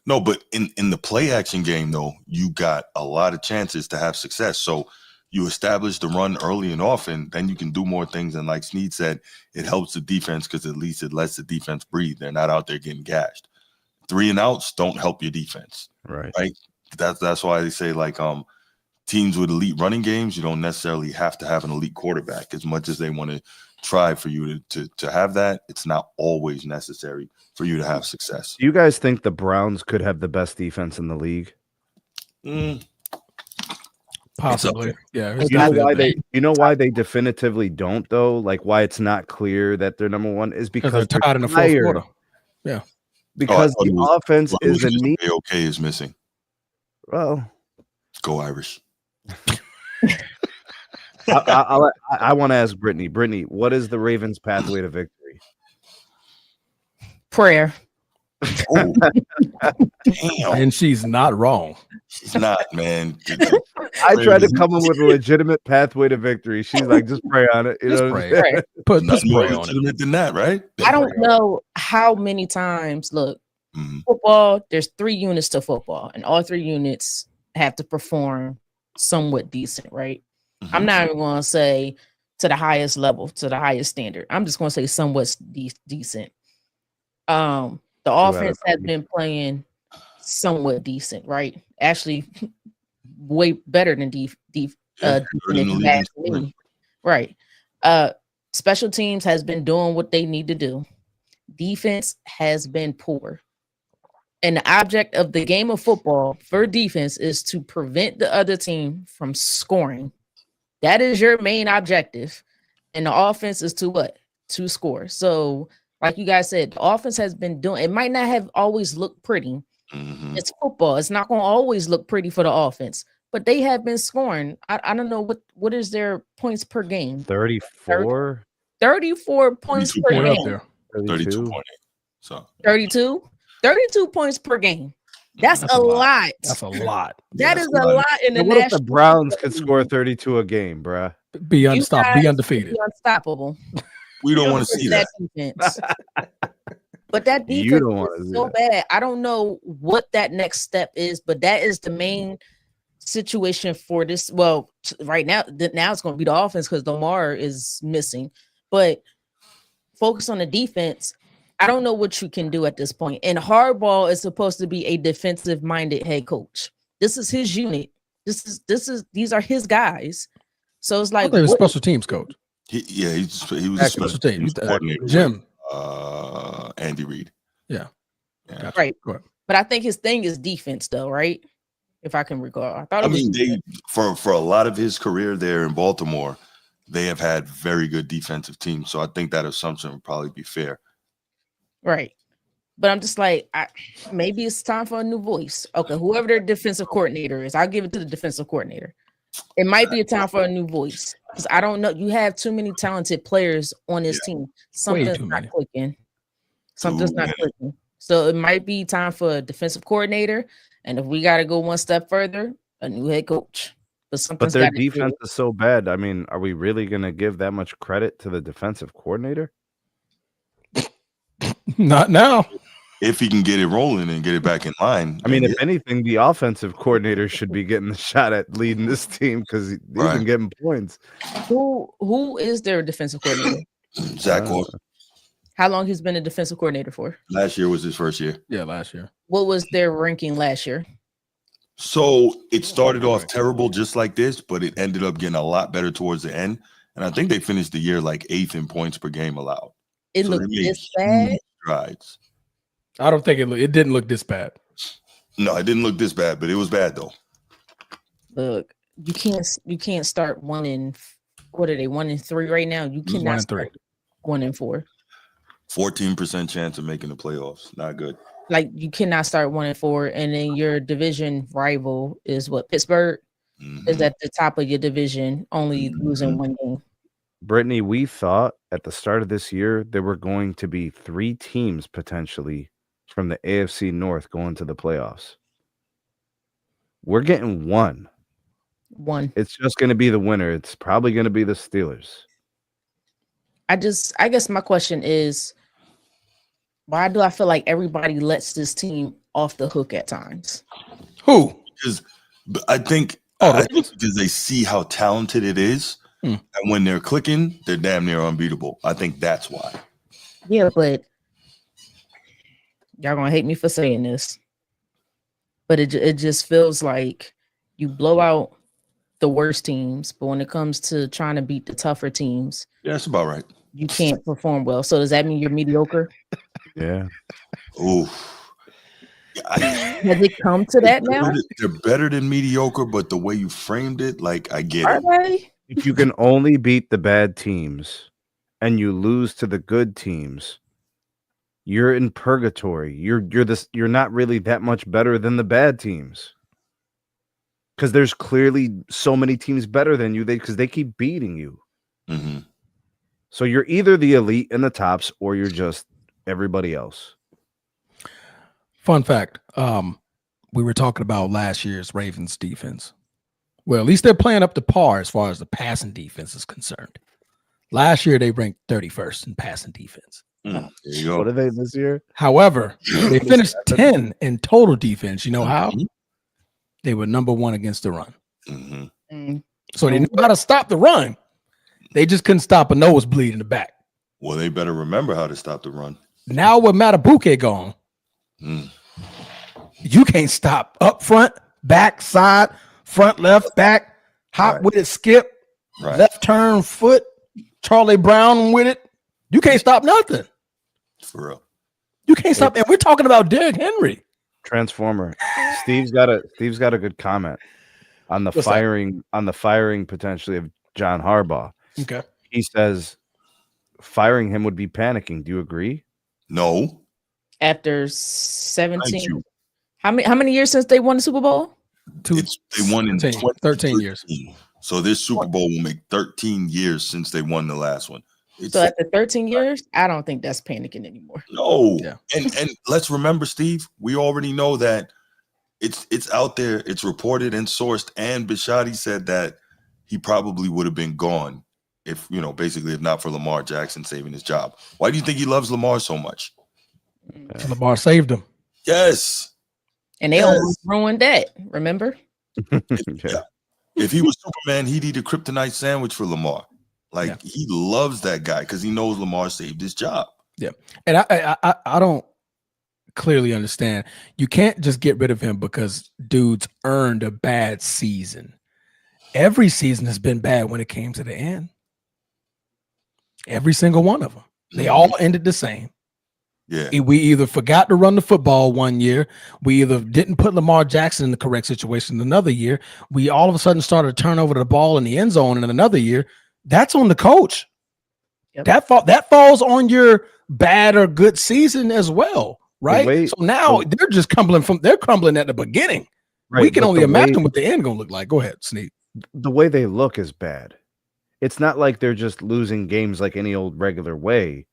no, but in the play action game though, you got a lot of chances to have success. So you establish the run early and often, then you can do more things. And like Snead said, it helps the defense because at least it lets the defense breathe. They're not out there getting gashed. 3 and outs don't help your defense. Right. That's why they say like teams with elite running games, you don't necessarily have to have an elite quarterback. As much as they want to try for you to have that, it's not always necessary for you to have success. Do you guys think the Browns could have the best defense in the league? Possibly. Yeah. You know why they definitively don't though? Like why it's not clear that they're number 1 is because they're tied in the 4th quarter. Yeah. Because the offense is a need. Okay is missing. Well, go Irish. I want to ask Britne. Britne, what is the Ravens' pathway to victory? Prayer. Oh, damn. And she's not wrong. She's not, man. I tried to come up with a legitimate pathway to victory. She's like, just pray on it. You know, pray. Put pray on it. Than that, right? I don't know how many times. Look, football. There's 3 units to football, and all 3 units have to perform somewhat decent, right? I'm not even going to say to the highest level, to the highest standard. I'm just going to say somewhat decent. The offense has been playing somewhat decent, right? Actually, way better than right. Special teams has been doing what they need to do. Defense has been poor. And the object of the game of football for defense is to prevent the other team from scoring. That is your main objective. And the offense is to what? To score. So, like you guys said, the offense has been doing, it might not have always looked pretty. Mm-hmm. It's football. It's not going to always look pretty for the offense, but they have been scoring. I don't know what is their points per game? 34? 34 points 32 per Put it up game. there. 32. 32.8. So 32 points per game. That's a lot. That's a lot. That Yeah, is that's a a lot. lot in the Now, what if the national. Browns could score 32 a game, bruh? Be You unstoppable. guys Be would undefeated. be unstoppable. we don't want to see that. Defense. But that You defense don't wanna is see so that. bad. I don't know what that next step is, but that is the main situation for this. Well, right now it's going to be the offense because Lamar is missing. But focus on the defense. I don't know what you can do at this point. And Harbaugh is supposed to be a defensive-minded head coach. This is his unit. These are his guys. So it's I like thought he was what- special teams coach. He was Back a special special teams. teams coordinator. Jim. Andy Reid. Yeah. Yeah. Gotcha. Right. Go ahead. But I think his thing is defense, though, right? If I can recall, I thought I it was mean, they for a lot of his career there in Baltimore, they have had very good defensive teams. So I think that assumption would probably be fair. right. But I'm just like, maybe it's time for a new voice. Okay, whoever their defensive coordinator is, I'll give it to the defensive coordinator. It might be a time for a new voice because I don't know. You have too many talented players on this team. Something's too not many. clicking. Something's Too not many. clicking. So it might be time for a defensive coordinator. And if we got to go one step further, a new head coach. But But something's their gotta give. defense is so bad. I mean, are we really going to give that much credit to the defensive coordinator? Not now. If he can get it rolling and get it back in line. I mean, then if anything, the offensive coordinator should be getting the shot at leading this team because he's Right. been getting points. Who is their defensive coordinator? yeah, Zach Wilson, How long he's been a defensive coordinator for? last year was his first year. Yeah, last year. What was their ranking last year? So it started off terrible just like this, but it ended up getting a lot better towards the end. And I think they finished the year like 8th in points per game allowed. It So looked they made this bad. huge strides. I don't think it didn't look this bad. No, it didn't look this bad, but it was bad though. Look, you can't start 1-3 right now. You was cannot 1-3. start 1-4. 14% chance of making the playoffs. Not good. Like you cannot start 1-4, and then your division rival is what Pittsburgh is Mhm. at the top of your division, only losing one game. Brittany, we thought at the start of this year there were going to be 3 teams potentially from the AFC North going to the playoffs. We're getting one. It's just going to be the winner. It's probably going to be the Steelers. I guess my question is, why do I feel like everybody lets this team off the hook at times? Who? Because I think because they see how talented it is, and when they're clicking, they're damn near unbeatable. I think that's why. Yeah, but y'all gonna hate me for saying this, but it just feels like you blow out the worst teams, but when it comes to trying to beat the tougher teams, Yeah, that's about right. you can't perform well. So does that mean you're mediocre? Yeah. Ooh. Has it come to that now? They're better than mediocre, but the way you framed it, like I get Are it. they? If you can only beat the bad teams and you lose to the good teams, you're in purgatory. You're not really that much better than the bad teams. Because there's clearly so many teams better than you because they keep beating you. Mm-hmm. So you're either the elite and the tops or you're just everybody else. Fun fact. We were talking about last year's Ravens defense. Well, at least they're playing up to par as far as the passing defense is concerned. Last year, they ranked 31st in passing defense. There you go. What are they this year? However, they finished 10 in total defense. You know how? Mhm. They were number 1 against the run. Mm-hmm. So they knew how to stop the run. They just couldn't stop a nosebleed in the back. Well, they better remember how to stop the run. Now with Matabuke gone, you can't stop up front, back, side, front, left, back, hop with it, skip, left turn, foot, Charlie Brown with it. You can't stop nothing. For real. You can't stop. And we're talking about Derrick Henry. Transformer. Steve's got a good comment on the What's that? firing potentially of John Harbaugh. Okay. He says firing him would be panicking. Do you agree? No. After Thank 17, you. how many years since they won the Super Bowl? They won in 13 years. So this Super Bowl will make 13 years since they won the last one. So after 13 years, I don't think that's panicking anymore. No. Yeah. And let's remember, Steve, we already know that it's out there, it's reported and sourced, and Bisciotti said that he probably would have been gone if, basically if not for Lamar Jackson saving his job. Why do you think he loves Lamar so much? Lamar saved him. Yes. And they almost ruined that, remember? Yeah. If he was Superman, he'd eat a kryptonite sandwich for Lamar. He loves that guy because he knows Lamar saved his job. Yeah. And I don't clearly understand. You can't just get rid of him because dude's earned a bad season. Every season has been bad when it came to the end. Every single one of them. They all ended the same. Yeah. We either forgot to run the football one year. We either didn't put Lamar Jackson in the correct situation another year. We all of a sudden started to turn over the ball in the end zone in another year. That's on the coach. Yep. That falls on your bad or good season as well, right? So now they're just crumbling at the beginning. Right, we can only imagine what the end gonna look like. Go ahead, Sneak. The way they look is bad. It's not like they're just losing games like any old regular way.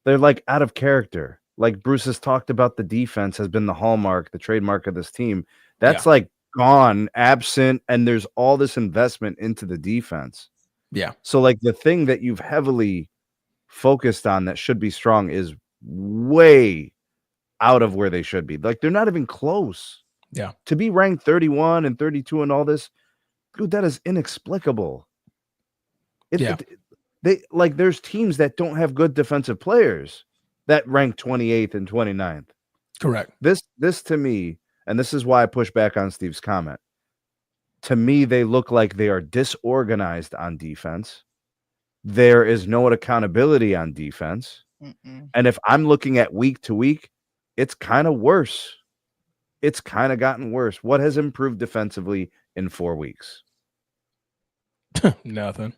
They're like out of character. Like Bruce has talked about, the defense has been the hallmark, the trademark of this team. That's like gone, absent, and there's all this investment into the defense. Yeah. So like the thing that you've heavily focused on that should be strong is way out of where they should be. Like they're not even close. Yeah. To be ranked 31 and 32 and all this, dude, that is inexplicable. There's teams that don't have good defensive players that rank 28th and 29th. Correct. This to me, and this is why I push back on Steve's comment. To me, they look like they are disorganized on defense. There is no accountability on defense. And if I'm looking at week to week, it's kind of worse. It's kind of gotten worse. What has improved defensively in 4 weeks? Nothing.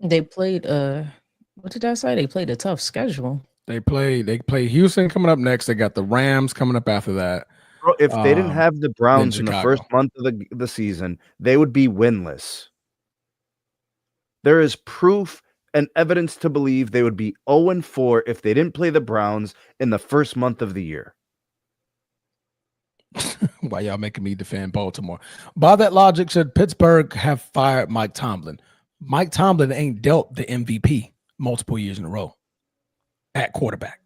They played what did I say? They played a tough schedule. They play Houston coming up next. They got the Rams coming up after that. Bro, if they didn't have the Browns in the first month of the season, they would be winless. There is proof and evidence to believe they would be 0-4 if they didn't play the Browns in the first month of the year. Why y'all making me defend Baltimore? By that logic, should Pittsburgh have fired Mike Tomlin? Mike Tomlin ain't dealt the MVP multiple years in a row at quarterback.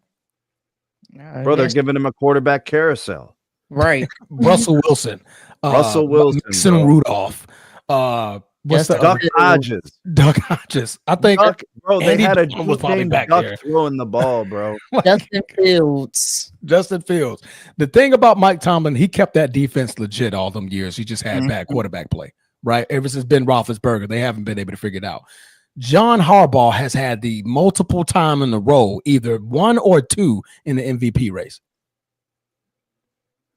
Bro, they're giving him a quarterback carousel. Right. Russell Wilson. Mason Rudolph. What's the Duck Hodges? Duck Hodges. I think they had a duck throwing the ball, bro. Justin Fields. The thing about Mike Tomlin, he kept that defense legit all them years. He just had bad quarterback play, right? Ever since Ben Roethlisberger, they haven't been able to figure it out. John Harbaugh has had the multiple time in a row, either 1 or 2 in the MVP race.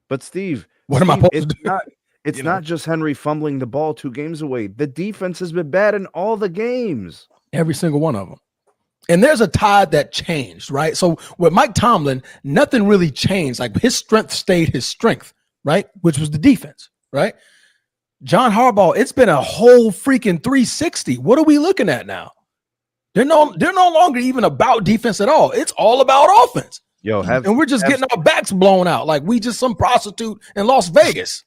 But Steve, am I supposed to do? It's not just Henry fumbling the ball 2 games away. The defense has been bad in all the games. Every single one of them. And there's a tide that changed, right? So with Mike Tomlin, nothing really changed. Like his strength stayed his strength, right? Which was the defense, right? John Harbaugh, it's been a whole freaking 360. What are we looking at now? They're no longer even about defense at all. It's all about offense. And we're just getting our backs blown out like we just some prostitute in Las Vegas.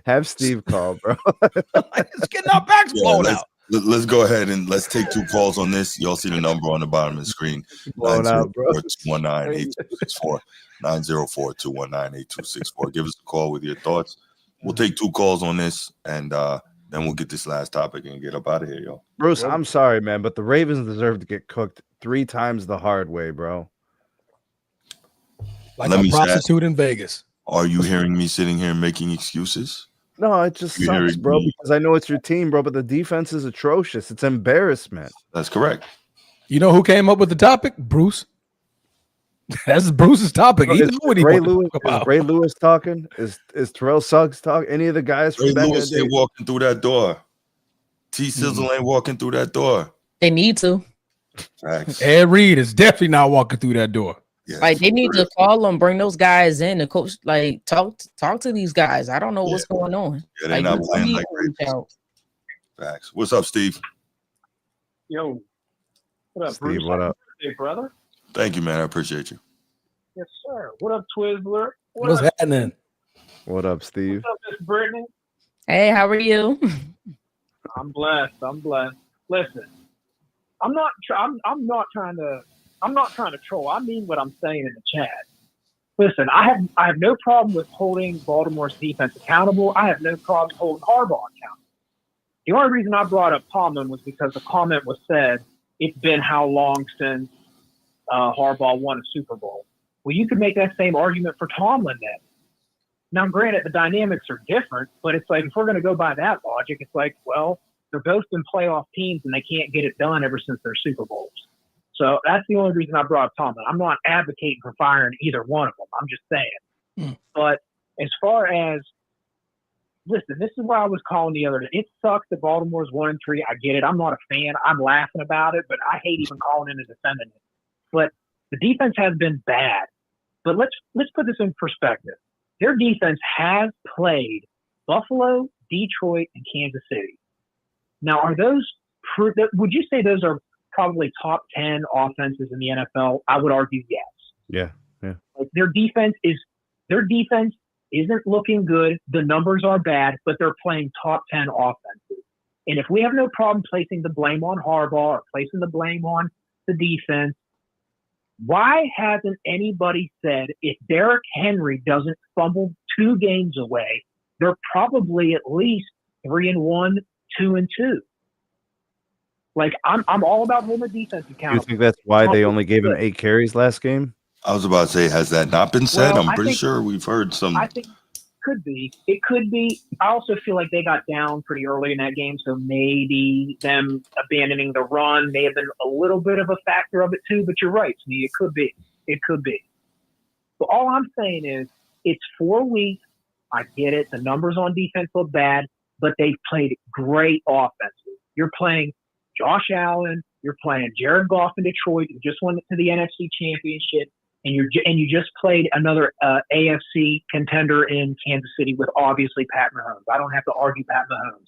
Have Steve call, bro. It's getting our backs blown out. Let's go ahead and let's take 2 calls on this. Y'all see the number on the bottom of the screen. 904-219-8264. 904-219-8264. Give us a call with your thoughts. We'll take 2 calls on this, and then we'll get this last topic and get up out of here, yo. Bruce, I'm sorry, man, but the Ravens deserve to get cooked 3 times the hard way, bro. Like a prostitute in Vegas. Are you hearing me sitting here making excuses? No, it just sucks, bro, because I know it's your team, bro, but the defense is atrocious. It's embarrassment. That's correct. You know who came up with the topic? Bruce. That's Bruce's topic. Bro, is Ray Lewis talking? Is Terrell Suggs talking? Any of the guys from Ray Lewis ain't walking through that door. T Sizzle ain't walking through that door. They need to. Facts. Ed Reed is definitely not walking through that door. Yes. Like they need to call them, bring those guys in, and coach. Like talk to these guys. I don't know what's going on. Yeah, they're not playing like out. Facts. What's up, Steve? Yo, what up, Steve? Bruce? What up? Hey, brother. Thank you, man. I appreciate you. Yes, sir. What up, Twizzler? What's happening? What up, Steve? What's up, Miss Britne? Hey, how are you? I'm blessed. Listen, I'm not trying to troll. I mean what I'm saying in the chat. Listen, I have no problem with holding Baltimore's defense accountable. I have no problem holding Harbaugh accountable. The only reason I brought up Tomlin was because the comment was said, it's been how long since Harbaugh won a Super Bowl. Well, you could make that same argument for Tomlin then. Now, granted, the dynamics are different, but it's like if we're going to go by that logic, it's like, well, they're both been playoff teams and they can't get it done ever since their Super Bowls. So that's the only reason I brought up Tomlin. I'm not advocating for firing either one of them. I'm just saying. But as far as, listen, this is what I was calling the other day. It sucks that Baltimore's 1-3. I get it. I'm not a fan. I'm laughing about it, but I hate even calling in and defending it. But the defense has been bad. But let's put this in perspective. Their defense has played Buffalo, Detroit, and Kansas City. Now, are those would you say those are probably top 10 offenses in the NFL? I would argue yes. Yeah. Like their defense isn't looking good. The numbers are bad, but they're playing top 10 offenses. And if we have no problem placing the blame on Harbaugh or placing the blame on the defense, why hasn't anybody said if Derrick Henry doesn't fumble 2 games away, they're probably at least 3-1, 2-2? Like I'm all about holding the defense accountable. You think that's why they only gave him 8 carries last game? I was about to say, has that not been said? Well, I'm pretty sure we've heard some. I think it could be. I also feel like they got down pretty early in that game, so maybe them abandoning the run may have been a little bit of a factor of it too. But you're right, Sneed. It could be. It could be. But all I'm saying is, it's 4 weeks. I get it. The numbers on defense look bad, but they've played great offenses. You're playing Josh Allen. You're playing Jared Goff in Detroit, who just went to the NFC Championship. And you just played another AFC contender in Kansas City with obviously Pat Mahomes. I don't have to argue Pat Mahomes.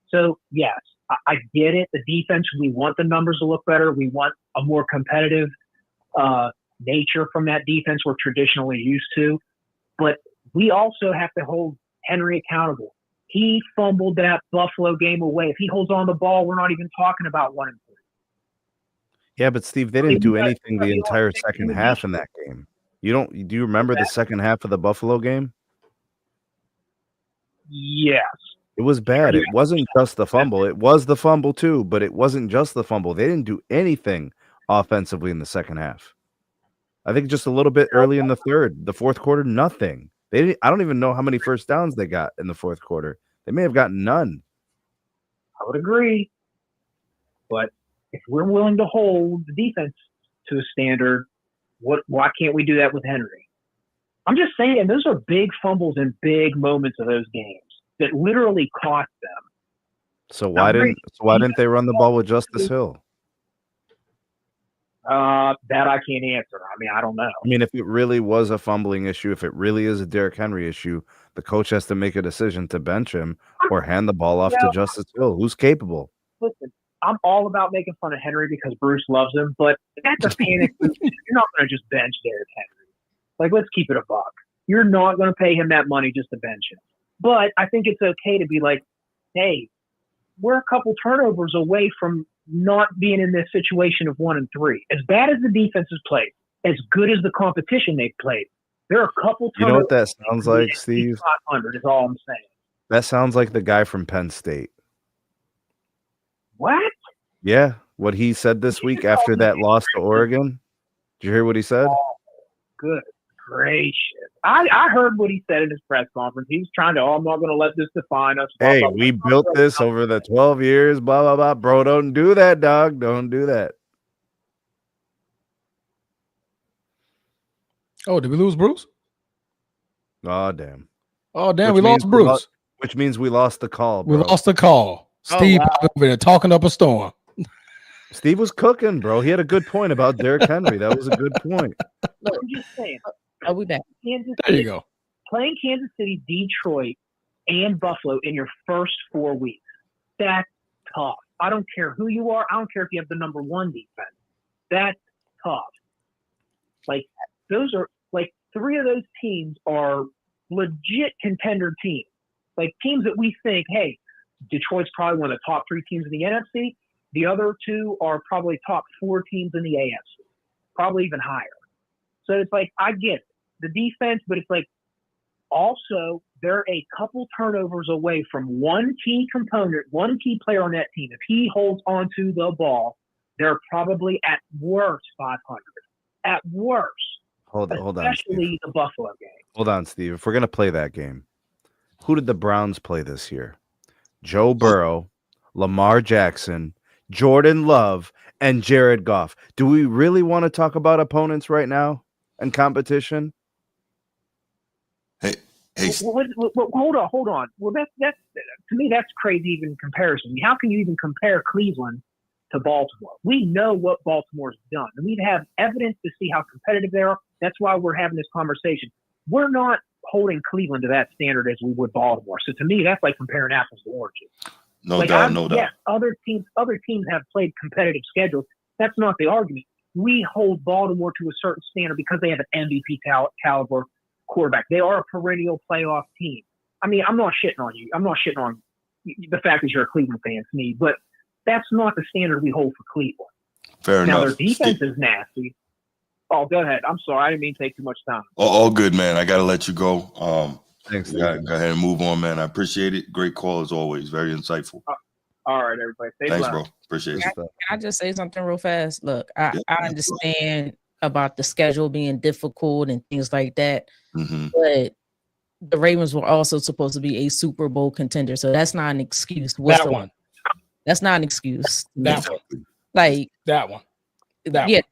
So yes, I get it. The defense, we want the numbers to look better. We want a more competitive nature from that defense we're traditionally used to. But we also have to hold Henry accountable. He fumbled that Buffalo game away. If he holds on the ball, we're not even talking about 1-3. Yeah, but Steve, they didn't do anything the entire second half in that game. Do you remember the second half of the Buffalo game? Yes. It was bad. It wasn't just the fumble. It was the fumble too, but it wasn't just the fumble. They didn't do anything offensively in the second half. I think just a little bit early in the fourth quarter, nothing. I don't even know how many first downs they got in the fourth quarter. They may have gotten none. I would agree. But if we're willing to hold the defense to a standard, why can't we do that with Henry? I'm just saying those are big fumbles and big moments of those games that literally cost them. So why didn't they run the ball with Justice Hill? That I can't answer. I mean, I don't know. I mean, if it really was a fumbling issue, if it really is a Derrick Henry issue, the coach has to make a decision to bench him or hand the ball off to Justice Hill, who's capable. Listen, I'm all about making fun of Henry because Bruce loves him, but that's a panic. You're not going to just bench Derrick Henry. Like, let's keep it a buck. You're not going to pay him that money just to bench him. But I think it's okay to be like, hey, we're a couple turnovers away from not being in this situation of 1-3. As bad as the defense has played, as good as the competition they've played, there are a couple turnovers. You know what that sounds like, Steve? 500 is all I'm saying. That sounds like the guy from Penn State. What? Yeah, what he said this week after that loss to Oregon. Did you hear what he said? Oh, good gracious. I heard what he said in his press conference. He was trying to, I'm not going to let this define us. Hey, we built this over the 12 years, blah, blah, blah. Bro, don't do that, dog. Don't do that. Oh, did we lose Bruce? Oh, damn. Oh, damn, we lost Bruce. Which means we lost the call, We bro. lost the call. Steve over there talking up a storm. Steve was cooking, bro. He had a good point about Derrick Henry. That was a good point. Look, I'm just saying. Are we back? There you go. Playing Kansas City, Detroit, and Buffalo in your first 4 weeks. That's tough. I don't care who you are. I don't care if you have the number 1 defense. That's tough. Like, those are, like, 3 of those teams are legit contender teams. Like, teams that we think, hey, Detroit's probably one of the top 3 teams in the NFC. The other 2 are probably top 4 teams in the AFC, probably even higher. So it's like, I get the defense, but it's like, also, they're a couple turnovers away from one key component, one key player on that team. If he holds onto the ball, they're probably at worst 500. At worst. Hold on. Especially the Buffalo game. Hold on, Steve. If we're going to play that game, who did the Browns play this year? Joe Burrow, Lamar Jackson, Jordan Love, and Jared Goff. Do we really want to talk about opponents right now and competition? Hey, hold on. Well, that's to me, that's crazy even in comparison. How can you even compare Cleveland to Baltimore? We know what Baltimore's done, and we have evidence to see how competitive they are. That's why we're having this conversation. We're not holding Cleveland to that standard as we would Baltimore. So to me, that's like comparing apples to oranges. No doubt. Yes, other teams have played competitive schedules. That's not the argument. We hold Baltimore to a certain standard because they have an MVP caliber quarterback. They are a perennial playoff team. I mean, I'm not shitting on you. I'm not shitting on the fact that you're a Cleveland fan to me, but that's not the standard we hold for Cleveland. Fair enough. Now, their defense is nasty. Oh, go ahead. I'm sorry. I didn't mean to take too much time. All good, man. I got to let you go. Thanks. Go ahead and move on, man. I appreciate it. Great call as always. Very insightful. All right, everybody. Thanks, bro. Appreciate it. Can I just say something real fast? Look, I understand about the schedule being difficult and things like that, but the Ravens were also supposed to be a Super Bowl contender, so that's not an excuse. That's not an excuse. That one. Like that one.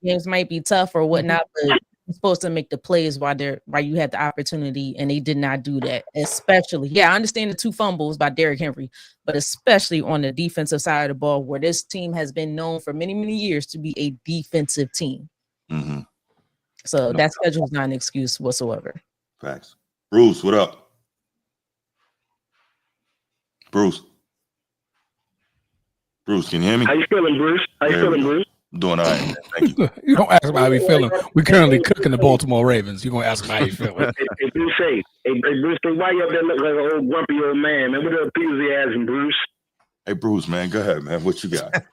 Games might be tough or whatnot, but you're supposed to make the plays while you had the opportunity, and they did not do that. Especially, I understand the 2 fumbles by Derrick Henry, but especially on the defensive side of the ball, where this team has been known for many, many years to be a defensive team. So that schedule is not an excuse whatsoever. Facts. Bruce, what up? Bruce, can you hear me? How you feeling, Bruce? Bruce? I'm doing all right, man. Thank you. You don't ask him how he feeling. We currently cooking the Baltimore Ravens. You're gonna ask him how he feeling. Hey, Bruce, Bruce, why you up there looking like an old grumpy old man? Man, what enthusiasm, Bruce? Hey, Bruce, man, go ahead, man. What you got?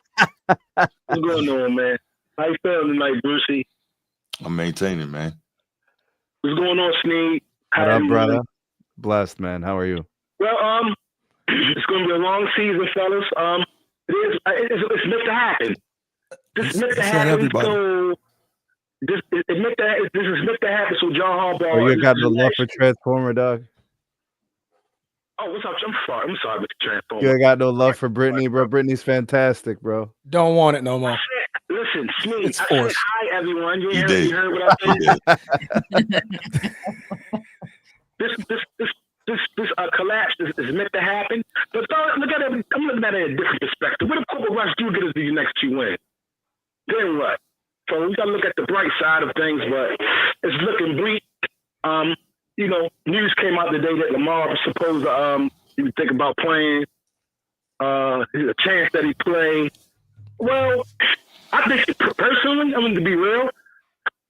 What's going on, man? How you feeling tonight, Brucey? I'm maintaining, man. What's going on, Sneed? What up, brother? Blessed, man. How are you? Well, it's going to be a long season, fellas. It's meant to happen. This is meant to happen. So this is meant to happen. So John Harbaugh. Oh, you got the love for Transformer, dog. Oh, what's up? I'm sorry, Mr. Transformer. You got no love for Britne, bro. Britney's fantastic, bro. Don't want it no more. Listen, Sneed, It's I forced. said hi, everyone. You heard what I said? This collapse is meant to happen. But look at it. I'm looking at it in a different perspective. What if Cooper Rush do get us these next 2 wins? Then what? So we got to look at the bright side of things, but it's looking bleak. News came out today that Lamar was supposed to you think about playing. There's a chance that he play. Well, I think personally, to be real,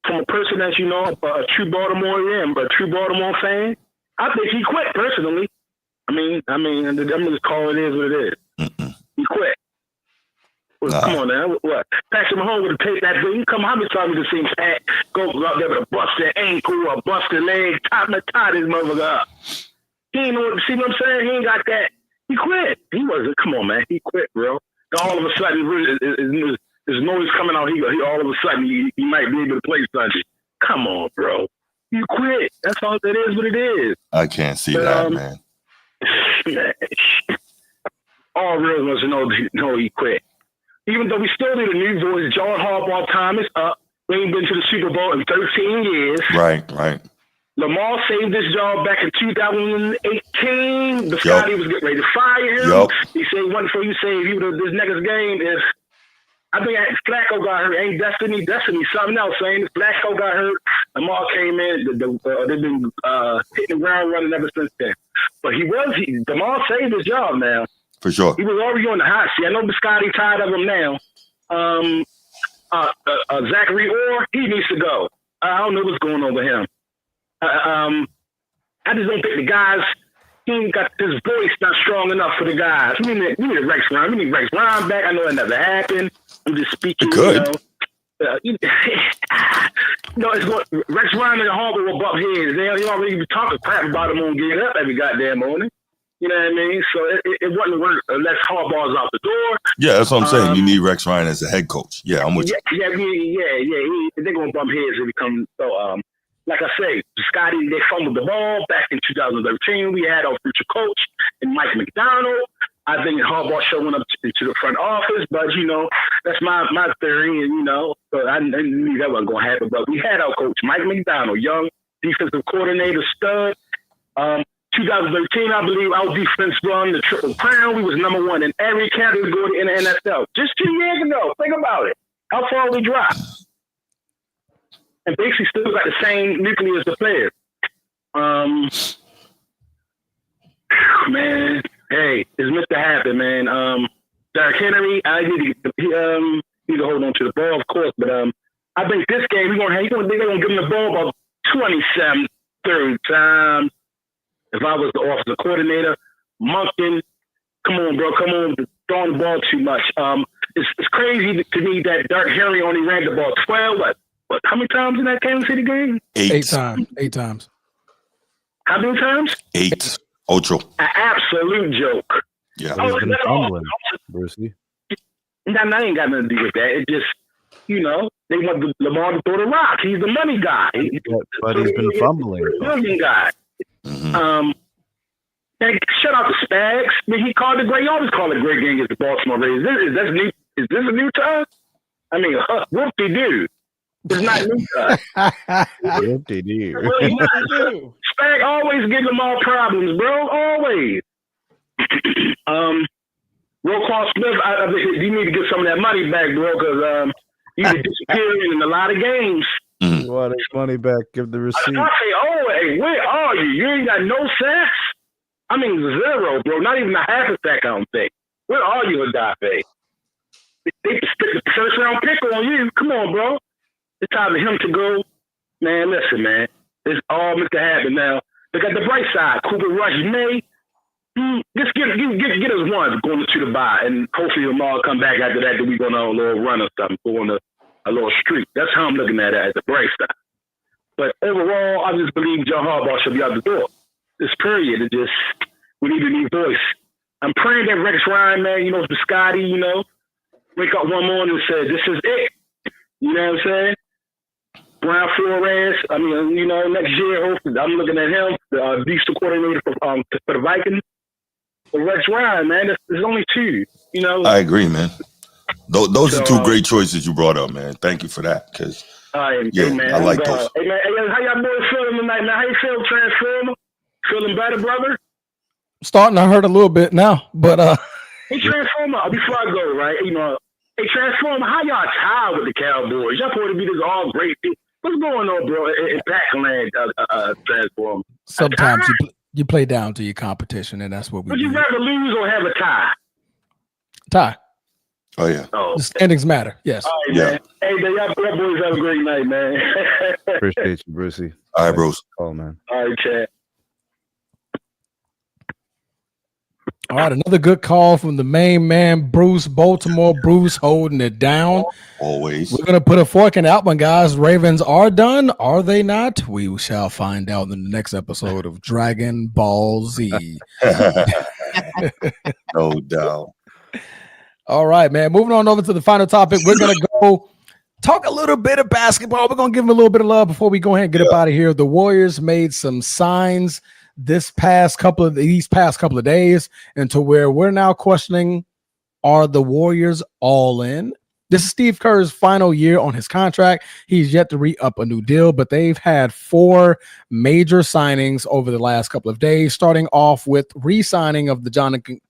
from a person that's, a true Baltimorean, but a true Baltimore fan, I think he quit personally. I'm just calling it is what it is. He quit. Well, come on now. What? Patrick Mahomes would have taken that thing. Come how many times have you seen Pat go out there with a busted ankle or a busted leg, tie this motherfucker up? He ain't know see what I'm saying? He ain't got that. He quit. He wasn't. Come on, man. He quit, bro. All of a sudden, there's noise coming out. He all of a sudden he might be able to play Sunday. Come on, bro. You quit. That's all. That is what it is. I can't see that, man. All real ones know he quit. Even though we still need a new voice, John Harbaugh time is up. We ain't been to the Super Bowl in 13 years. Right. Lamar saved his job back in 2018. Biscotti was getting ready to fire him. Yep. He said, "One for you save you this next game is." I think Flacco got hurt. Ain't Destiny something else. Saying Flacco got hurt. Lamar came in. They've been hitting the ground running ever since then. But Lamar saved his job now. For sure. He was already on the hot seat. I know Biscotti tired of him now. Zachary Orr, he needs to go. I don't know what's going on with him. I just don't think the guys. He ain't got his voice not strong enough for the guys. We need Rex Ryan. We need Rex Ryan back. I know it never happened. I'm just speaking. It could. It's going. Rex Ryan and Harbaugh will bump heads. They already be talking crap about him on getting up every goddamn morning. You know what I mean? So it wouldn't work unless Harbaugh's out the door. Yeah, that's what I'm saying. You need Rex Ryan as the head coach. Yeah, I'm with you. Yeah. They're gonna bump heads if he comes. So like I say, Scotty, they fumbled the ball back in 2013. We had our future coach and Mike McDonald. I think Harbaugh showing up to the front office, but that's my theory, and so I knew that wasn't gonna happen. But we had our coach Mike McDonald, young defensive coordinator, stud. 2013, I believe our defense won the Triple Crown. We was number 1 in every category in the NFL. Just 2 years ago. Think about it. How far we dropped. And basically still got the same nucleus of players. Man, hey, it's meant to happen, man. Derrick Henry, I need to hold on to the ball, of course, but I think this game they're gonna give him the ball about 27, 30 times. If I was the offensive coordinator, Monken, come on, bro, throwing the ball too much. It's crazy to me that Derrick Henry only ran the ball 12. What? How many times in that Kansas City game? 8 times. 8 times. How many times? 8. Ocho. An absolute joke. Yeah. He's been fumbling, Brucey. That ain't got nothing to do with that. It just, they want Lamar to throw the rock. He's the money guy. But he's been fumbling. Million guy. Mm-hmm. And shout out to Spags. I mean, he always called it great game against the Baltimore Ravens. Is this a new time? I mean, whoop-de-doo. It's not new time. Whoop-de-doo. Spag always give them all problems, bro. Always. Roquan Smith, I think you need to get some of that money back, bro, because you've been disappearing in a lot of games. You want his money back? Give the receipt. I say, hey, where are you? You ain't got no sacks? I mean, 0, bro. Not even a half a sack, I don't think. Where are you, Adafe? They stick the first round pick on you. Come on, bro. It's time for him to go. Man, listen, man. It's all meant to happen now. Look at the bright side. Cooper Rush may. Just get us one going to the bye, and hopefully Lamar come back after that. That we go on a little run or something, go on a little streak. That's how I'm looking at it as a bright side. But overall, I just believe John Harbaugh should be out the door. This period, we need a new voice. I'm praying that Rex Ryan, man, Biscotti, wake up one morning and say, this is it. You know what I'm saying? Brian Flores, next year, hopefully, I'm looking at him, the defensive coordinator for the Vikings. But Rex Ryan, man, there's only 2, I agree, man. Those are 2 great choices you brought up, man. Thank you for that, because, man, I like those. Hey, man, how y'all boys feeling tonight, man? How you feel, Transformer? Feeling better, brother? Starting to hurt a little bit now, but Hey, Transformer, before I go, right, hey, Transformer, how y'all tied with the Cowboys? Y'all supposed to be this all great thing. What's going on, bro, in Packland, Transformer? sometimes you play down to your competition, and that's what we Would you do. rather lose or have a tie? Tie. Oh, yeah. Oh, The standings matter. Yes. all right, Yeah. man. Hey, man, y'all boys have a great night, man. Appreciate you, Brucey. All right, bros. Oh, man. All right, Chad. All right, another good call from the main man, Bruce Baltimore. Bruce holding it down. Always. We're going to put a fork in that one, guys. Ravens are done. Are they not? We shall find out in the next episode of Dragon Ball Z. No doubt. All right, man. Moving on over to the final topic. We're going to go talk a little bit of basketball. We're going to give them a little bit of love before we go ahead and get up out of here. The Warriors made some signs these past couple of days into where we're now questioning, are the Warriors all in? This is Steve Kerr's final year on his contract. He's yet to re-up a new deal, but they've had 4 major signings over the last couple of days, starting off with re-signing of the Jonathan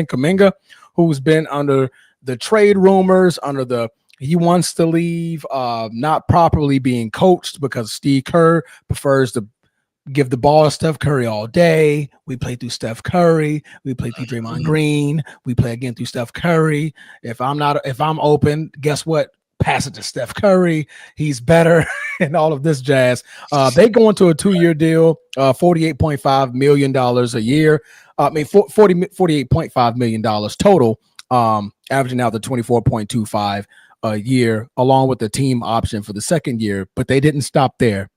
Kuminga, who's been under the trade rumors, he wants to leave, not properly being coached because Steve Kerr prefers to give the ball to Steph Curry all day. We play through Steph Curry. We play through Draymond Green. We play again through Steph Curry. If I'm open, guess what? Pass it to Steph Curry. He's better and all of this jazz. They go into a 2-year deal, $48.5 million a year. $48.5 million total, averaging out the 24.25 a year, along with the team option for the second year. But they didn't stop there.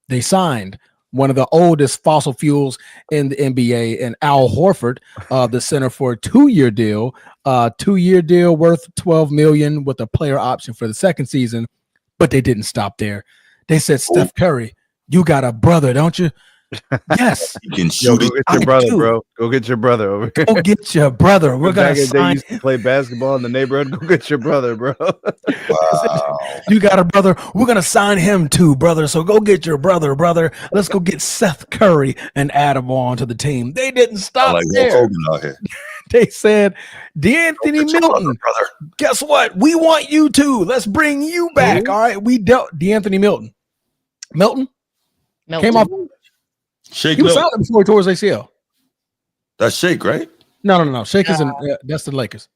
They signed one of the oldest fossil fuels in the NBA, and Al Horford, the center, for a 2-year deal, worth $12 million with a player option for the second season. But they didn't stop there. They said, Steph Curry, you got a brother, don't you? Yes. You can shoot it. Go get your brother, bro. Go get your brother over here. Go get your brother. We're gonna They sign. used to play basketball in the neighborhood. Go get your brother, bro. Wow. You got a brother. We're gonna sign him too, brother. So go get your brother. Let's go get Seth Curry and add him on to the team. They didn't I stop like Hulk there. Hogan out here. They said, DeAnthony Get your Milton, brother. guess what? We want you too. Let's bring you back. All right. We dealt DeAnthony Milton. Milton came off. Shake He was Milton. out before he tore his ACL. That's Shake, right? No. Shake is in that's the Lakers.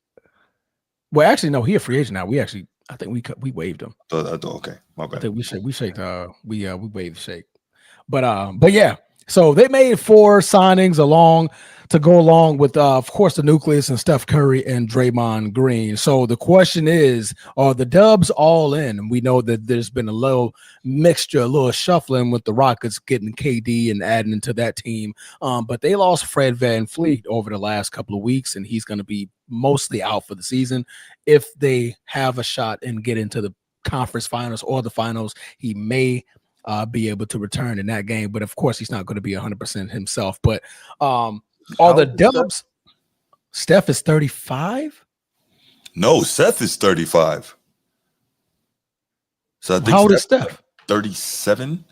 Well, actually, no, he a free agent now. I think we waived him. Okay, my I bad. think we waived Shake. But yeah. So they made 4 signings to go along with, of course, the nucleus and Steph Curry and Draymond Green. So the question is, are the Dubs all in? And we know that there's been a little mixture, a little shuffling with the Rockets getting KD and adding into that team. But they lost Fred VanVleet over the last couple of weeks, and he's going to be mostly out for the season. If they have a shot and get into the conference finals or the finals, he may be able to return in that game. But of course, he's not going to be 100% himself. But all the Dubs, Steph is 35. No, Seth is 35. So I think How old is Steph? 37.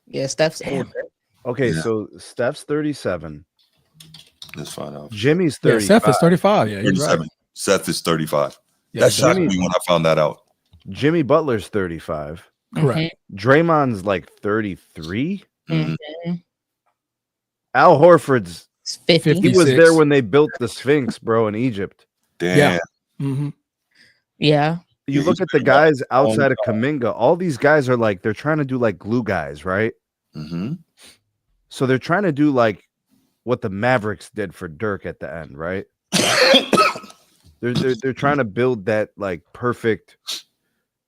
Yeah, Steph's older. Okay, Yeah. so Steph's 37. Let's find out. Jimmy's Yeah, 35. Steph is 35. Yeah, you're 37. right. Seth is 35. Yeah, That shocked exactly. me when I found that out. Jimmy Butler's 35. Correct. Draymond's like 33. Mhm. Al Horford's 50. he was 56. there when they built the Sphinx, bro, in Egypt. Damn. Yeah. Mm-hmm. Yeah. You Yeah, look he's at the been guys a long outside of Kuminga, all these guys are like, they're trying to do like glue guys, right? Mm-hmm. So they're trying to do like what the Mavericks did for Dirk at the end, right? They're trying to build that like perfect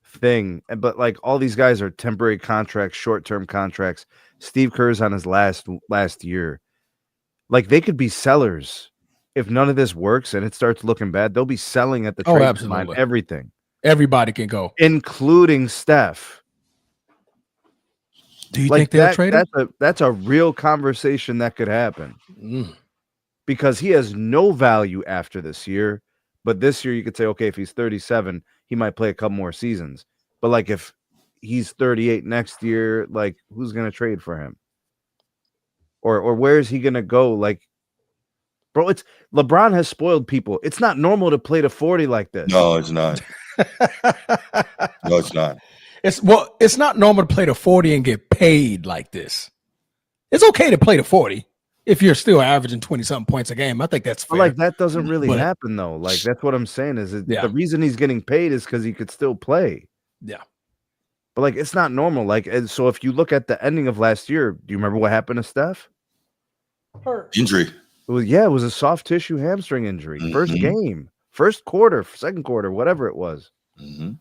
thing. But like all these guys are temporary contracts, short-term contracts. Steve Kerr's on his last year. Like they could be sellers if none of this works and it starts looking bad. They'll be selling at the trade deadline, absolutely. everything, Everybody can go. including Steph. Do you Like think they'll trade him? that's a real conversation that could happen because he has no value after this year. But this year you could say, okay, if he's 37, he might play a couple more seasons. But like if he's 38 next year, like who's going to trade for him? Or where is he going to go? Like, bro, it's LeBron has spoiled people. It's not normal to play to 40 like this. No, it's not. No, it's not. It's not normal to play to 40 and get paid like this. It's okay to play to 40 if you're still averaging 20-something points a game. I think that's fair. But like that doesn't really But- happen though. Like that's what I'm saying is Yeah. the reason he's getting paid is because he could still play. Yeah. But like it's not normal. Like and so if you look at the ending of last year, do you remember what happened to Steph? Injury. It was a soft tissue hamstring injury. First Mhm. game, first quarter, second quarter, whatever it was. Mm-hmm.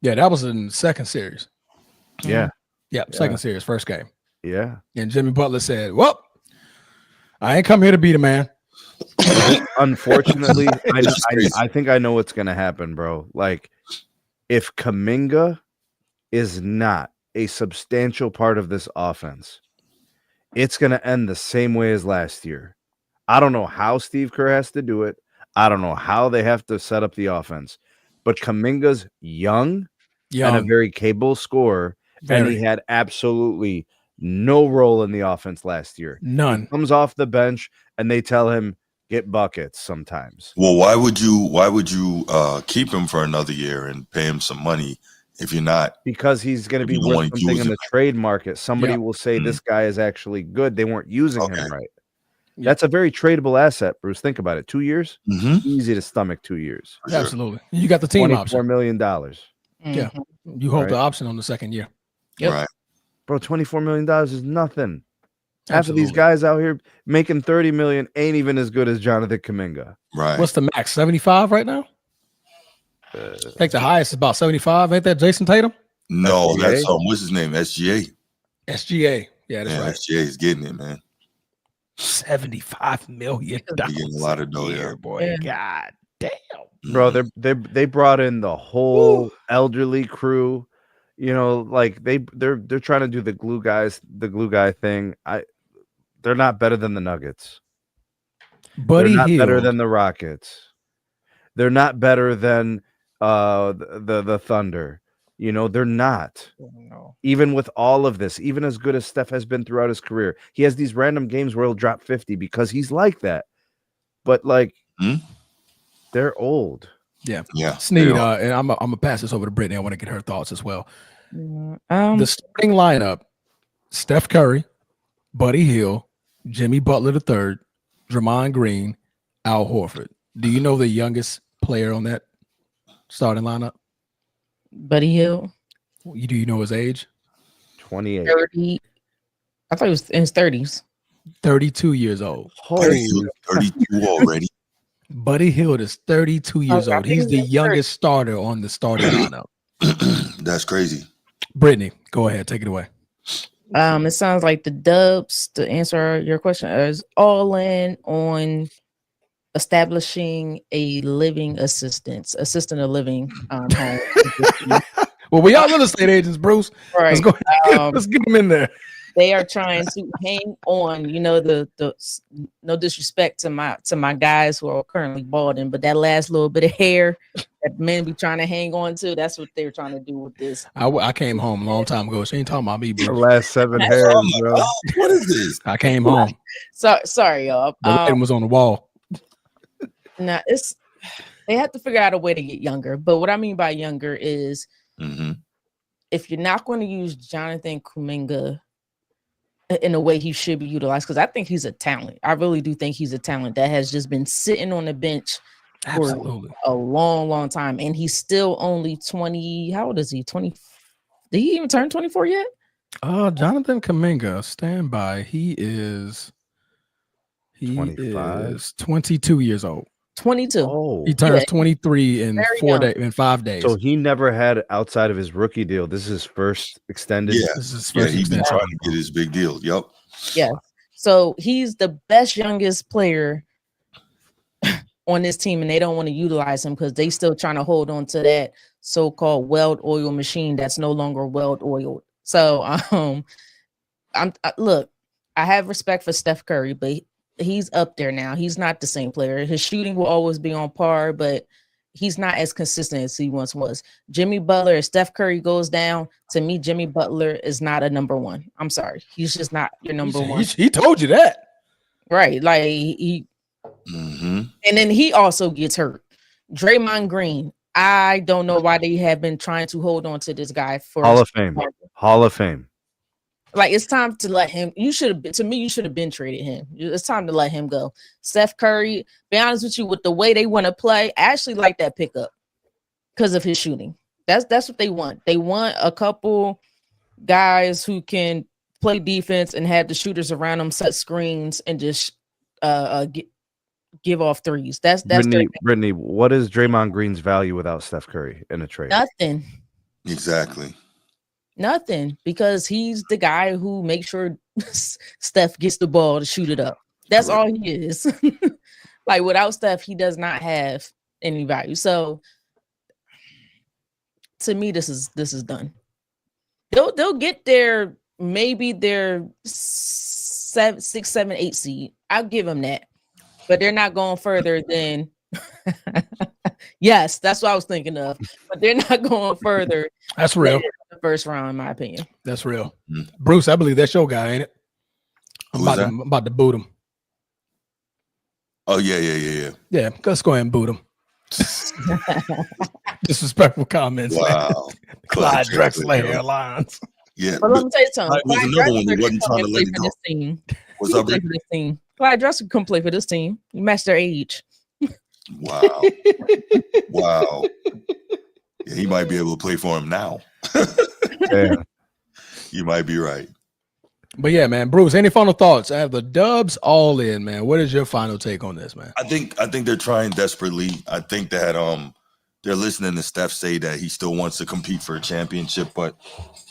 Yeah, that was in the second series. Yeah. Yeah, second series, first game. Yeah. And Jimmy Butler said, well, I ain't come here to beat a man. Unfortunately, It's crazy. I think I know what's gonna happen, bro. Like if Kuminga is not a substantial part of this offense, it's gonna end the same way as last year. I don't know how Steve Kerr has to do it. I don't know how they have to set up the offense. but Kuminga's young and a very capable scorer, and he had absolutely no role in the offense last year. None. He comes off the bench, and they tell him get buckets sometimes. Well, why would you keep him for another year and pay him some money if you're not? Because he's going to be worth something in the trade market. Somebody will say this guy is actually good. They weren't using him right. That's a very tradable asset, Bruce. Think about it. 2 years, easy to stomach. 2 years, absolutely. You got the team option. $24 million. Yeah, you hold the option on the second year. Yep. Right, bro. $24 million is nothing. Half of these guys out here making $30 million ain't even as good as Jonathan Kuminga. Right. What's the max? 75 right now. I think the highest is about 75. Ain't that Jason Tatum? No, SGA? that's what's his name? SGA. SGA. Yeah, that's right. SGA is getting it, man. $75 million. Getting a lot of dough, yeah. Boy. God damn, bro. They brought in the whole elderly crew. You know, like they're trying to do the glue guy thing. They're not better than the Nuggets. Buddy They're not Hield. better than the Rockets. They're not better than the Thunder. You know, they're not. No. Even with all of this, even as good as Steph has been throughout his career, he has these random games where he'll drop 50 because he's like that. But like, they're old. Yeah. Yeah. Sneed, and I'm gonna pass this over to Britne. I want to get her thoughts as well. The starting lineup: Steph Curry, Buddy Hield, Jimmy Butler III, Draymond Green, Al Horford. Do you know the youngest player on that starting lineup? Buddy Hield. Do you know his age? 28. 30. I thought he was in his 30s. 32 years old. Holy 32 already. Buddy Hield is 32 years old. He's the youngest starter on the starting lineup. That's crazy. Britne, go ahead, take it away. It sounds like the Dubs, to answer your question, is all in on establishing a living assistant of living home. Well, we are real estate agents, Bruce. Right. Let's go. Let's get them in there. They are trying to hang on. You know, the no disrespect to my guys who are currently balding, but that last little bit of hair that men be trying to hang on to, that's what they're trying to do with this. I came home a long time ago. She ain't talking about me, The bro. last 7 hairs, bro. What is this? I came home. So sorry, y'all. The lighting was on the wall. Now they have to figure out a way to get younger. But what I mean by younger is if you're not going to use Jonathan Kuminga in a way he should be utilized, because I think he's a talent. I really do think he's a talent that has just been sitting on the bench for a long, long time. And he's still only 20. How old is he? 20. Did he even turn 24 yet? Jonathan Kuminga, stand by. He is 22 years old. 22. Oh, He turns 23 in Very 5 days. so he never had, outside of his rookie deal, this is his first extended. Yeah. This is his Yeah, first he's been extension. trying to get his big deal. Yep. Yeah. So he's the best youngest player on this team, and they don't want to utilize him because they still trying to hold on to that so-called weld oil machine that's no longer weld oiled. So look, I have respect for Steph Curry, but he's up there now. He's not the same player. His shooting will always be on par, but he's not as consistent as he once was. Jimmy Butler, if Steph Curry goes down, to me, Jimmy Butler is not a number one. I'm sorry. He's just not your number one. He told you that. Right. Like he and then he also gets hurt. Draymond Green. I don't know why they have been trying to hold on to this guy for Hall of Fame. Hall of Fame. Like, it's time to let him. You should have. To me, you should have been traded him. It's time to let him go. Steph Curry. Be honest with you, with the way they want to play, I actually like that pickup because of his shooting. That's what they want. They want a couple guys who can play defense and have the shooters around them, set screens, and just give off threes. That's Britne, what is Draymond Green's value without Steph Curry in a trade? Nothing. Exactly. Nothing, because he's the guy who makes sure Steph gets the ball to shoot it up. That's all he is. Like, without Steph, he does not have any value. So to me, this is done. They'll get their maybe their 6, 7, 8 seed. I'll give them that, but they're not going further than Yes, that's what I was thinking of. But they're not going further. That's real. The first round, in my opinion. That's real. Bruce, I believe that's your guy, ain't it? I'm about to boot him. Oh, yeah. Yeah, let's go ahead and boot him. Disrespectful comments. Wow. Clyde Drexler Airlines. Yeah. But let me tell you something. Was another one that wasn't trying to let it go. What's up, Rick? Clyde Drexler can play for this team. You match their age. Wow. Wow. Yeah, he might be able to play for him now. Yeah. You might be right. But yeah, man, Bruce, any final thoughts? I have the Dubs all in, man. What is your final take on this, man? I think they're trying desperately. I think that they're listening to Steph say that he still wants to compete for a championship, but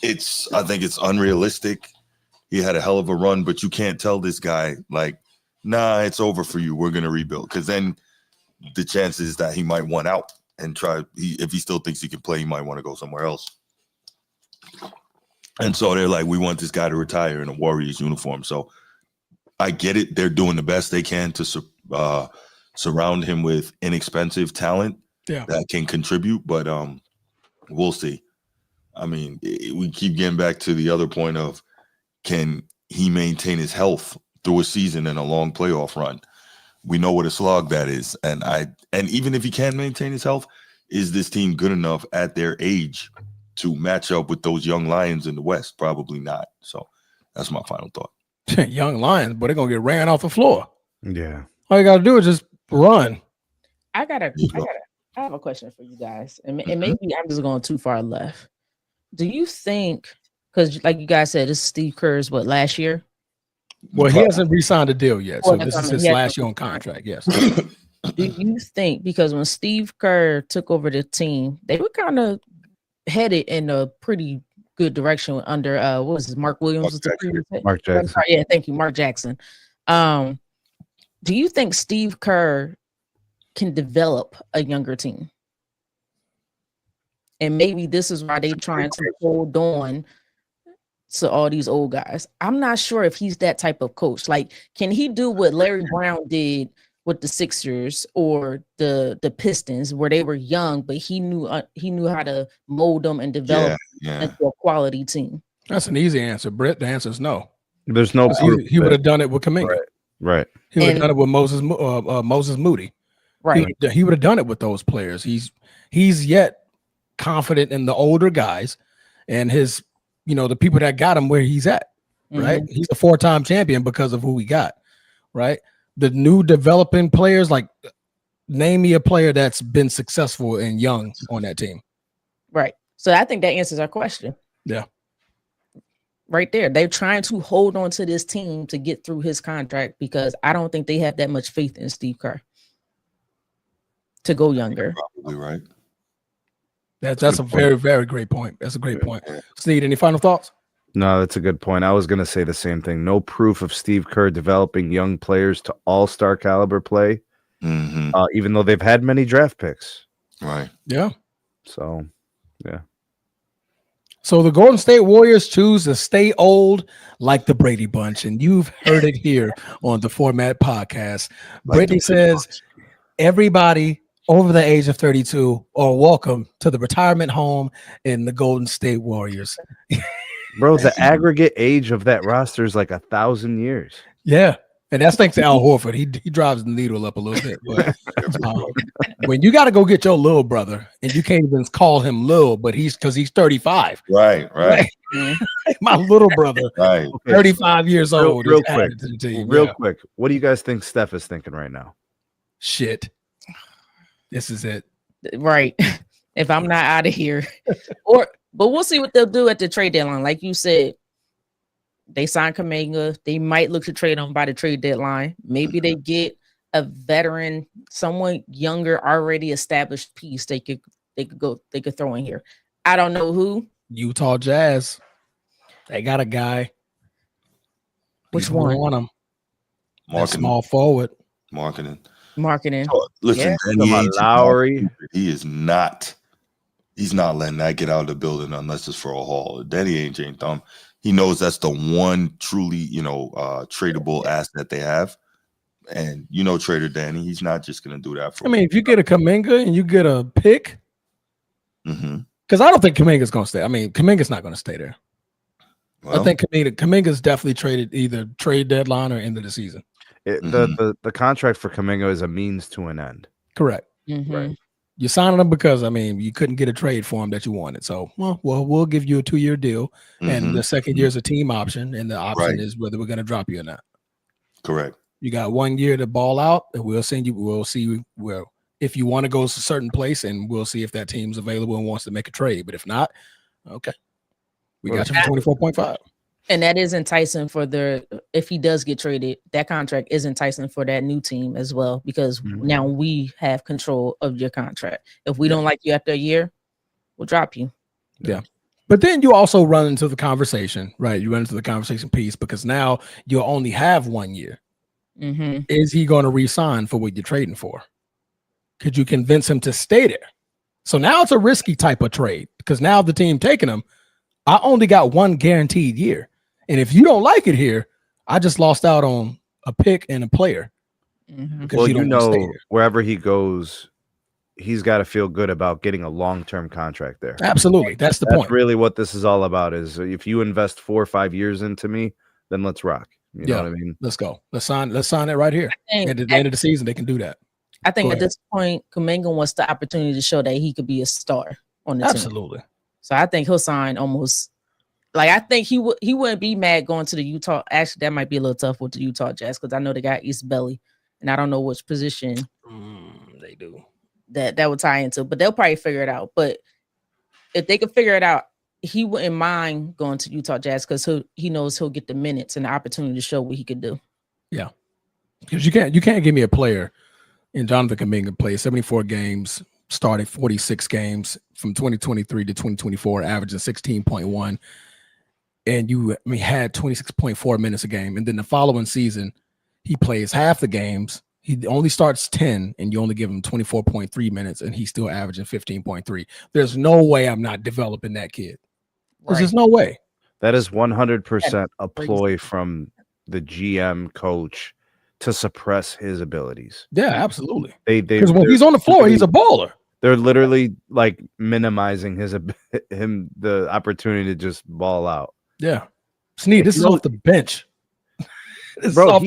I think it's unrealistic. He had a hell of a run, but you can't tell this guy like, nah, it's over for you. We're gonna rebuild, because then the chances that he might want out and if he still thinks he can play, he might want to go somewhere else. And so they're like, we want this guy to retire in a Warriors uniform. So I get it. They're doing the best they can to surround him with inexpensive talent that can contribute. But we'll see. I mean, we keep getting back to the other point of, can he maintain his health through a season and a long playoff run? We know what a slog that is. And even if he can maintain his health, is this team good enough at their age to match up with those young Lions in the West? Probably not. So that's my final thought. Young Lions, but they're gonna get ran off the floor. Yeah. All you gotta do is just run. I have a question for you guys, and maybe I'm just going too far left. Do you think, because like you guys said, this is Steve Kerr's last year? Well, he hasn't re-signed a deal yet, so this is his last year on contract. Yes. Do you think, because when Steve Kerr took over the team, they were kind of headed in a pretty good direction under what was it, Mark Williams? Mark Jackson. Yeah, thank you, Mark Jackson. Do you think Steve Kerr can develop a younger team? And maybe this is why they're trying to hold on to all these old guys. I'm not sure if he's that type of coach. Like, can he do what Larry Brown did with the Sixers or the Pistons, where they were young, but he knew how to mold them and develop into a quality team? That's an easy answer, Britt. The answer is no. There's no proof. He would have done it with Kuminga. Right. He would have done it with Moses Moody. Right. He would have done it with those players. He's yet confident in the older guys and his, the people that got him where he's at. Right. Mm-hmm. He's a 4-time champion because of who we got. Right. The new developing players, like, name me a player that's been successful and young on that team. Right. So I think that answers our question. Yeah. Right there. They're trying to hold on to this team to get through his contract, because I don't think they have that much faith in Steve Kerr to go younger. Probably right. That's a very, very great point. That's a great point. Sneed, any final thoughts? No, that's a good point. I was going to say the same thing. No proof of Steve Kerr developing young players to all-star caliber play, even though they've had many draft picks. Right. Yeah. So, yeah. So the Golden State Warriors choose to stay old like the Brady Bunch, and you've heard it here on the Format Podcast. Britne says everybody over the age of 32 are welcome to the retirement home in the Golden State Warriors. Bro, the aggregate age of that roster is like 1,000 years. Yeah, and that's thanks to Al Horford. He drives the needle up a little bit. But when you got to go get your little brother, and you can't even call him Lil, but he's 35. Right. My little brother, right, 35 years old. Real quick. What do you guys think Steph is thinking right now? Shit, this is it. Right. If I'm not out of here, but we'll see what they'll do at the trade deadline. Like you said, they signed Kuminga. They might look to trade him by the trade deadline. Maybe they get a veteran, someone younger, already established piece they could throw in here. I don't know who. Utah Jazz. They got a guy. Which one? Want him? Marketing. Small forward. Marketing. Oh, listen, Lowry. He is not. He's not letting that get out of the building unless it's for a haul. Danny ain't dumb. He knows that's the one truly, tradable asset they have. And you know, Trader Danny, he's not just going to do that for. I mean, if you get a Kuminga and you get a pick, because I don't think Kuminga's going to stay. I mean, Kuminga's not going to stay there. Well, I think Kuminga's definitely traded either trade deadline or end of the season. The contract for Kuminga is a means to an end. Correct. Right. You signed him because, I mean, you couldn't get a trade for him that you wanted. So, well, we'll give you a 2-year deal, and the second year is a team option, and the option is whether we're going to drop you or not. Correct. You got 1 year to ball out, and we'll send you. We'll see where if you want to go to a certain place, and we'll see if that team's available and wants to make a trade. But if not, okay, we got you for 24.5. And that is enticing for if he does get traded, that contract is enticing for that new team as well, because now we have control of your contract. If we don't like you after a year, we'll drop you. Yeah. But then you also run into the conversation, right? You run into the conversation piece because now you'll only have 1 year. Is he going to re-sign for what you're trading for? Could you convince him to stay there? So now it's a risky type of trade because now the team taking him, I only got 1 guaranteed year. And if you don't like it here, I just lost out on a pick and a player. Well, you know, wherever he goes, he's got to feel good about getting a long-term contract there. Absolutely. That's the point. Really what this is all about is if you invest 4 or 5 years into me, then let's rock. You know what I mean? Let's go. Let's sign it right here. At the end of the season, they can do that. I think at this point, Kuminga wants the opportunity to show that he could be a star on the team. Absolutely. So I think he'll sign almost. Like, I think he wouldn't be mad going to the Utah. Actually, that might be a little tough with the Utah Jazz because I know they got East Belly, and I don't know which position they do that would tie into. But they'll probably figure it out. But if they can figure it out, he wouldn't mind going to Utah Jazz because he knows he'll get the minutes and the opportunity to show what he could do. Yeah, because you can't give me a player in Jonathan Kuminga played 74 games, started 46 games from 2023 to 2024, averaging 16.1. And had 26.4 minutes a game. And then the following season, he plays half the games. He only starts 10, and you only give him 24.3 minutes, and he's still averaging 15.3. There's no way I'm not developing that kid. There's no way. That is 100% a ploy from the GM coach to suppress his abilities. Yeah, absolutely. Because when he's on the floor, he's a baller. They're literally like minimizing the opportunity to just ball out. Yeah. Sneed, this is off the bench. Bro,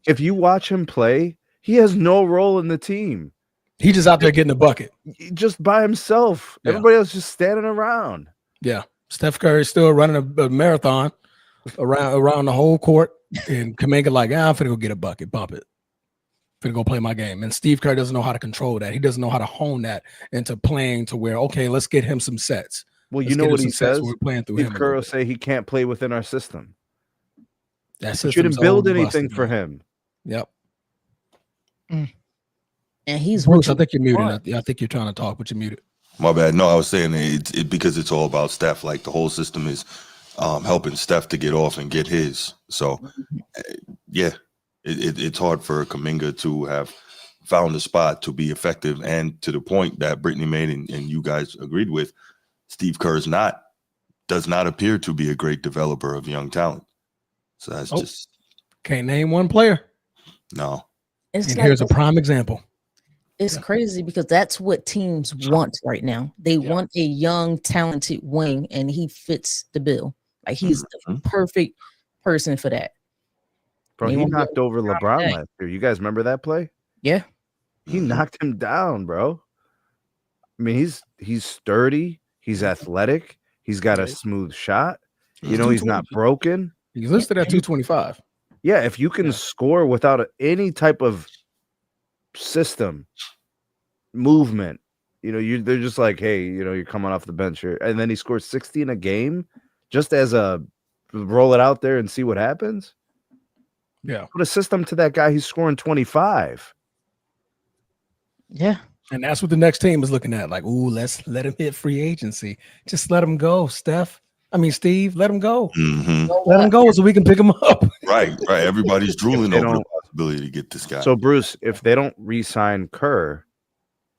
if you watch him play, he has no role in the team. He's just out there getting a bucket. Just by himself. Yeah. Everybody else just standing around. Yeah. Steph Curry is still running a marathon around the whole court. And Kuminga like, I'm finna go get a bucket, bump it. Finna go play my game. And Steve Kerr doesn't know how to control that. He doesn't know how to hone that into playing to where, okay, let's get him some sets. Well, you know what he says? We're playing through him. Kerr will say he can't play within our system. That shouldn't build anything for him. Yep. And he's Bruce, I think you're muted. I think you're trying to talk, but you're muted. My bad. No, I was saying it because it's all about Steph. Like the whole system is helping Steph to get off and get his. So, yeah, it's hard for Kuminga to have found a spot to be effective. And to the point that Britne made and you guys agreed with, Steve Kerr does not appear to be a great developer of young talent. So that's just can't name one player. No. And here's a prime example. It's crazy because that's what teams want right now. They want a young, talented wing, and he fits the bill. Like he's the perfect person for that. Bro, he knocked over LeBron last year. You guys remember that play? Yeah. He knocked him down, bro. I mean, he's sturdy. He's athletic. He's got a smooth shot. You know, he's not broken. He's listed at 225. Yeah, if you can score without any type of system, movement, you know, they're just like, hey, you know, you're coming off the bench here. And then he scores 60 in a game just as a roll it out there and see what happens. Yeah. Put a system to that guy. He's scoring 25. Yeah. And that's what the next team is looking at. Like, ooh, let's let him hit free agency. Just let him go, Steve. Let him go. Let him go so we can pick him up. Right. Everybody's drooling over the possibility to get this guy. So, Bruce, if they don't re-sign Kerr,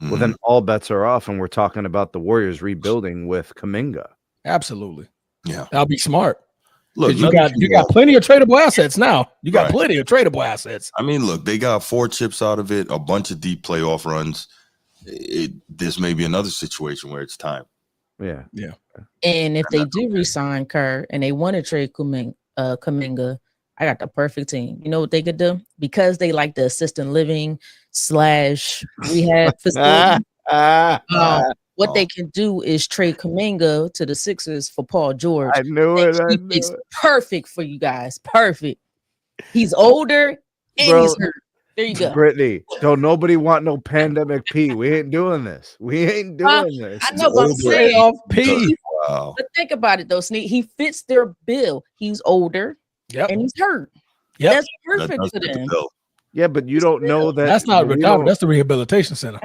well, then all bets are off, and we're talking about the Warriors rebuilding with Kuminga. Absolutely. Yeah. That'll be smart. Look, you got plenty of tradable assets now. You got plenty of tradable assets. I mean, look, they got 4 chips out of it, a bunch of deep playoff runs. This may be another situation where it's time. Yeah. And if they do resign Kerr and they want to trade Kuminga, I got the perfect team. You know what they could do? Because they like the assisted living / rehab facility. What they can do is trade Kuminga to the Sixers for Paul George. I knew it. It's perfect for you guys. Perfect. He's older and he's hurt. There you go. Britne, don't nobody want no pandemic P. We ain't doing this. I know, but I'm saying off P. Wow. But think about it though, Sneak. He fits their bill. He's older and he's hurt. Yep. That's perfect for them. Yeah, but you don't know that. That's not recovery. That's the rehabilitation center.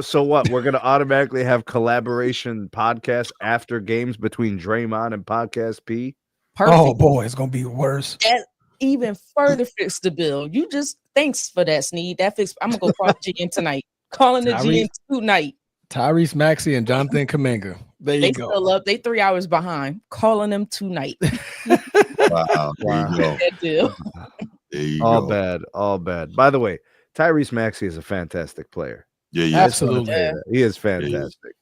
So what? We're gonna automatically have collaboration podcasts after games between Draymond and Podcast P. Perfect. Oh boy, it's gonna be worse. That even further fix the bill. You just thanks for that, Sneed. That fix. I'm gonna go call GM tonight. Calling the GM tonight. Tyrese Maxey and Jonathan Kuminga. There you go. They still up. They 3 hours behind. Calling them tonight. Wow. That deal. All bad. By the way, Tyrese Maxey is a fantastic player. Yeah, absolutely. He is fantastic.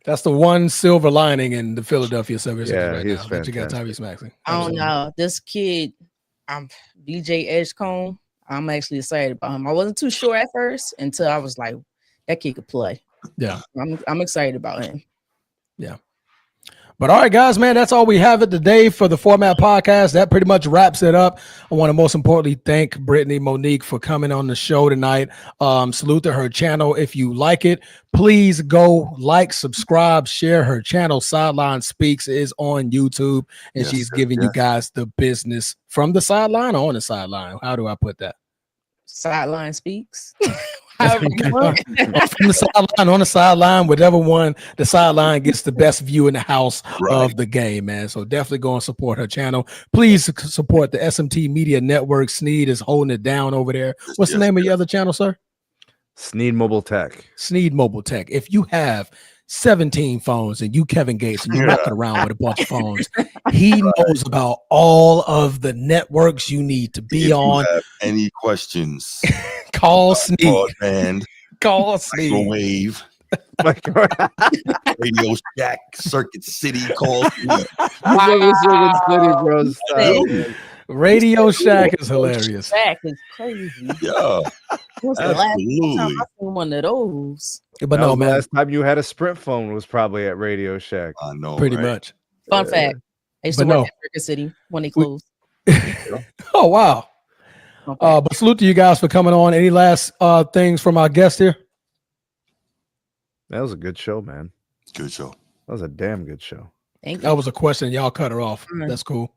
That's the one silver lining in the Philadelphia 76ers right now. Fantastic. That you got Tyrese Maxey. I don't know. This kid, DJ Edgecombe, I'm actually excited about him. I wasn't too sure at first until I was like, that kid could play. Yeah. I'm excited about him. Yeah. But all right, guys, man, that's all we have it today for the Format Podcast. That pretty much wraps it up. I want to most importantly thank Britne Monique for coming on the show tonight. Salute to her channel. If you like it, please go like, subscribe, share her channel. Sideline Speaks is on YouTube, and she's giving you guys the business from the sideline or on the sideline. How do I put that? Sideline Speaks. From the sideline, on the sideline, whatever one, the sideline gets the best view in the house of the game, man. So definitely go and support her channel. Please support the SMT Media Network. Sneed is holding it down over there. What's the name of your other channel, sir? Sneed Mobile Tech. Sneed Mobile Tech. If you have 17 phones and you Kevin Gates and you're knocking around with a bunch of phones, he knows about all of the networks you need to be on. Have any questions? Call Sneed. Call Sneed. Microwave. Radio Shack, Circuit City. Call Sneed. Radio Shack is hilarious. Shack is crazy. Yeah. What's the last time I seen one of those? But no, man. Last time you had a Sprint phone was probably at Radio Shack. I know. Pretty much. Fun fact. I used to work at Circuit City when they closed. Oh, wow. Okay. But salute to you guys for coming on. Any last things from our guest here? That was a good show, man. Good show. That was a damn good show. Thank you. That was a question. Y'all cut her off. That's cool.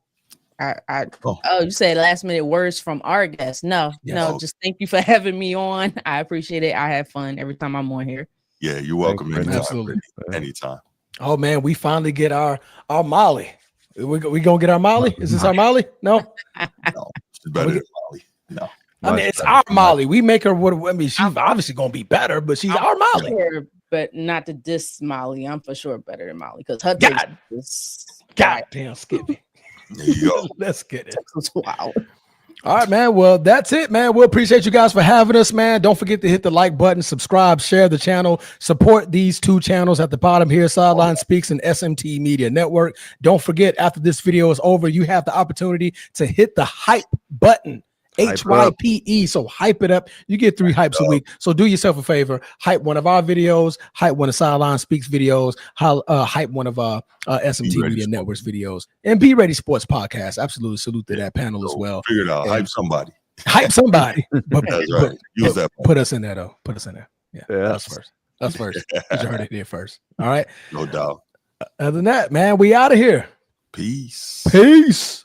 You said last minute words from our guest. No, just thank you for having me on. I appreciate it. I have fun every time I'm on here. Yeah, you're welcome. Absolutely. Anytime. Oh man, we finally get our Molly. We gonna get our Molly? Is this our Molly? No. No, it's better than Molly. No. I mean, it's our Molly. We make her what? I mean, she's obviously gonna be better, but she's our Molly. Sure, but not to diss Molly. I'm for sure better than Molly because her goddamn Skippy. There you go. Let's get it. Wow. All right, man. Well, that's it, man. We appreciate you guys for having us, man. Don't forget to hit the like button, subscribe, share the channel, support these 2 channels at the bottom here, Sideline Speaks and SMT Media Network. Don't forget, after this video is over, you have the opportunity to hit the hype button. HYPE. So hype it up. You get 3 hypes a week. So do yourself a favor. Hype one of our videos. Hype one of Sideline Speaks videos. Hype one of SMT Media Network's videos. And Be Ready Sports Podcast. Absolutely salute to that panel as well. Figure it out. Hype somebody. Hype somebody. But, that's right. Use that. Put us in there though. Put us in there. Yeah. That's first. That's first. You heard it here first. All right. No doubt. Other than that, man, we out of here. Peace. Peace.